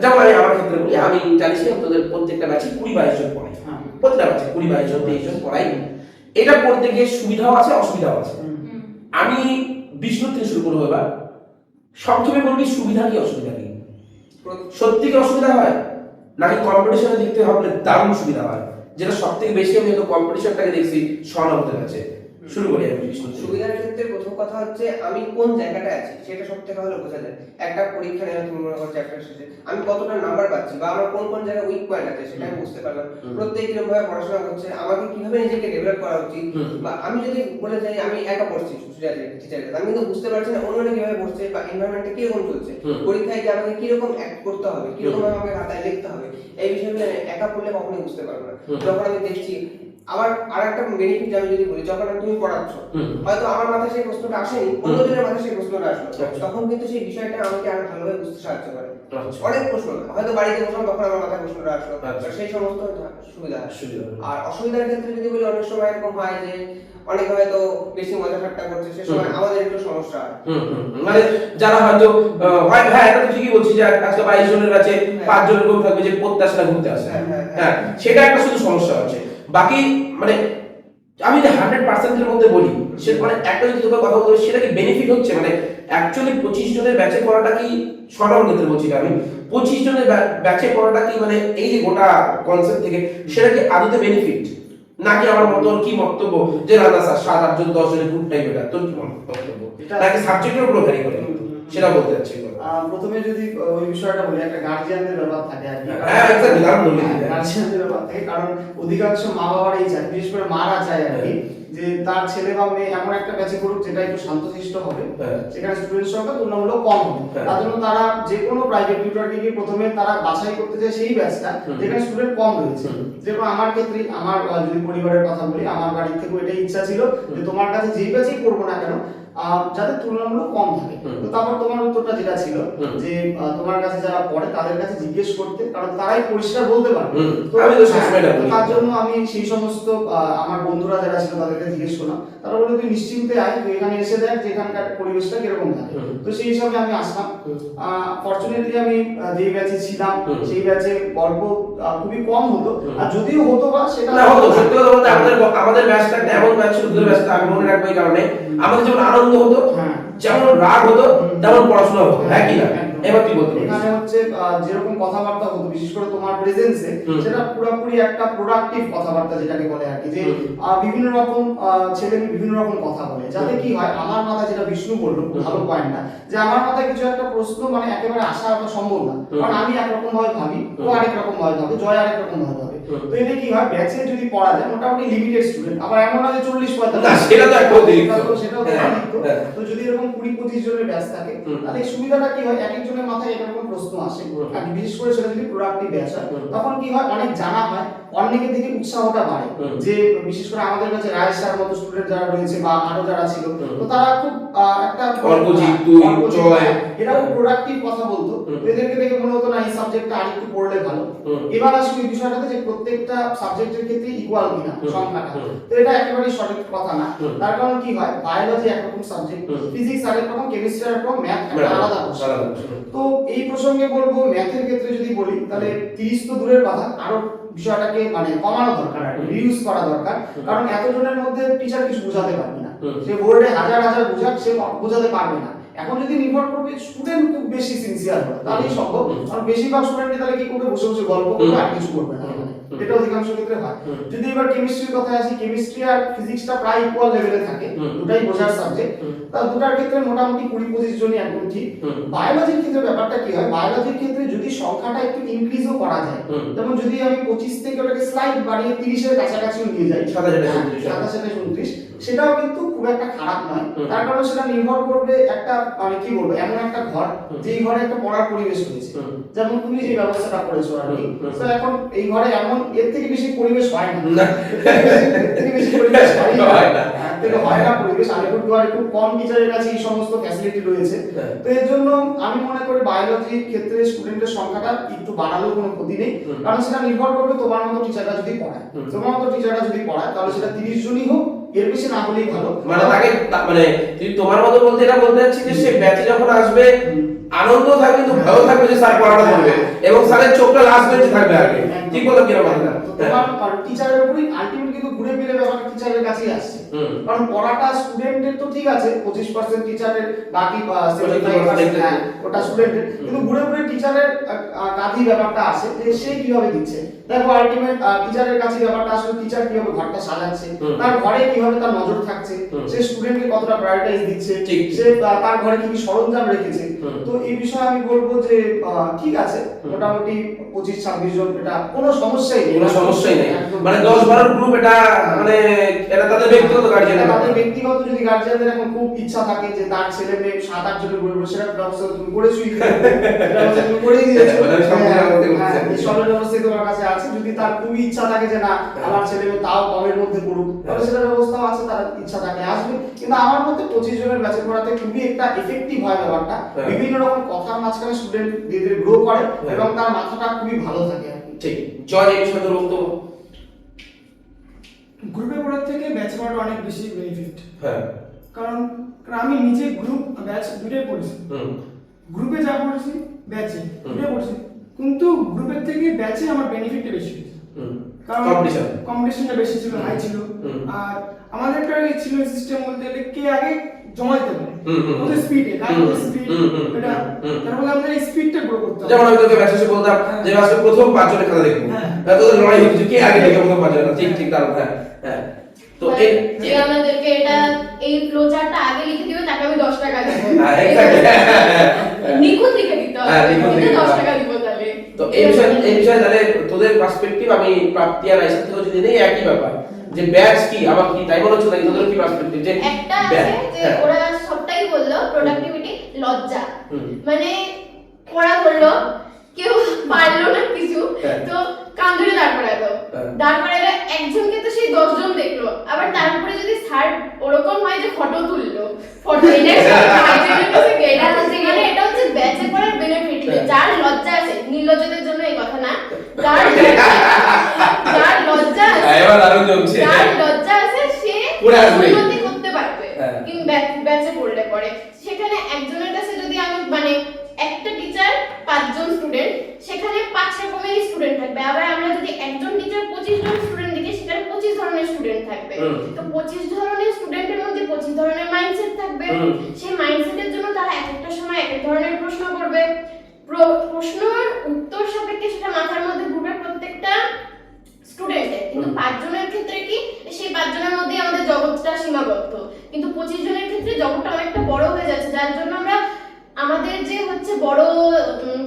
যেমন আমি আমার ক্ষেত্রে বলি, আমি জানিস তোদের প্রত্যেকটা ব্যাচে 20-22 জন পড়াই, প্রত্যেকটা ব্যাচে 20-22 জন 23 জন পড়াই। এটা পড়তে গিয়ে সুবিধাও আছে অসুবিধাও আছে। আমি বিষ্ণু থেকে শুরু করবো এবার। সংক্ষেপে বলবি সুবিধা কি অসুবিধা কি? সত্যি কি অসুবিধা হয় নাকি কম্পিটিশনের দিক থেকে ভাবলে দারুণ সুবিধা হয়? যেটা সব থেকে বেশি আমি তো কম্পিটিশনটাকে দেখছি স্বর্ণপদের কাছে। শুরু করি আমি বিষ্ণু। সুবিধার ক্ষেত্রে প্রথম কথা হচ্ছে আমি কোন জায়গাটায় আছি সেটা সব থেকে ভালো বোঝা যায়। একটা পরীক্ষা নেওয়া, তুমি মনে করো চ্যাপ্টার শেষে আমি কতটা নাম্বার পাচ্ছি বা আমার কোন কোন জায়গায় উইক পয়েন্ট আছে সেটা আমি বুঝতে পারলাম। প্রত্যেক কিরকম ভাবে পড়াশোনা করছে, আমাকে কিভাবে নিজেকে ডেভেলপ করা উচিত। বা আমি যদি বলে যাই আমি একা পড়ছি টিচারের কাছে, আমি কিন্তু বুঝতে পারছি না অন্যরা কিভাবে পড়ছে বা এনভায়রনমেন্টটা কিরকম চলছে, পরীক্ষায় যে আমাকে কিরকম অ্যাক্ট করতে হবে, কিরকম ভাবে আমাকে খাতায় লিখতে হবে, এই বিষয়গুলো একা পড়লে কখনোই বুঝতে পারবো না। যখন আমি দেখছি আবার আরেকটা বেনিফিট আমি যদি বলি, যখন তুমি পড়াচ্ছ হয়তো আমার মাথায় সেই প্রশ্নটা আসেনি, অন্যজনের মাথায় সেই প্রশ্নটা আসলো, তখন কিন্তু সেই বিষয়টা আমাকে আরো ভালোভাবে বুঝতে সাহায্য করে। অনেক প্রশ্ন হয়তো বাড়িতে বসলাম তখন আমার মাথায় প্রশ্নটা আসলো, সেই সমস্ত সুবিধা। আর অসুবিধার ক্ষেত্রে যদি বলি, অনেক সময় এরকম হয় যে অনেকে হয়তো বেশি মজা ঠাট্টা করছে, সে সময় আমাদের একটু সমস্যা হয়। মানে যারা হয়তো হ্যাঁ এটা তো ঠিকই বলছি যে আজকে 22 জনের কাছে 5 জনের গ্রুপ থাকবে যে প্রত্যাশা ঘুরতে আসে, হ্যাঁ সেটা একটা শুধু সমস্যা হচ্ছে। বাকি মানে আমি যে 100% এর মধ্যে বলি, সে মানে একটা যদি তোকে কথা বলতে সেটা কি বেনিফিট হচ্ছে, মানে অ্যাকচুয়ালি 25 জনের ব্যাচে পড়াটা কি সবার ক্ষেত্রে বলছি আমি 25 জনের ব্যাচে পড়াটা কি মানে এই যে গোটা কনসেপ্ট থেকে সেটা কি আদতে বেনিফিট নাকি আমার মত কি বক্তব্য যে না স্যার 7-8 জন 10 জনের গ্রুপটাই বেটার, তোর কি বক্তব্য নাকি সাবজেক্টের উপর ভ্যারি করে সেটা বলতে চাচ্ছি। প্রথমে যদি ওই বিষয়টা বলি, একটা গার্জিয়ানদের ব্যাপার থাকে আর কি। হ্যাঁ এক্স্যাক্টলি দারুণ বললি। গার্জিয়ানদের ব্যাপার থাকে, কারণ অধিকাংশ মা বাবারা এই চায়, বিশেষ করে মারা চায় আর কি, যে তার ছেলে বা মেয়ে এমন একটা ব্যাচে পড়ুক যেটা একটু শান্তশিষ্ট হবে, সেখানে স্টুডেন্ট সংখ্যা তুলনামূলক কম হবে। তার জন্য তারা যে কোনো প্রাইভেট টিউটরকে গিয়ে প্রথমে তারা বাছাই করতে চায় সেই ব্যাচটা যেখানে স্টুডেন্ট কম রয়েছে। যেরকম আমার ক্ষেত্রে, আমার যদি পরিবারের কথা বলি, আমার বাড়ির থেকেও এটাই ইচ্ছা ছিল যে তোমার কাছে যেই ব্যাচেই পড়বো না কেন যাতে তুলনামূলক কম থাকে। তো তারপর তোমার উত্তরটা যেটা ছিল যে তোমার কাছে যারা পড়ে তাদের কাছে জিজ্ঞেস করতে, কারণ তারাই পরিষ্কার বলতে পারবে। তো তার জন্য আমি সেই সমস্ত আমার বন্ধুরা যারা ছিল তাদেরকে জিজ্ঞেস করলাম, তারা বললো তুই নিশ্চিন্তে আয়, তুই এখানে এসে দেখ যে এখানকার পরিবেশটা কিরকম থাকে। তো সেই হিসাবে আমি আসলাম। ফরচুনেটলি আমি যেই ব্যাচে ছিলাম সেই ব্যাচে গল্প খুবই কম হতো, আর যদিও হতো বা সেটা হতো সত্যি কথা বলতে আমাদের ব্যাচটা এমন ব্যাচ ছিল, দুটো ব্যাচটা আমি মনে রাখবো এই কারণে আমাদের যেমন আনন্দ হতো, যেমন রাগ হতো, তেমন পড়াশোনা হতো, হ্যাঁ কি না? এবার তুই বলতে এখানে হচ্ছে যেরকম কথাবার্তা হতো, বিশেষ করে তোমার প্রেজেন্সে, সেটা পুরোপুরি একটা প্রোডাক্টিভ কথাবার্তা যেটাকে বলে আর কি, যে বিভিন্ন রকম ছেলে বিভিন্ন রকম কথা বলে, যাতে কি হয় আমার মাথায়, যেটা বিষ্ণু বললো ভালো পয়েন্ট না, যে আমার মাথায় কিছু একটা প্রশ্ন মানে একেবারে আসা সম্ভব না, কারণ আমি একরকম ভাবে ভাবি, ও আরেক রকম ভাবে ভাবে, জয় আরেক রকম ভাবে ভাবে। তো এতে কি হয়, ব্যাচে যদি পড়া যায় মোটামুটি লিমিটেড স্টুডেন্ট, আবার এমন না যে 40-45, না সেটা তো একটা অতিরিক্ত, সেটাও অতিরিক্ত। তো যদি এরকম 20-25 জনের ব্যাচ থাকে তাহলে এই সুবিধাটা কি হয়, এক একজনের মাথায় এরকম প্রশ্ন আসে, আর বিশেষ করে সেটা যদি প্রোডাক্টিভ ব্যাচ হয় তখন কি হয়, অনেক জানা হয়, অনেকের দিকে উৎসাহটা বাড়ে। যে বিশেষ করে আমাদের কাছে রায়েশ স্যার মতো স্টুডেন্ট যারা রয়েছে বা আরো যারা ছিল, তো তারা খুব একটা এরা প্রোডাক্টিভ কথা বলতো, এদেরকে দেখে মনে হতো না এই সাবজেক্টটা আরেকটু পড়লে ভালো। এবার আসলে এই বিষয়টাতে যে প্রত্যেকটা সাবজেক্টের ক্ষেত্রে ইকুয়াল কিনা সংখ্যাটা, তো এটা একেবারেই সঠিক কথা না। তার কারণ কি হয়, বায়োলজি একরকম সাবজেক্ট, ফিজিক্স আরেক রকম, কেমিস্ট্রি আরেক রকম, ম্যাথ আলাদা। তো এই প্রসঙ্গে বলবো, ম্যাথের ক্ষেত্রে যদি বলি তাহলে 30 তো দূরের কথা, আরো বিষয়টাকে মানে কমানো দরকার, রিডিউস করা দরকার, কারণ এতজনের মধ্যে টিচার কিছু বোঝাতে পারবে না, সে বোর্ডে হাজার হাজার বোঝাক, সে বোঝাতে পারবে না। এখন যদি নির্ভর করবে স্টুডেন্ট খুব বেশি সিনসিয়ার হয় তাহলেই সম্ভব, কারণ বেশিরভাগ স্টুডেন্ট তাহলে কি করবে, বসে বসে গল্প করবে আর কিছু করবে না, এটা অধিকাংশ ক্ষেত্রে হয়। যদি এবার কেমিস্ট্রির কথা আসি, কেমিস্ট্রি আর ফিজিক্সটা প্রায় ইকুয়াল লেভেলে থাকে, দুটাই বোঝার সাবজেক্ট, তা দুটার ক্ষেত্রে মোটামুটি 20-25 জনই একদম ঠিক। বায়োলজির ক্ষেত্রে ব্যাপারটা কি হয়, বায়োলজির ক্ষেত্রে যদি সংখ্যাটা একটু ইনক্রিজও করা যায়, যেমন যদি আমি 25 থেকে ওটাকে স্লাইড বাড়িয়ে 30 এর কাছাকাছিও নিয়ে যাই, 27-29, সেটাও কিন্তু খুব একটা খারাপ নয়। তার কারণ সেটা নির্ভর করবে একটা মানে কি বলবো এমন একটা ঘর যেই ঘরে একটা পড়ার পরিবেশ রয়েছে, যেমন তুমি যে ব্যবস্থাটা করেছো আর কি, তো এখন এই ঘরে এমন এর থেকে বেশি পরিবেশ হয় না, এর থেকে বেশি পরিবেশ হয় না, থেকে হয় না পরিবেশ। আলিপুরদুয়ারে খুব কম টিচারের কাছে এই সমস্ত ফ্যাসিলিটি রয়েছে। তো এর জন্য আমি মনে করি বায়োলজির ক্ষেত্রে স্টুডেন্টের সংখ্যাটা একটু বাড়ালেও কোনো ক্ষতি নেই, কারণ সেটা নির্ভর করবে তোমার মতো টিচাররা যদি পড়ায়, তোমার মতো টিচাররা যদি পড়ায় তাহলে সেটা 30 জনই হোক, এর বেশি না হলেই ভালো। মানে তাকে মানে তুই তোমার মতো বলতে এটা বলতে চাচ্ছি যে সে ব্যাচে যখন আসবে আনন্দ থাকবে কিন্তু ভয়ও থাকবে যে স্যার পড়াটা করবে এবং স্যারের চোখটা লাস্ট বেঞ্চে থাকবে আগে। ঠিক বললাম কিনা কথা? তোমার টিচারের উপরই আলটিমেট কিন্তু ঘুরে ফিরে ব্যাপারটা টিচারের কাছেই আসছে, কারণ পড়াটা স্টুডেন্টের তো ঠিক আছে 25% টিচারের, বাকি 75% ওটা স্টুডেন্টের, কিন্তু ঘুরে ঘুরে টিচারের কাঁধেই ব্যাপারটা আসে যে সে কিভাবে দিচ্ছে। দেখো আলটিমেট টিচারের কাছে ব্যাপারটা আসলে টিচার কিভাবে ঘরটা সাজাচ্ছে, তার ঘরে কিভাবে তার নজর থাকছে, সে স্টুডেন্টকে কতটা প্রায়োরিটাইজ দিচ্ছে, সে তার ঘরে কি কি সরঞ্জাম রেখেছে। তো এই বিষয়ে আমি বলবো যে ঠিক আছে মোটামুটি 25-26 জন, এটা কোনো সমস্যাই নেই, কোনো সমস্যাই নেই। মানে 10-12 গ্রুপ এটা মানে এটা তাদের ব্যক্তিগত গার্জিয়ান, তাদের ব্যক্তিগত যদি গার্জিয়ানদের এখন খুব ইচ্ছা থাকে যে তার ছেলে মেয়ে 7-8 জনের গ্রুপ সেটা ব্যবস্থা তুমি করেছই, ব্যবস্থা তুমি করেই দিয়েছো, সবের ব্যবস্থা তোমার কাছে আছে। যদি তার খুবই ইচ্ছা থাকে যে না আমার ছেলে মেয়ে তাও কমের মধ্যে পড়ুক, তাহলে সেটা ব্যবস্থাও আছে, তার ইচ্ছা থাকে আসবে। কিন্তু আমার মতে 25 জনের ব্যাচে পড়াতে খুবই একটা এফেক্টিভ হয় ব্যাপারটা, বিভিন্ন রকম কথার মাঝখানে স্টুডেন্ট ধীরে ধীরে গ্রো করে এবং তার মাথাটা খুবই ভালো থাকে। ঠিক জয় এই বিষয়ে তোর বক্তব্য? গ্রুপে পড়ার থেকে ব্যাচে পড়াটা অনেক বেশি বেনিফিট। হ্যাঁ, কারণ আমি নিজে গ্রুপ ব্যাচ দুটোই পড়েছি, গ্রুপে যা পড়েছি ব্যাচে দুটোই পড়েছি, কিন্তু গ্রুপের থেকে ব্যাচে আমার বেনিফিটটা বেশি হয়েছে, কারণ কম্পিটিশনটা বেশি ছিল, হাই ছিল। আর আমাদের একটা ছিল সিস্টেম বলতে গেলে কে আগে জমা দিতে পারে, কত স্পিডে, কত স্পিড, এটা তারপরে আমরা স্পিডটা গ্রো করতাম। যেমন আমি তোকে ব্যাচে বলতাম যে আজকে প্রথম 5 জনের খেলা দেখবো, তোদের লড়াই হচ্ছে কে আগে দেখে প্রথম 5 জনের। ঠিক ঠিক তার হ্যাঁ হ্যাঁ। তো যে আমাদেরকে এটা এই ফ্লো চার্টটা আগে লিখে দিবে তাকে আমি 10 টাকা দেব, হ্যাঁ এক্স্যাক্টলি, নিখুঁত লিখে দিতে হবে, হ্যাঁ নিখুঁত লিখে 10 টাকা দিব তাহলে। তো এই বিষয়ে তাহলে তোদের পার্সপেক্টিভ আমি প্রাপ্তি আর আইসা থেকে যদি নেই একই ব্যাপার যে ব্যাচ কি আমার কি তাই মনে হচ্ছে নাকি তোদের কি পার্সপেক্টিভ? যে একটা আছে যে ওরা সবটাই বললো প্রোডাক্টিভিটি, লজ্জা, মানে পড়া করলো কেউ পারলো না কিছু তো কান ধরে দাঁড় করায় দাও, দাঁড় করাইলে একজনকে তো সেই 10 জন দেখলো, আবার তারপরে যদি স্যার ওরকম হয় যে ফটো তুললো, ফটো মানে এটা হচ্ছে ব্যাচে পড়ার বেনিফিট। যার লজ্জা আছে, নির্লজ্জদের জন্য এই কথা না, যার লজ্জা আছে, যার লজ্জা আছে সে উন্নতি করতে পারবে কিন্তু ব্যাচে পড়লে পরে। সেখানে একজনের কাছে যদি আমি মানে একটা টিচার 5 জন স্টুডেন্ট, সেখানে 5 রকমের স্টুডেন্ট থাকবে। আবার আমরা যদি একজন টিচার 25 জন স্টুডেন্ট দিকে, সেখানে 25 ধরনের স্টুডেন্ট থাকবে। তো 25 ধরনের স্টুডেন্টের মধ্যে 25 ধরনের মাইন্ডসেট থাকবে। সেই মাইন্ডসেটের জন্য তারা এক একটা সময় এক এক ধরনের প্রশ্ন করবে, প্রশ্নের উত্তর সাপেক্ষে সেটা মাথার মধ্যে ঘুরবে প্রত্যেকটা স্টুডেন্টের। কিন্তু 5 জনের ক্ষেত্রে কি সেই 5 জনের মধ্যে আমাদের জগৎটা সীমাবদ্ধ, কিন্তু 25 জনের ক্ষেত্রে জগৎটা অনেকটা বড় হয়ে যাচ্ছে, যার জন্য আমরা আমাদের যে হচ্ছে বড়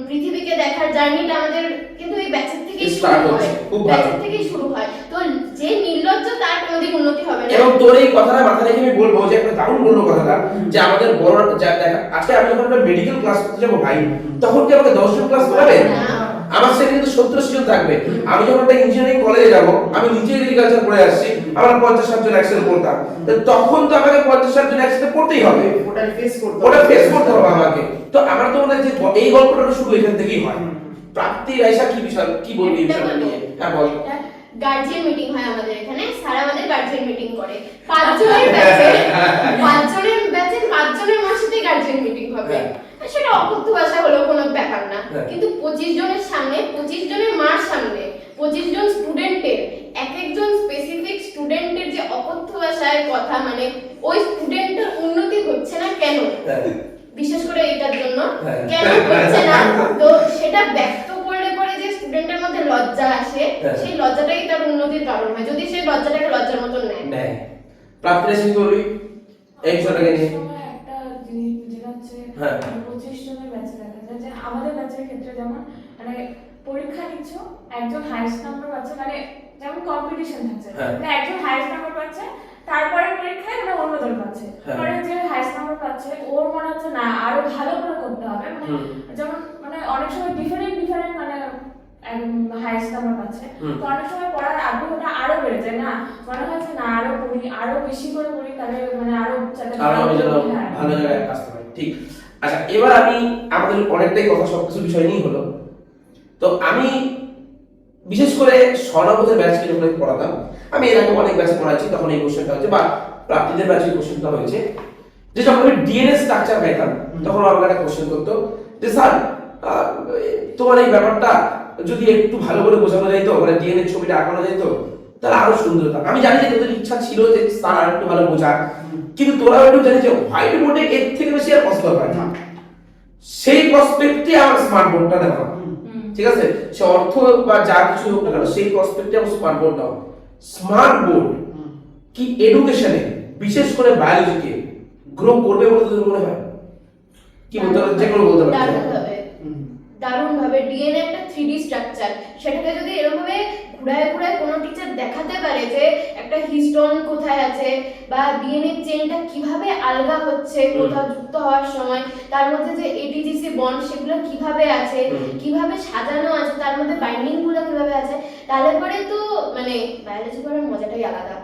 পৃথিবীকে দেখার জার্নিটা আমাদের কিন্তু এই ব্যাচের থেকেই শুরু হয়, ব্যাচের থেকেই শুরু হয়। তো যে নির্লজ্জ তার কোনোদিন উন্নতি হবে না। এবং তোর এই কথাটা মাথা রেখে আমি বলবো যে একটা দারুণ বললো কথাটা যে আমাদের বড় দেখা আজকে আমি যখন একটা মেডিকেল ক্লাস করতে যাবো ভাই, তখন কি আমাকে 10 জন ক্লাস করাবে? আমার সেখানে কিন্তু 70 জন থাকবে। আমি যখন একটা ইঞ্জিনিয়ারিং কলেজে যাব, আমি নিজে এগ্রিকালচার পড়ে আসছি, আমার 50-60 জন একসাথে পড়তাম, তখন তো আমাকে 50-60 জন একসাথে পড়তেই হবে, ওটা ফেস করতে হবে আমাকে। তো আমার তো মনে হয় যে এই গল্পটা শুরু এখান থেকেই হয়। প্রাপ্তি আয়শা কি বিষয় কি বলবি এই বিষয়টা নিয়ে? হ্যাঁ বল। গার্জিয়ান মিটিং হয় আমাদের এখানে, স্যার আমাদের গার্জিয়ান মিটিং করে 5 জনের ব্যাচে, 5 জনের ব্যাচে 5 জনের মার সাথে গার্জিয়ান মিটিং হবে। সেটা অকথ্য ভাষা হলো কোনো ব্যাপার না, কিন্তু 25 জনের সামনে, 25 জনের মার সামনে, 25 জন স্টুডেন্টের এক একজন স্পেসিফিক স্টুডেন্টের যে অকথ্য ভাষায় কথা, মানে ওই স্টুডেন্টের উন্নতি হচ্ছে না কেন, বিশেষ করে এটার জন্য কেন হচ্ছে না, তো সেটা ব্যক্ত করলে পরে যে স্টুডেন্টের মধ্যে লজ্জা আসে, সেই লজ্জাটাই তার উন্নতির কারণ হয়, যদি সেই লজ্জাটাকে লজ্জার মতন নেয়। প্রাপ্তি কি বলবি এই বিষয়টাকে নিয়ে? একটা জিনিস যেটা হচ্ছে 25 জনের ব্যাচে দেখা যায় যে আমাদের ব্যাচের ক্ষেত্রে যেমন মানে পরীক্ষা নিচ্ছ, একজন হাইয়েস্ট নাম্বার পাচ্ছে, মানে যেমন কম্পিটিশন থাকছে, মানে একজন হাইয়েস্ট নাম্বার পাচ্ছে তারপরে পরীক্ষায় মানে অন্যজন পাচ্ছে, হ্যাঁ। মানে যে হাইস্ট নাম্বার পাচ্ছে ওর মনে হচ্ছে না আরো ভালো করে করতে হবে, মানে যেমন মানে অনেক সময় ডিফারেন্ট মানে হাইস্ট নাম্বার পাচ্ছে, তো অনেক সময় পড়ার আগ্রহটা আরো বেড়ে যায়, না মনে হচ্ছে না আরো পড়ি, আরো বেশি করে পড়ি, তাহলে মানে আরো যাতে আমি যেন হ্যাঁ। ভালো জায়গায় আসতে পারি। ঠিক। আচ্ছা, এবার আমি আমাদের অনেকটাই কথা সবকিছু বিষয় নিয়েই হলো, তো আমি বিশেষ করে স্বর্ণবোধের ব্যাচকে যখন আমি পড়াতাম, আমি এর আগে অনেক ব্যাচে পড়াচ্ছি, তখন এই কোশ্চেনটা হয়েছে, বা প্রাপ্তিদের ব্যাচে কোশ্চেনটা হয়েছে যে যখন আমি ডিএনএ স্ট্রাকচার পেতাম তখন আমাকে একটা কোশ্চেন করতো যে স্যার তোমার এই ব্যাপারটা যদি একটু ভালো করে বোঝানো যাইতো, মানে ডিএনএ ছবিটা আঁকানো যাইতো, তাহলে আরো সুন্দর হতো। আমি জানি যে তোদের ইচ্ছা ছিল যে স্যার আর একটু ভালো বোঝা, কিন্তু তোরা একটু জানি যে হোয়াইট বোর্ডে এর থেকে বেশি আর পছন্দ হয় না, সেই প্রসপেক্টে আমার স্মার্ট বোর্ডটা দেওয়া, ঠিক আছে, সে অর্থ বা যা কিছু হোক না কেন সেই প্রসপেক্টে আমার স্মার্ট বোর্ড দাও। স্মার্ট বোর্ড কি এডুকেশনে বিশেষ করে বায়োলজিকে গ্রো করবে বলে তোদের মনে হয়? কি বলতে পারো, যে কোনো বলতে পারো। দারুণ ভাবে ডিএনএ একটা 3D স্ট্রাকচার, সেটাকে যদি এরকম ভাবে ঘুরায় ঘুরায় কোনো টিচার দেখাতে পারে যে একটা হিস্টোন কোথায় আছে বা ডিএনএ চেনটা কিভাবে আলগা হচ্ছে কোথাও যুক্ত হওয়ার সময়, তার মধ্যে যে এটিজিসি বন্ড সেগুলো কিভাবে আছে, কিভাবে সাজানো আছে, তার মধ্যে বাইন্ডিং গুলো কিভাবে আছে, তাহলে পরে তো মানে বায়োলজি পড়ার মজাটাই আলাদা।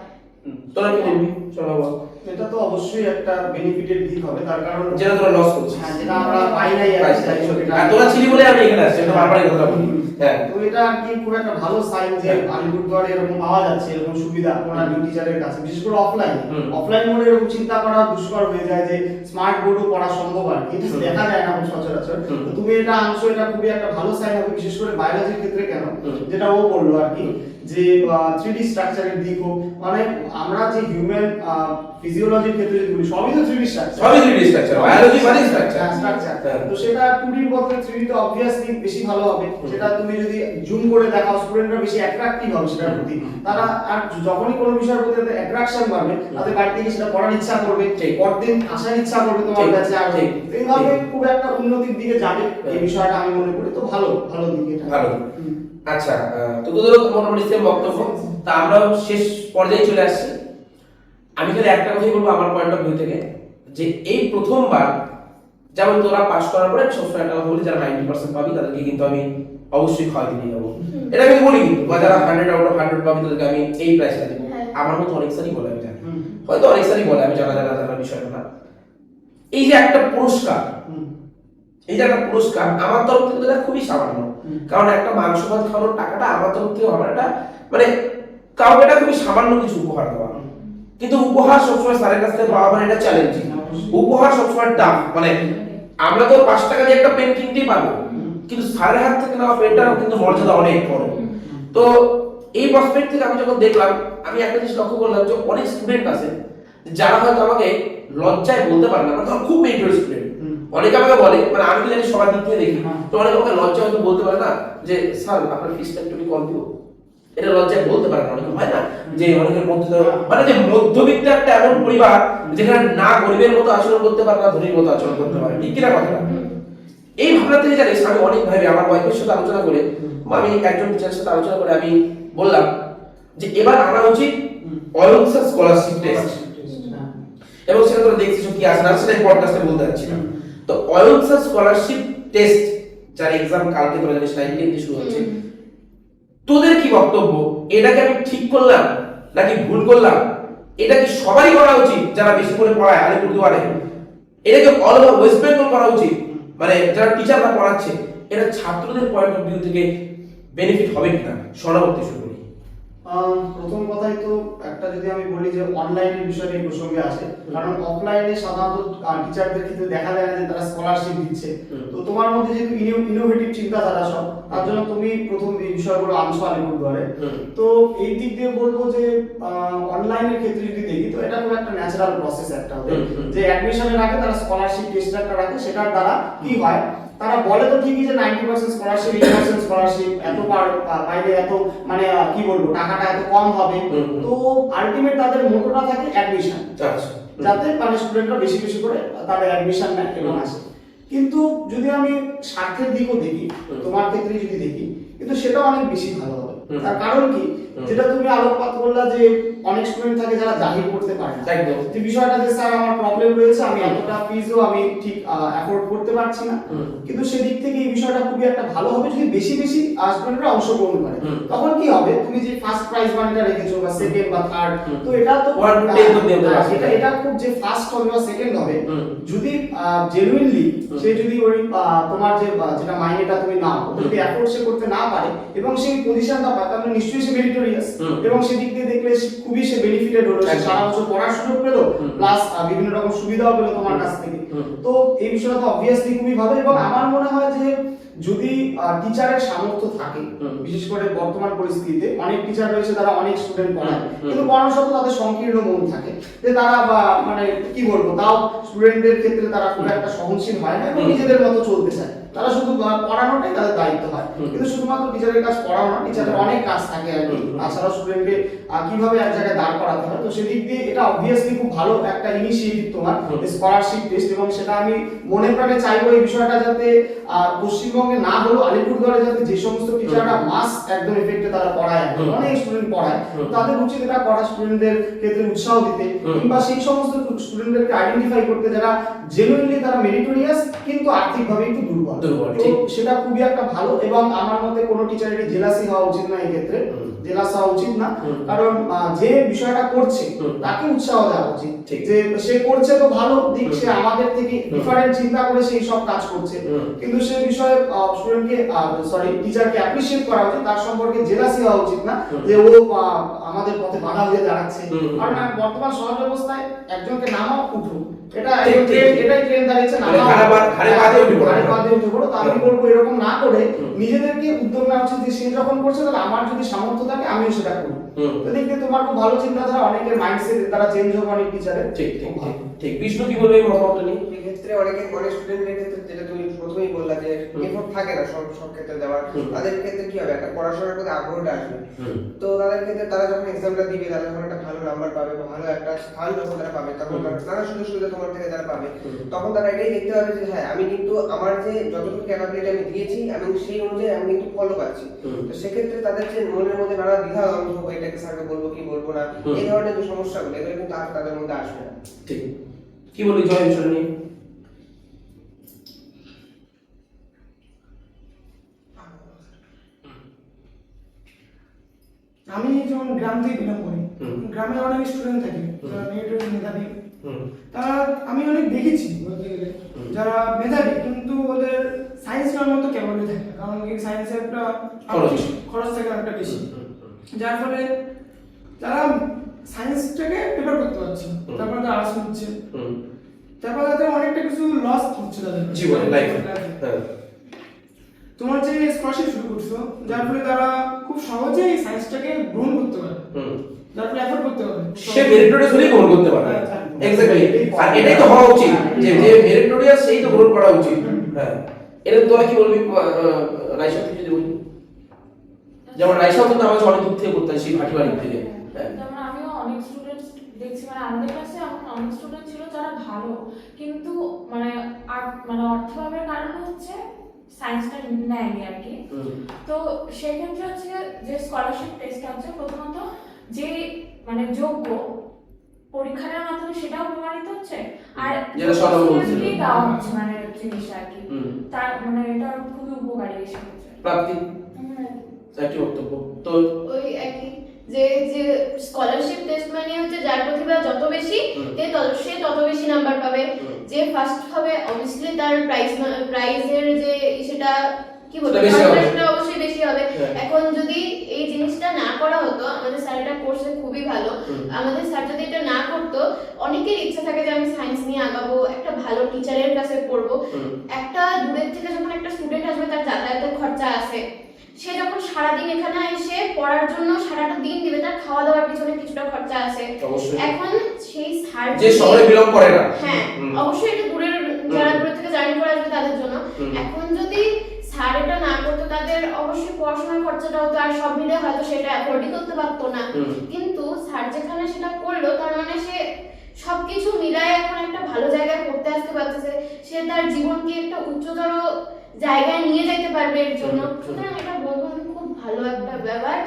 তোরা কি বলবি? চলো বল। এটা তো অবশ্যই একটা বেনিফিটের দিক হবে, তার কারণ যেটা তোরা লস করছিস, হ্যাঁ, যেটা আমরা পাই নাই আর তোরা ছিলি বলে আমি এখানে আসছি, এটা বারবার এই কথা বলি। হ্যাঁ, তো এটা আর কি খুব একটা ভালো সাইন যে আলিপুরদুয়ারে এরকম পাওয়া যাচ্ছে এরকম সুবিধা ওনার টিচারের কাছে, বিশেষ করে অফলাইন মোডে এরকম চিন্তা করা দুষ্কর হয়ে যায় যে স্মার্ট বোর্ডও পড়া সম্ভব আর কি, দেখা যায় না সচরাচর। তো তুমি এটা আনছো, এটা খুবই একটা ভালো সাইন হবে, বিশেষ করে বায়োলজির ক্ষেত্রে। কেন যেটা ও বললো আর কি যে 3D স্ট্রাকচারের দিক হোক, মানে আমরা যে হিউম্যান ফিজিওলজির ক্ষেত্রে যদি বলি সবই তো 3D স্ট্রাকচার, সবই 3D স্ট্রাকচার, বায়োলজি মানে স্ট্রাকচার। তো সেটা 2D এর বদলে 3D তে অবভিয়াসলি বেশি ভালো হবে। সেটা তুমি যদি জুম করে দেখাও স্টুডেন্টরা বেশি অ্যাট্রাক্টিভ হবে সেটার প্রতি, তারা আর যখনই কোনো বিষয়ের প্রতি অ্যাট্রাকশন বাড়বে তাদের বাড়ি থেকে সেটা পড়ার ইচ্ছা করবে, পরদিন আসার ইচ্ছা করবে তোমার কাছে, আর এইভাবে খুব একটা উন্নতির দিকে যাবে এই বিষয়টা আমি মনে করি। তো ভালো দিক এটা, ভালো। আচ্ছা, তো তোদেরও মোটামুটি সেম বক্তব্য, তা আমরাও শেষ পর্যায়ে চলে আসছি। আমি খালি একটা কথাই বলবো আমার পয়েন্ট অফ ভিউ থেকে, যে এই প্রথমবার যেমন তোরা পাস করার পরে সবসময় একটা কথা বলি, যারা 90% পাবি তাদেরকে কিন্তু আমি অবশ্যই খাওয়া দিয়ে যাবো, এটা আমি বলি কিন্তু, বা যারা 100 আউট অফ 100 পাবি তাদেরকে আমি এই প্রাইসটা দেবো। আমার মতো অনেক স্যারই বলে, আমি জানি, হয়তো অনেক স্যারই বলে, আমি জানা বিষয়টা না। এই যে একটা পুরস্কার, এই যে একটা পুরস্কার আমার তরফ থেকে এটা খুবই সামান্য, কারণ একটা মাংস ভাত খাওয়ানোর টাকাটা আমার তরফ থেকে আমার একটা মানে কাউকে এটা খুবই সামান্য কিছু উপহার দেওয়া, কিন্তু উপহার সবসময় স্যারের কাছ থেকে পাওয়া মানে এটা চ্যালেঞ্জিং, উপহার সবসময় টাফ। মানে আমরা তো 5 টাকা দিয়ে একটা পেন কিনতেই পারবো, কিন্তু স্যারের হাত থেকে নেওয়া পেনটারও কিন্তু মর্যাদা অনেক বড়। তো এই প্রসপেক্ট থেকে আমি যখন দেখলাম, আমি একটা জিনিস লক্ষ্য করলাম যে অনেক স্টুডেন্ট আছে যারা হয়তো আমাকে লজ্জায় বলতে পারে না, মানে খুব মেজর স্টুডেন্ট, অনেকে আমাকে বলে, মানে আমি তো জানি সবার দিক থেকে দেখি, তো অনেকে আমাকে লজ্জায় হয়তো বলতে পারে না যে স্যার আপনার ফিসটা একটু কম দিব, এটা লজ্জায় বলতে পারে না, অনেকে হয় না যে অনেকের মধ্যে, মানে যে মধ্যবিত্ত একটা এমন পরিবার যেখানে না গরিবের মতো আচরণ করতে পারে না ধনীর মতো আচরণ করতে পারে, ঠিক কিনা কথা? এই ভাবনা থেকে জানিস আমি অনেক ভাবে আমার ওয়াইফের সাথে আলোচনা করে, আমি একজন টিচারের সাথে আলোচনা করে আমি বললাম যে এবার আনা উচিত অয়লসা স্কলারশিপ টেস্ট, এবং সেটা তোরা দেখছিস কি আসে না সেটা পডকাস্টে বলতে যাচ্ছি না। তো অয়লসা স্কলারশিপ টেস্ট যার এক্সাম কালকে তোরা জানিস 19 শুরু হচ্ছে, তোদের কি বক্তব্য? এটাকে আমি ঠিক করলাম নাকি ভুল করলাম? এটা কি সবারই করা উচিত যারা বেশি করে পড়ায় আলিপুরদুয়ারে? এটাকে অল ওভার ওয়েস্ট বেঙ্গল করা উচিত, মানে যারা টিচাররা পড়াচ্ছে এটা ছাত্রদের পয়েন্ট অফ ভিউ থেকে বেনিফিট হবে কিনা? সর্বত্র শুরু করি। প্রথম কথাই তো একটা যদি আমি বলি যে অনলাইনের বিষয়টা এই প্রসঙ্গে আসে, কারণ অফলাইনে সাধারণত টিচারদের ক্ষেত্রে দেখা যায় না যে তারা স্কলারশিপ দিচ্ছে। তো তোমার মধ্যে যেহেতু ইনোভেটিভ চিন্তাধারা সব, তার জন্য তুমি প্রথম এই বিষয়গুলো আনছো আলিপুরদুয়ারে। তো এই দিক দিয়ে বলবো যে অনলাইনের ক্ষেত্রে যদি দেখি তো এটা খুব একটা ন্যাচারাল প্রসেস একটা হবে, যে অ্যাডমিশনের আগে তারা স্কলারশিপ টেস্ট একটা রাখে, সেটার দ্বারা কি হয় তারা বলে তো ঠিকই যে 90% স্কলারশিপ 80% স্কলারশিপ এত পাইলে এত মানে কি বলবো টাকাটা এত কম হবে। তো আলটিমেট তাদের মোটোটা থাকে অ্যাডমিশন, যাতে মানে স্টুডেন্টরা বেশি বেশি করে তাদের অ্যাডমিশন নেয় এবং আসে। কিন্তু যদি আমি স্বার্থের দিকও দেখি, তোমার ক্ষেত্রে যদি দেখি, কিন্তু সেটা অনেক বেশি ভালো হবে। তার কারণ কি, যেটা তুমি আলোকপাত করলা যে অনেক স্টুডেন্ট থাকে যারা জাহির করতে পারে না, একদম যে বিষয়টা যে স্যার আমার প্রবলেম রয়েছে, আমি এতটা ফিজও আমি ঠিক অ্যাফোর্ড করতে পারছি না, কিন্তু সেদিক থেকে এই বিষয়টা খুবই একটা ভালো হবে যদি বেশি বেশি স্টুডেন্টরা অংশগ্রহণ করে। তখন কি হবে, তুমি যে ফার্স্ট প্রাইজ মানিটা রেখেছো বা সেকেন্ড বা থার্ড, তো এটা তো এটা খুব যে ফার্স্ট হবে বা সেকেন্ড হবে, যদি জেনুইনলি সে যদি ওই তোমার যে যেটা মাইনেটা তুমি নাও যদি অ্যাফোর্ড সে করতে না পারে এবং সেই পজিশনটা পায়, তাহলে নিশ্চয়ই সে মেরিটোরিয়াস, এবং সেদিক দিয়ে দেখলে খুবই সে বেনিফিটেড হলো, সে সারা বছর পড়ার সুযোগ পেলো, প্লাস বিভিন্ন রকম সুবিধাও পেলো তোমার কাছ থেকে। তো এই বিষয়টা তো অবভিয়াসলি খুবই ভালো, এবং আমার মনে হয় যে যদি টিচারের সামর্থ্য থাকে, বিশেষ করে বর্তমান পরিস্থিতিতে অনেক টিচার রয়েছে তারা অনেক স্টুডেন্ট পড়ায়, কিন্তু পড়ানোর সত্ত্বেও তাদের সংকীর্ণ মন থাকে, যে তারা মানে কি বলবো, তাও স্টুডেন্টদের ক্ষেত্রে তারা খুব একটা সহনশীল হয় না এবং নিজেদের মতো চলতে চায়, তারা শুধু পড়ানোটাই তাদের দায়িত্ব হয়, কিন্তু শুধুমাত্র টিচারের কাজ পড়ানো না, টিচারের অনেক কাজ থাকে আর কি, তাছাড়া স্টুডেন্টকে কিভাবে এক জায়গায় দাঁড় করাতে হয়। তো সেদিক দিয়ে এটা অবভিয়াসলি খুব ভালো একটা ইনিশিয়েটিভ তোমার স্কলারশিপ টেস্ট, এবং সেটা আমি মনে প্রাণে চাইবো এই বিষয়টা যাতে পশ্চিমবঙ্গে না হলো আলিপুরদুয়ারে যাতে যে সমস্ত টিচাররা মাস একদম এফেক্টে তারা পড়ায়, অনেক স্টুডেন্ট পড়ায়, তাদের উচিত এটা পড়া স্টুডেন্টদের ক্ষেত্রে উৎসাহ দিতে, কিংবা সেই সমস্ত স্টুডেন্টদেরকে আইডেন্টিফাই করতে যারা জেনুইনলি তারা মেরিটোরিয়াস কিন্তু আর্থিকভাবে একটু দুর্বল। তো সেটা খুবই একটা ভালো, এবং আমার মতে কোনো টিচারেরই জেলাসি হওয়া উচিত না, এই ক্ষেত্রে জেলাস হওয়া উচিত না, কারণ যে বিষয়টা করছে তাকে উৎসাহ দেওয়া উচিত, যে সে করছে তো ভালো দিক, সে আমাদের থেকে ডিফারেন্ট চিন্তা করে সেই সব কাজ করছে, কিন্তু সেই বিষয়ে স্টুডেন্টকে টিচারকে অ্যাপ্রিশিয়েট করা উচিত, তার সম্পর্কে জেলাসি হওয়া উচিত না যে ও আমাদের পথে বাধা হয়ে দাঁড়াচ্ছে। কারণ বর্তমান সমাজ ব্যবস্থায় একজনকে নামাও উঠো, এটাই ট্রেন্ড দাঁড়িয়েছে, তো আমি বলবো এরকম না করে নিজেদেরকে উদ্যোগ নেওয়া উচিত, যে সে যখন করছে তাহলে আমার যদি সামর্থ্য থাকে আমিও সেটা করি। তো দেখতে তোমার খুব ভালো চিন্তাধারা, অনেকের মাইন্ডসেট দ্বারা চেঞ্জ হবে অনেক টিচারের। ঠিক বিষ্ণু কি বলবে এই মতামতটা নিয়ে? এই ক্ষেত্রে অনেক স্টুডেন্টের ক্ষেত্রে যেটা তুমি প্রথমেই বললা যে এফোর্ট থাকে না সব ক্ষেত্রে দেওয়ার, তাদের ক্ষেত্রে কি হবে, একটা পড়াশোনার প্রতি আগ্রহটা আসবে, তো তাদের ক্ষেত্রে তারা যখন এক্সামটা দিবে, তারা যখন একটা ভালো নাম্বার পাবে বা ভালো একটা স্থান যখন তারা পাবে, তখন নানা সুযোগ সুবিধা তোমার থেকে তারা পাবে, তখন তারা এটাই দেখতে পাবে যে হ্যাঁ আমি কিন্তু আমার যে যতটুকু ক্যাপাবিলিটি আমি দিয়েছি এবং সেই অনুযায়ী আমি কিন্তু ফলো পাচ্ছি। তো সেক্ষেত্রে তাদের যে মনের মধ্যে নানা দ্বিধা দ্বন্দ্ব হবে, এটাকে স্যারকে বলবো কি বলবো না, এই ধরনের যে সমস্যাগুলো এগুলো কিন্তু আর তাদের মধ্যে আসবে না। ঠিক কি বলি জয় বিষয় নিয়ে? আমি যেমন গ্রাম থেকে বিলং করি, গ্রামে অনেক স্টুডেন্ট থাকে যারা মেধাবী, তারা আমি অনেক দেখেছি বলতে গেলে যারা মেধাবী কিন্তু ওদের সায়েন্স নেওয়ার মতো ক্যাপাবিলিটি থাকে না, কারণ এই সায়েন্সের একটা খরচ থাকে একটা বেশি, যার ফলে তারা সায়েন্সটাকে প্রেফার করতে পারছে, তারপরে তারা আর্টস নিচ্ছে, তারপরে তাদের অনেকটা কিছু লস হচ্ছে তাদের জীবনে লাইফে। তোমার যে স্কলারশিপ শুরু করছো, যার ফলে তারা খুব সহজেই সায়েন্সটাকে গ্রহণ করতে পারে, যার ফলে এফোর্ট করতে পারে, সে মেরিটোরিয়াস হলেই গ্রহণ করতে পারে। এক্স্যাক্টলি, আর এটাই তো হওয়া উচিত, যে মেরিটোরিয়াস সেই তো গ্রহণ করা উচিত। হ্যাঁ, এটা তোরা কি বলবি রাইসা থেকে যদি বলি? যেমন রাইসা তো আমাদের অনেক দূর থেকে করতে হয়, সেই ভাটিবাড়ি থেকে। যেমন আমিও অনেক স্টুডেন্ট দেখছি, মানে আমাদের ক্লাসে এমন অনেক স্টুডেন্ট ছিল যারা ভালো, কিন্তু মানে অর্থভাবের কারণে হচ্ছে সায়েন্সটা নেয়নি আর কি। তো সেক্ষেত্রে হচ্ছে যে স্কলারশিপ টেস্টটা হচ্ছে প্রথমত যে মানে যোগ্য পরীক্ষার মাধ্যমে সেটাও প্রমাণিত হচ্ছে, আর যেটা সরল বলছিল দেওয়া হচ্ছে মানে জিনিসটা আর কি, তার মানে এটা খুবই উপকারী এই ক্ষেত্রে। প্রাপ্তি একটি বক্তব্য তো ওই একই যে স্কলারশিপ টেস্ট মানে হচ্ছে যার প্রতিভা যত বেশি সে তত বেশি নাম্বার পাবে, যে ফার্স্ট হবে অবভিয়াসলি তার প্রাইজের যে সেটা কি বলবো সেটা অবশ্যই বেশি হবে। এখন যদি এই জিনিসটা না করা হতো, আমাদের স্যার এটা করছে খুবই ভালো, আমাদের স্যার যদি এটা না করতো, অনেকের ইচ্ছা থাকে যে আমি সায়েন্স নিয়ে আগাবো, একটা ভালো টিচারের কাছে পড়বো, একটা দূরের থেকে যখন একটা স্টুডেন্ট আসবে তার যাতায়াতের খরচা আছে, সে যখন সারাদিন এখানে এসে পড়ার জন্য সারাটা দিন দিবে, তার খাওয়া দাওয়ার পিছনে কিছুটা খরচা আছে। এখন সেই স্যার যে শহরে বিলং করে না, হ্যাঁ অবশ্যই এটা দূরের যারা দূর থেকে জার্নি করে আসবে তাদের জন্য, এখন যদি স্যার এটা না করতো তাদের অবশ্যই পড়াশোনার খরচাটা হতো, আর সব মিলে হয়তো সেটা অ্যাফোর্ডই করতে পারতো না, কিন্তু স্যার যেখানে সেটা করলো তার মানে সে সবকিছু মিলায় এখন একটা ভালো জায়গায় পড়তে আসতে পারতেছে, সে তার জীবনকে একটা উচ্চতর জায়গায় নিয়ে যেতে পারবে এর জন্য। সুতরাং এটা বলবো খুব ভালো একটা ব্যাপার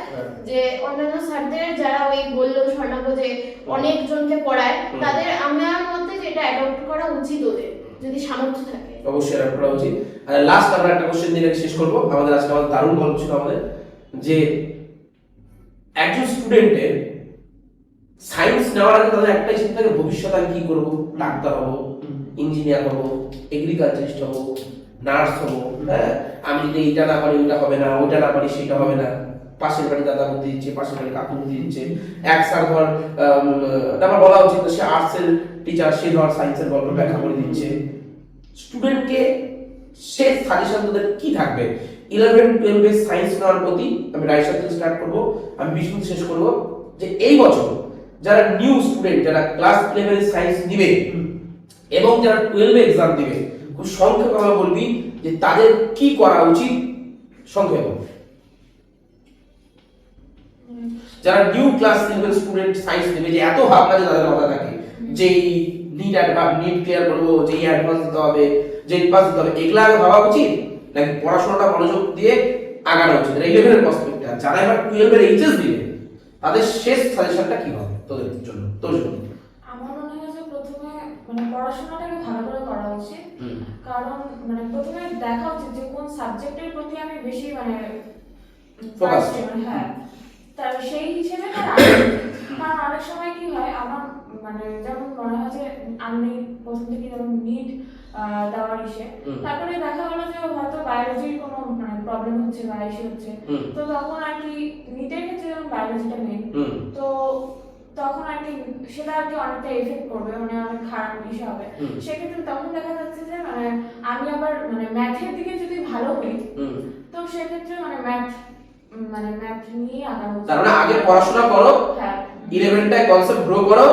যে অন্যান্য স্যারদের যারা ওই বললো স্বর্ণাভ যে অনেকজনকে পড়ায় তাদের আমার মতে যেটা অ্যাডপ্ট করা উচিত ওদের যদি সামর্থ্য থাকে। অবশ্যই অ্যাডপ্ট করা উচিত। আর লাস্ট আমরা একটা কোশ্চেন দিয়ে শেষ করব। আমাদের আজকে আমাদের দারুণ গল্প ছিল আমাদের, যে একজন স্টুডেন্টের সায়েন্স নেওয়ার আগে তাদের একটাই চিন্তা থাকে ভবিষ্যতে আমি কি করব, ডাক্তার হব, ইঞ্জিনিয়ার হব, এগ্রিকালচারিস্ট হব, নার্স হব, হ্যাঁ আমি যদি এটা না পারি ওটা হবে না, ওটা না পারি সেটা হবে না, পাশের বাড়ি দাদা বুদ্ধি দিচ্ছে, পাশের বাড়ি কাকু বুদ্ধি দিচ্ছে, এক স্যার ধর আমার বলা উচিত সে আর্টসের টিচার, সে ধর সায়েন্সের গল্প ব্যাখ্যা করে দিচ্ছে। স্টুডেন্টকে শেষ সাজেশন তোদের কি থাকবে 11-12 এর সায়েন্স নেওয়ার প্রতি? আমি রাইসার থেকে স্টার্ট করব, আমি বিষ্ণু শেষ করব। যে এই বছর যারা নিউ স্টুডেন্ট, যারা ক্লাস 11 সায়েন্স দিবে এবং যারা 12 এ এক্সাম দিবে, খুব সংক্ষেপে আমরা বলবি যে তাদের কি করা উচিত, সংক্ষেপে। যারা নিউ ক্লাস 11 স্টুডেন্ট সায়েন্স নেবে, যে এত ভাবনা যে তাদের মাথায় থাকে যে নিট ক্লিয়ার করবো, যে অ্যাডভান্স দিতে হবে, যে পাস দিতে হবে, এগুলা আগে ভাবা উচিত নাকি পড়াশোনাটা মনোযোগ দিয়ে আগানো উচিত? 11 এর পার্সপেক্টিভ। যারা এবার 12 এর এইচএস দিবে তাদের শেষ সাজেশনটা কি হবে তোদের জন্য? তোর জন্য আমার মনে হয় যে প্রথমে মানে পড়াশোনাটাকে ভালো করে করা উচিত, কারণ মানে প্রথমে দেখা উচিত যে কোন সাবজেক্টের প্রতি আমি বেশি মানে ফোকাস। হ্যাঁ, তার সেই হিসেবে তার কারণ অনেক সময় কি হয় আমার মানে যেমন মনে হয় যে আমি প্রথম থেকে যেমন নিট দেওয়ার ইসে, তারপরে দেখা গেলো যে হয়তো বায়োলজির কোনো মানে প্রবলেম হচ্ছে বা ইস্যু হচ্ছে, তো তখন আর কি নিটের ক্ষেত্রে যেমন বায়োলজিটা মেন, তো তখন আর কি সেটা আর কি অনেকটা এফেক্ট করবে, মানে অনেক খারাপ ইস্যু হবে। সেক্ষেত্রে তখন দেখা যাচ্ছে যে মানে আমি আবার মানে ম্যাথের দিকে যদি ভালো হই, তো সেক্ষেত্রে মানে ম্যাথ নিয়ে আগানো। তার মানে আগে পড়াশোনা করো, হ্যাঁ 11টায় কনসেপ্ট গ্রো করো,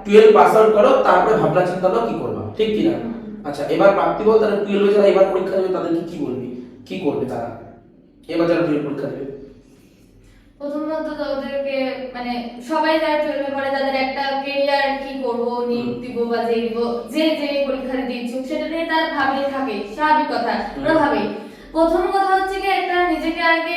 12 পাস আউট করো, তারপরে ভাবনা চিন্তা করো কি করবা, ঠিক কি না? আচ্ছা, এবার প্রাপ্তি বল, তারা 12 যারা এবার পরীক্ষা দেবে তাদেরকে কি বলবি, কি করবে তারা এবার যারা 12 পরীক্ষা দেবে? প্রথমত তো ওদেরকে মানে সবাই যারা 12 পড়ে তাদের একটা ক্যারিয়ার কি করব, নিট দিব বা যে দিব, যে পরীক্ষা দিতে ইচ্ছুক সেটা নিয়ে তার ভাবনা থাকে, স্বাভাবিক কথা, ওরা ভাবে। প্রথম কথা হচ্ছে কি একটা নিজেকে আগে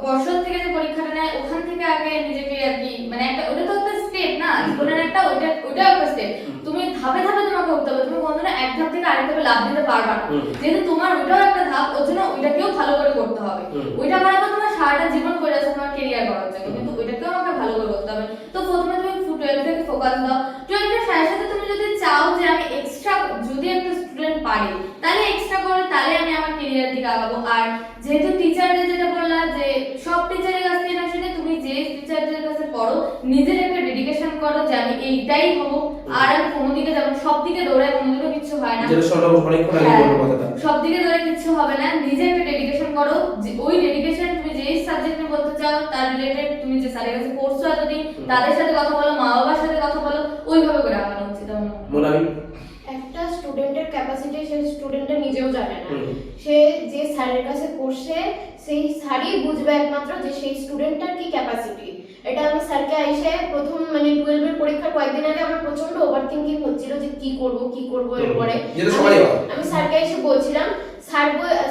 পর্ষদ থেকে যে পরীক্ষাটা নেয় ওখান থেকে আগে নিজেকে আর কি মানে একটা, ওটা তো একটা স্টেপ না জীবনের একটা, ওটা একটা স্টেপ। তুমি ধাপে ধাপে তোমাকে উঠতে হবে, তুমি কোনদিন এক ধাপ থেকে আরেক ধাপে লাভ দিতে পারবা না, যেহেতু তোমার ওইটাও একটা ধাপ, ওর জন্য ওইটাকেও ভালো করে করতে হবে। ওইটা মানে তো তোমার সারাটা জীবন করে আছে তোমার ক্যারিয়ার করার জন্য, কিন্তু ওইটাকেও আমাকে ভালো করে করতে হবে। তো প্রথমে তুমি 12 থেকে ফোকাস দাও। 12 এর সাথে সাথে তুমি যদি চাও যে আমি এক্সট্রা যদি একটা স্টুডেন্ট পারি তাহলে এক্সট্রা করে, তাহলে আমি আমার ক্যারিয়ার দিকে আগাবো। আর যেহেতু টিচারদের যেটা বললাম যে সব টিচারের কাছ থেকে না শুনে তুমি যে টিচারদের কাছে পড়ো, নিজের একটা ডেডিকেশন করো যে আমি এইটাই হবো, আর আমি কোনো দিকে যাবো, সব দিকে দৌড়ায় কোনোদিনও কিছু হয় না, যেটা সর্ব অনেকক্ষণ আগে বলবো কথাটা, সব দিকে দৌড়ে কিছু হবে না। নিজে একটা ডেডিকেশন করো, যে ওই ডেডিকেশন তুমি যেই সাবজেক্টে বলতে চাও তার রিলেটেড তুমি যে স্যারের কাছে পড়ছো এতদিন তাদের সাথে কথা বলো, মা বাবার সাথে কথা বলো, ওইভাবে করে আগানো উচিত আমার মনে হয়। একটা স্টুডেন্টের ক্যাপাসিটি সে স্টুডেন্টটা নিজেও জানে না, সে যে স্যারের কাছে পড়ছে সেই স্যারই বুঝবে একমাত্র যে সেই স্টুডেন্টটার কি ক্যাপাসিটি। এটা আমি স্যারকে এসে প্রথম মানে 12 এর পরীক্ষার কয়েকদিন আগে আমার প্রচন্ড ওভারথিংকিং হচ্ছিল যে কি করব এরপরে। আমি স্যারকে এসে বলছিলাম,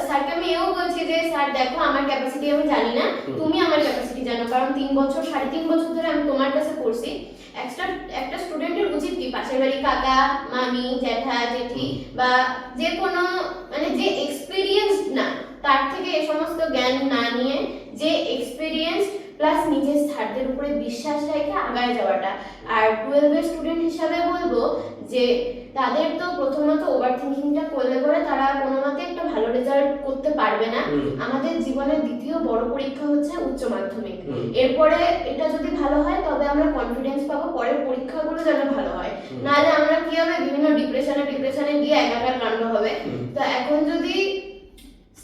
স্যারকে আমি এও বলছি যে স্যার দেখো আমার ক্যাপাসিটি আমি জানি না, তুমি আমার ক্যাপাসিটি জানো, কারণ 3.5 বছর ধরে আমি তোমার কাছে পড়ছি। একটা স্টুডেন্টের উচিত কি পাশের বাড়ি কাকা মামি জ্যাঠা জেঠি বা যে কোনো মানে যে এক্সপেরিয়েন্স না তার থেকে এই সমস্ত জ্ঞান না নিয়ে যে এক্সপেরিয়েন্স প্লাস নিজের স্যারদের উপরে বিশ্বাস রেখে আগায় যাওয়াটা। আর 12 এর স্টুডেন্ট হিসাবে বলবো যে তাদের তো প্রথমত ওভার থিঙ্কিংটা করলে পরে তারা কোনো মতে একটা ভালো রেজাল্ট করতে পারবে না। আমাদের জীবনের দ্বিতীয় বড় পরীক্ষা হচ্ছে উচ্চ মাধ্যমিক, এরপরে এটা যদি ভালো হয় তবে আমরা কনফিডেন্স পাবো পরের পরীক্ষাগুলো যেন ভালো হয়, নাহলে আমরা কি হবে বিভিন্ন ডিপ্রেশনে গিয়ে একাকার কাণ্ড হবে। তো এখন যদি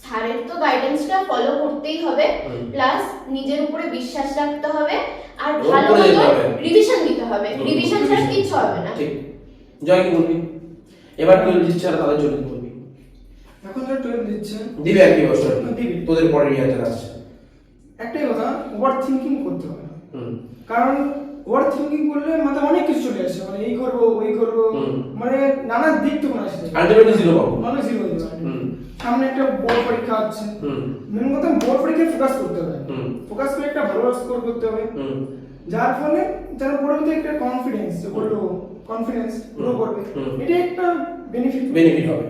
স্যারের তো গাইডেন্সটা ফলো করতেই হবে, প্লাস নিজের উপরে বিশ্বাস রাখতে হবে আর ভালো মতো রিভিশন দিতে হবে, রিভিশন ছাড়া কিছু হবে না। ঠিক। জয় কি বলবি? এবার 12 দিচ্ছে আর তাদের জন্য বলবি? এখন যারা 12 দিচ্ছে দিবে একই বছর দিবে, তোদের পরে রিয়াজার আসছে। একটাই কথা, ওভার থিঙ্কিং করতে হবে না, কারণ ওভার থিঙ্কিং করলে মাথায় অনেক কিছু চলে আসে, মানে এই করবো ওই করবো, মানে নানা দিক তখন আসে, আলটিমেটলি জিরো পাবো, মানে জিরো হয়ে যাবে। সামনে একটা বোর্ড পরীক্ষা আছে, মেন কথা বোর্ড পরীক্ষায় ফোকাস করতে হবে, ফোকাস করে একটা ভালো স্কোর করতে হবে, যার ফলে তার পরবর্তী একটা কনফিডেন্স কনফিডেন্স গ্রো করবে, এটা একটা বেনিফিট হবে।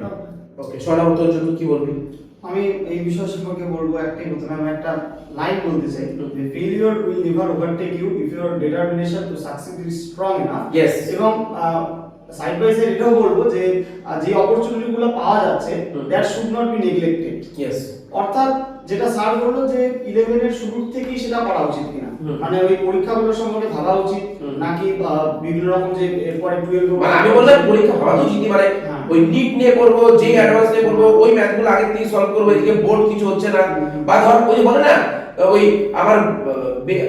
ওকে, সোনাম তোর জন্য কি বলবি? আমি এই বিষয় সম্পর্কে বলবো একটাই, প্রথমে আমি একটা লাইন বলতে চাই, যে failure will never overtake you if your determination to succeed is strong enough. Yes. এবং সাইড বাই সাইড এটাও বলবো যে যে অপরচুনিটি গুলো পাওয়া যাচ্ছে that should not be neglected. Yes, অর্থাৎ যেটা স্যার বললো যে 11 এর শুরু থেকেই সেটা করা উচিত কিনা, মানে ওই পরীক্ষাগুলোর সম্পর্কে ভাবা উচিত নাকি বিভিন্ন রকম যে এরপরে 12 মানে আমি বললাম পরীক্ষা ভাবা তো উচিত, মানে ওই নিট নিয়ে করবো, যে অ্যাডভান্স নিয়ে করবো, ওই ম্যাথগুলো আগে থেকে সলভ করবো, এদিকে বোর্ড কিছু হচ্ছে না, বা ধর ওই বলে না ওই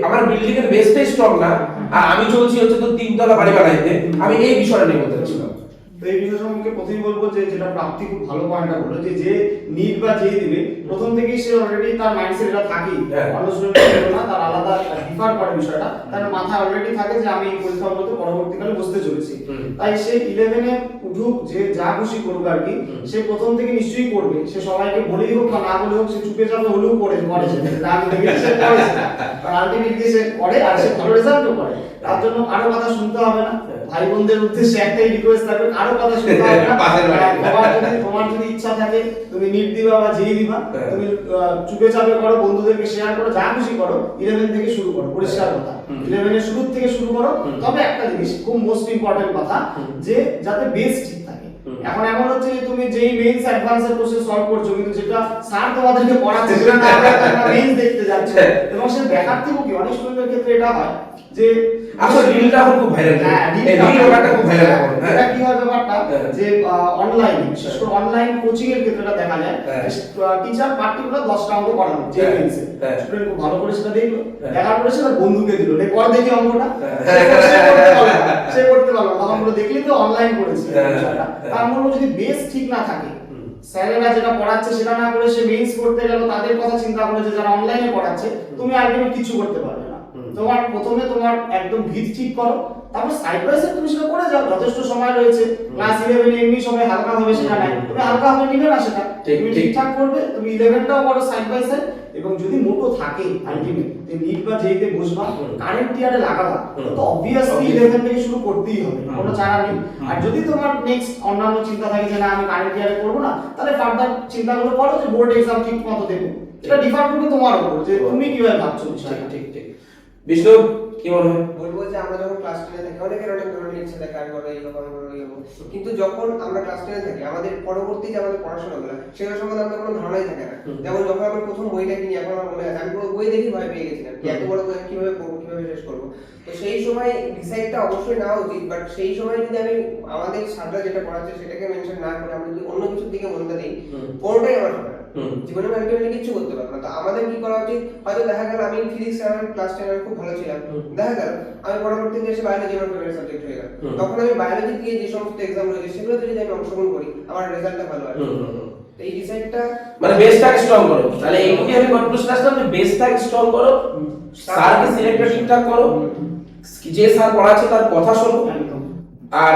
আমার বিল্ডিং এর বেসটাই স্ট্রং না, আর আমি চলছি হচ্ছে তো 3 তলা বাড়ি বানাইতে, আমি এই বিষয়টা নিয়ে বলতে চাচ্ছিলাম। তো এই বিষয় সম্পর্কে প্রথমেই বলবো যে যেটা প্রাপ্তি খুব ভালো পয়েন্টটা বললো, যে নিট বা যেই দিবে প্রথম থেকেই সে অলরেডি তার মাইন্ডসেট এটা থাকেই, অন্য স্টুডেন্ট না, তার আলাদা ডিফার করে বিষয়টা, তার মাথায় অলরেডি থাকে যে আমি এই পরীক্ষাগুলোতে পরবর্তীকালে বসতে চলেছি, তাই সে 11 এ উঠুক, যে যা খুশি করুক আর কি, সে প্রথম থেকে নিশ্চয়ই করবে, সে সবাইকে বলেই হোক বা না বলে হোক, সে চুপে যাবে হলেও করে সেটা আমি দেখি সে করে, কারণ আলটিমেটলি সে করে আর সে ভালো রেজাল্টও করে, তার জন্য কারো কথা শুনতে হবে না। ভাই বোনদের উদ্দেশ্যে একটাই রিকোয়েস্ট থাকবে, কারো কথা শুনতে হবে না, তোমার যদি ইচ্ছা থাকে তুমি নিট দিবা বা যেই দিবা, তুমি চুপে চাপে করো, বন্ধুদেরকে শেয়ার করো, যা খুশি করো, 11 থেকে শুরু করো, পরিষ্কার কথা 11 এর শুরু থেকে শুরু করো। তবে একটা জিনিস খুব মোস্ট ইম্পর্টেন্ট কথা, যে যাতে বেস ঠিক থাকে। এখন এমন হচ্ছে যে তুমি যেই মেইনস অ্যাডভান্সের কোশ্চেন সলভ করছো, কিন্তু যেটা স্যার তোমাদেরকে পড়াচ্ছে সেটা না, তোমরা মেইনস দেখতে যাচ্ছ, এবং সে দেখার থেকে কি অনেক স্টুডেন্টের ক্ষেত্রে এটা হয় যে আসলে রিলটা এখন খুব ভাইরাল, হ্যাঁ রিল ব্যাপারটা খুব ভাইরাল এখন। এটা কি হয় ব্যাপারটা, যে অনলাইন, বিশেষ করে অনলাইন কোচিং এর ক্ষেত্রে দেখা যায় টিচার পার্টিকুলার 10টা অঙ্ক পড়ানো, যে মেইনসে স্টুডেন্ট খুব ভালো করে সেটা দেখলো, দেখার পরে সে তার বন্ধুকে দিল, নে পড় দেখি অঙ্কটা, সে করতে পারলো না, তখন দেখলি তো অনলাইন করেছে বিষয়টা। তার মূল যদি বেস ঠিক না থাকে, স্যারেরা যেটা পড়াচ্ছে সেটা না করে সে মেইনস করতে গেল, তাদের কথা চিন্তা করে যে যারা অনলাইনে পড়াচ্ছে, তুমি আলটিমেট কিছু করতে পারবে না। তোমার প্রথমে তোমার একদম ভিত ঠিক করো, তারপর সাইড বাই সাইড তুমি সেটা করে যাও, যথেষ্ট সময় রয়েছে। ক্লাস 11 এ এমনি সময় হালকা হবে সেটা নাই, তুমি হালকা হবে নিবে না সেটা, তুমি ঠিকঠাক করবে, তুমি 11টাও করো সাইড বাই সাইড। এবং যদি মোটো থাকে আলটিমেট যে নিট বা যেইতে বসবা, কারেন্ট ইয়ারে লাগাবা, তো অবভিয়াসলি 11 থেকে শুরু করতেই হবে, কোনো চারা নেই। আর যদি তোমার নেক্সট অন্যান্য চিন্তা থাকে যে না আমি কারেন্ট ইয়ারে করব না, তাহলে ফার্দার চিন্তাগুলো করো যে বোর্ড এক্সাম ঠিক মতো দেবো, এটা ডিফার করবে তোমার উপর, যে তুমি কিভাবে ভাবছো বিষয়টা। ঠিক ঠিক। বিষ্ণু কি মনে হয়? বলবো যে আমরা যখন ক্লাস 10 এ থাকি, অনেকের অনেক ধরনের ইচ্ছা থাকে, আমি বড় এই হবো, আমি বড় এই হবো, কিন্তু যখন আমরা ক্লাস 10 এ থাকি, আমাদের পরবর্তী যে আমাদের পড়াশোনাগুলো, সেগুলো সম্বন্ধে আমাদের কোনো ধারণাই থাকে না। যেমন যখন আমরা প্রথম বইটা কিনি, এখন আমার মনে আছে আমি পুরো বই দেখে ভয় পেয়ে গেছিলাম, এত বড় বই কিভাবে পড়বো, কিভাবে শেষ করবো। তো সেই সময় ডিসাইডটা অবশ্যই নেওয়া উচিত, বাট সেই সময় যদি আমি আমাদের স্যাররা যেটা পড়াচ্ছে সেটাকে মেনশন না করে আমরা যদি অন্য কিছুর দিকে মনটা দিই, কোনোটাই আমার হবে না, জীবনে আমি আলটিমেটলি কিছু করতে পারবো না। তো আমাদের কি করা উচিত, হয়তো দেখা গেল আমি ফিজিক্স আমার ক্লাস 10 এ খুব ভালো ছিলাম, দেখা গেল আমি পরবর্তীতে এসে বায়োলজি আমার ফেভারিট সাবজেক্ট হয়ে গেল, তখন আমি বায়োলজি দিয়ে যে সমস্ত এক্সাম রয়েছে সেগুলোতে যদি আমি অংশগ্রহণ করি, আমার রেজাল্টটা ভালো আসবে। তো এই ডিসাইডটা মানে বেসটাকে স্ট্রং করো, তাহলে এইটুকুই আমি কনক্লুশন আসলাম যে বেসটাকে স্ট্রং করো, স্যারকে সিলেক্টটা ঠিকঠাক করো, যে স্যার পড়াচ্ছে তার কথা শোনো, আর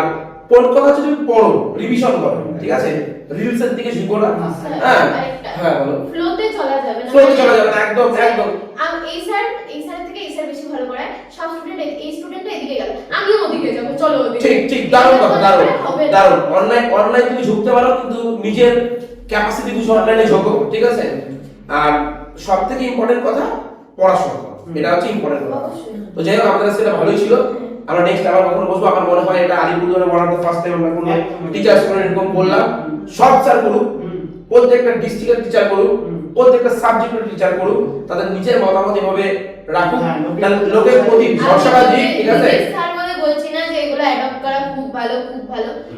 কোন কথা যদি পড়ো রিভিশন করো, ঠিক আছে, রিলসের দিকে ঝুঁকো না। হ্যাঁ হ্যাঁ বলো, ফ্লোতে চলা যাবে না, ফ্লোতে চলা যাবে না, একদম একদম। এই স্যার থেকে এই স্যার বেশি ভালো পড়ায়, সব স্টুডেন্ট এই স্টুডেন্টটা এদিকে গেল, আমিও ওদিকে যাব, চলো ওদিকে। ঠিক ঠিক, দারুণ কথা, দারুণ দারুণ। অনলাইন তুমি ঝুঁকতে পারো, কিন্তু নিজের ক্যাপাসিটি বুঝে অনলাইনে ঝুঁকো, ঠিক আছে। আর সবথেকে ইম্পর্টেন্ট কথা পড়াশোনা করো, এটা হচ্ছে ইম্পর্টেন্ট কথা। তো যাই হোক, আমাদের সেটা ভালোই ছিল। আমরা নেক্সট আবার কখনো বসবো। আমার মনে হয় এটা আলিপুরদুয়ারে ওয়ান ফার্স্ট টাইম আমরা কোনো টিচার্স করে এরকম বললাম। সব স্যার করুক, প্রত্যেকটা ডিস্ট্রিক্টের টিচার করুক, প্রত্যেকটা সাবজেক্টের টিচার করুক, তাদের নিজের মতামত এভাবে রাখুক, লোকের প্রতি ভরসাবাদ দিক, ঠিক আছে। স্যার বলে বলছি না যে এগুলো অ্যাডপ্ট করা খুব ভালো,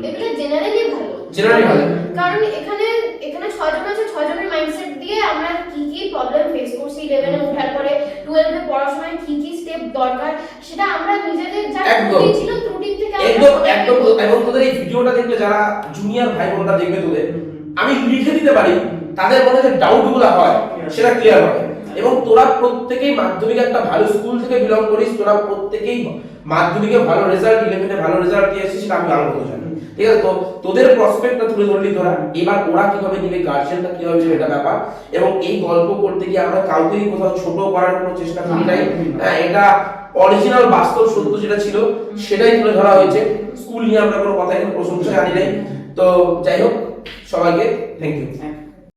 এগুলো জেনারেলি ভালো, কারণ এখানে 6 জন আছে, 6 জনের মাইন্ডসেট দিয়ে আমরা কি কি প্রবলেম ফেস করছি 11 এ ওঠার পরে, 12 এ পড়াশোনায় কি কি স্টেপ দরকার, সেটা আমরা নিজেদের যা ত্রুটি ছিল ত্রুটি থেকে একদম। এবং তোদের এই ভিডিওটা দেখলে যারা জুনিয়র ভাই বোনরা দেখবে, তোদের আমি লিখে দিতে পারি, তাদের মনে যে ডাউটগুলো হয় সেটা ক্লিয়ার হবে। এবং তোরা প্রত্যেকেই মাধ্যমিকে একটা ভালো স্কুল থেকে বিলং করিস, তোরা প্রত্যেকেই মাধ্যমিকে ভালো রেজাল্ট, 11 এ ভালো রেজাল্ট দিয়েছিস, সেটা আমি আরো জানি। ঠিক আছে? তো তোদের প্রসপেক্টটা তুলে ধরলি তোরা, এবার ওরা কিভাবে নিবে, গার্জিয়ানটা কিভাবে নেবে এটা ব্যাপার। এবং এই গল্প করতে গিয়ে আমরা কাউকেই কোথাও ছোট করার কোনো চেষ্টা করি নাই। হ্যাঁ, এটা অরিজিনাল বাস্তব সত্য যেটা ছিল সেটাই তুলে ধরা হয়েছে। স্কুল নিয়ে আমরা কোনো কথা এখানে প্রশংসা আনি নাই। তো যাই হোক, সবাইকে থ্যাংক ইউ।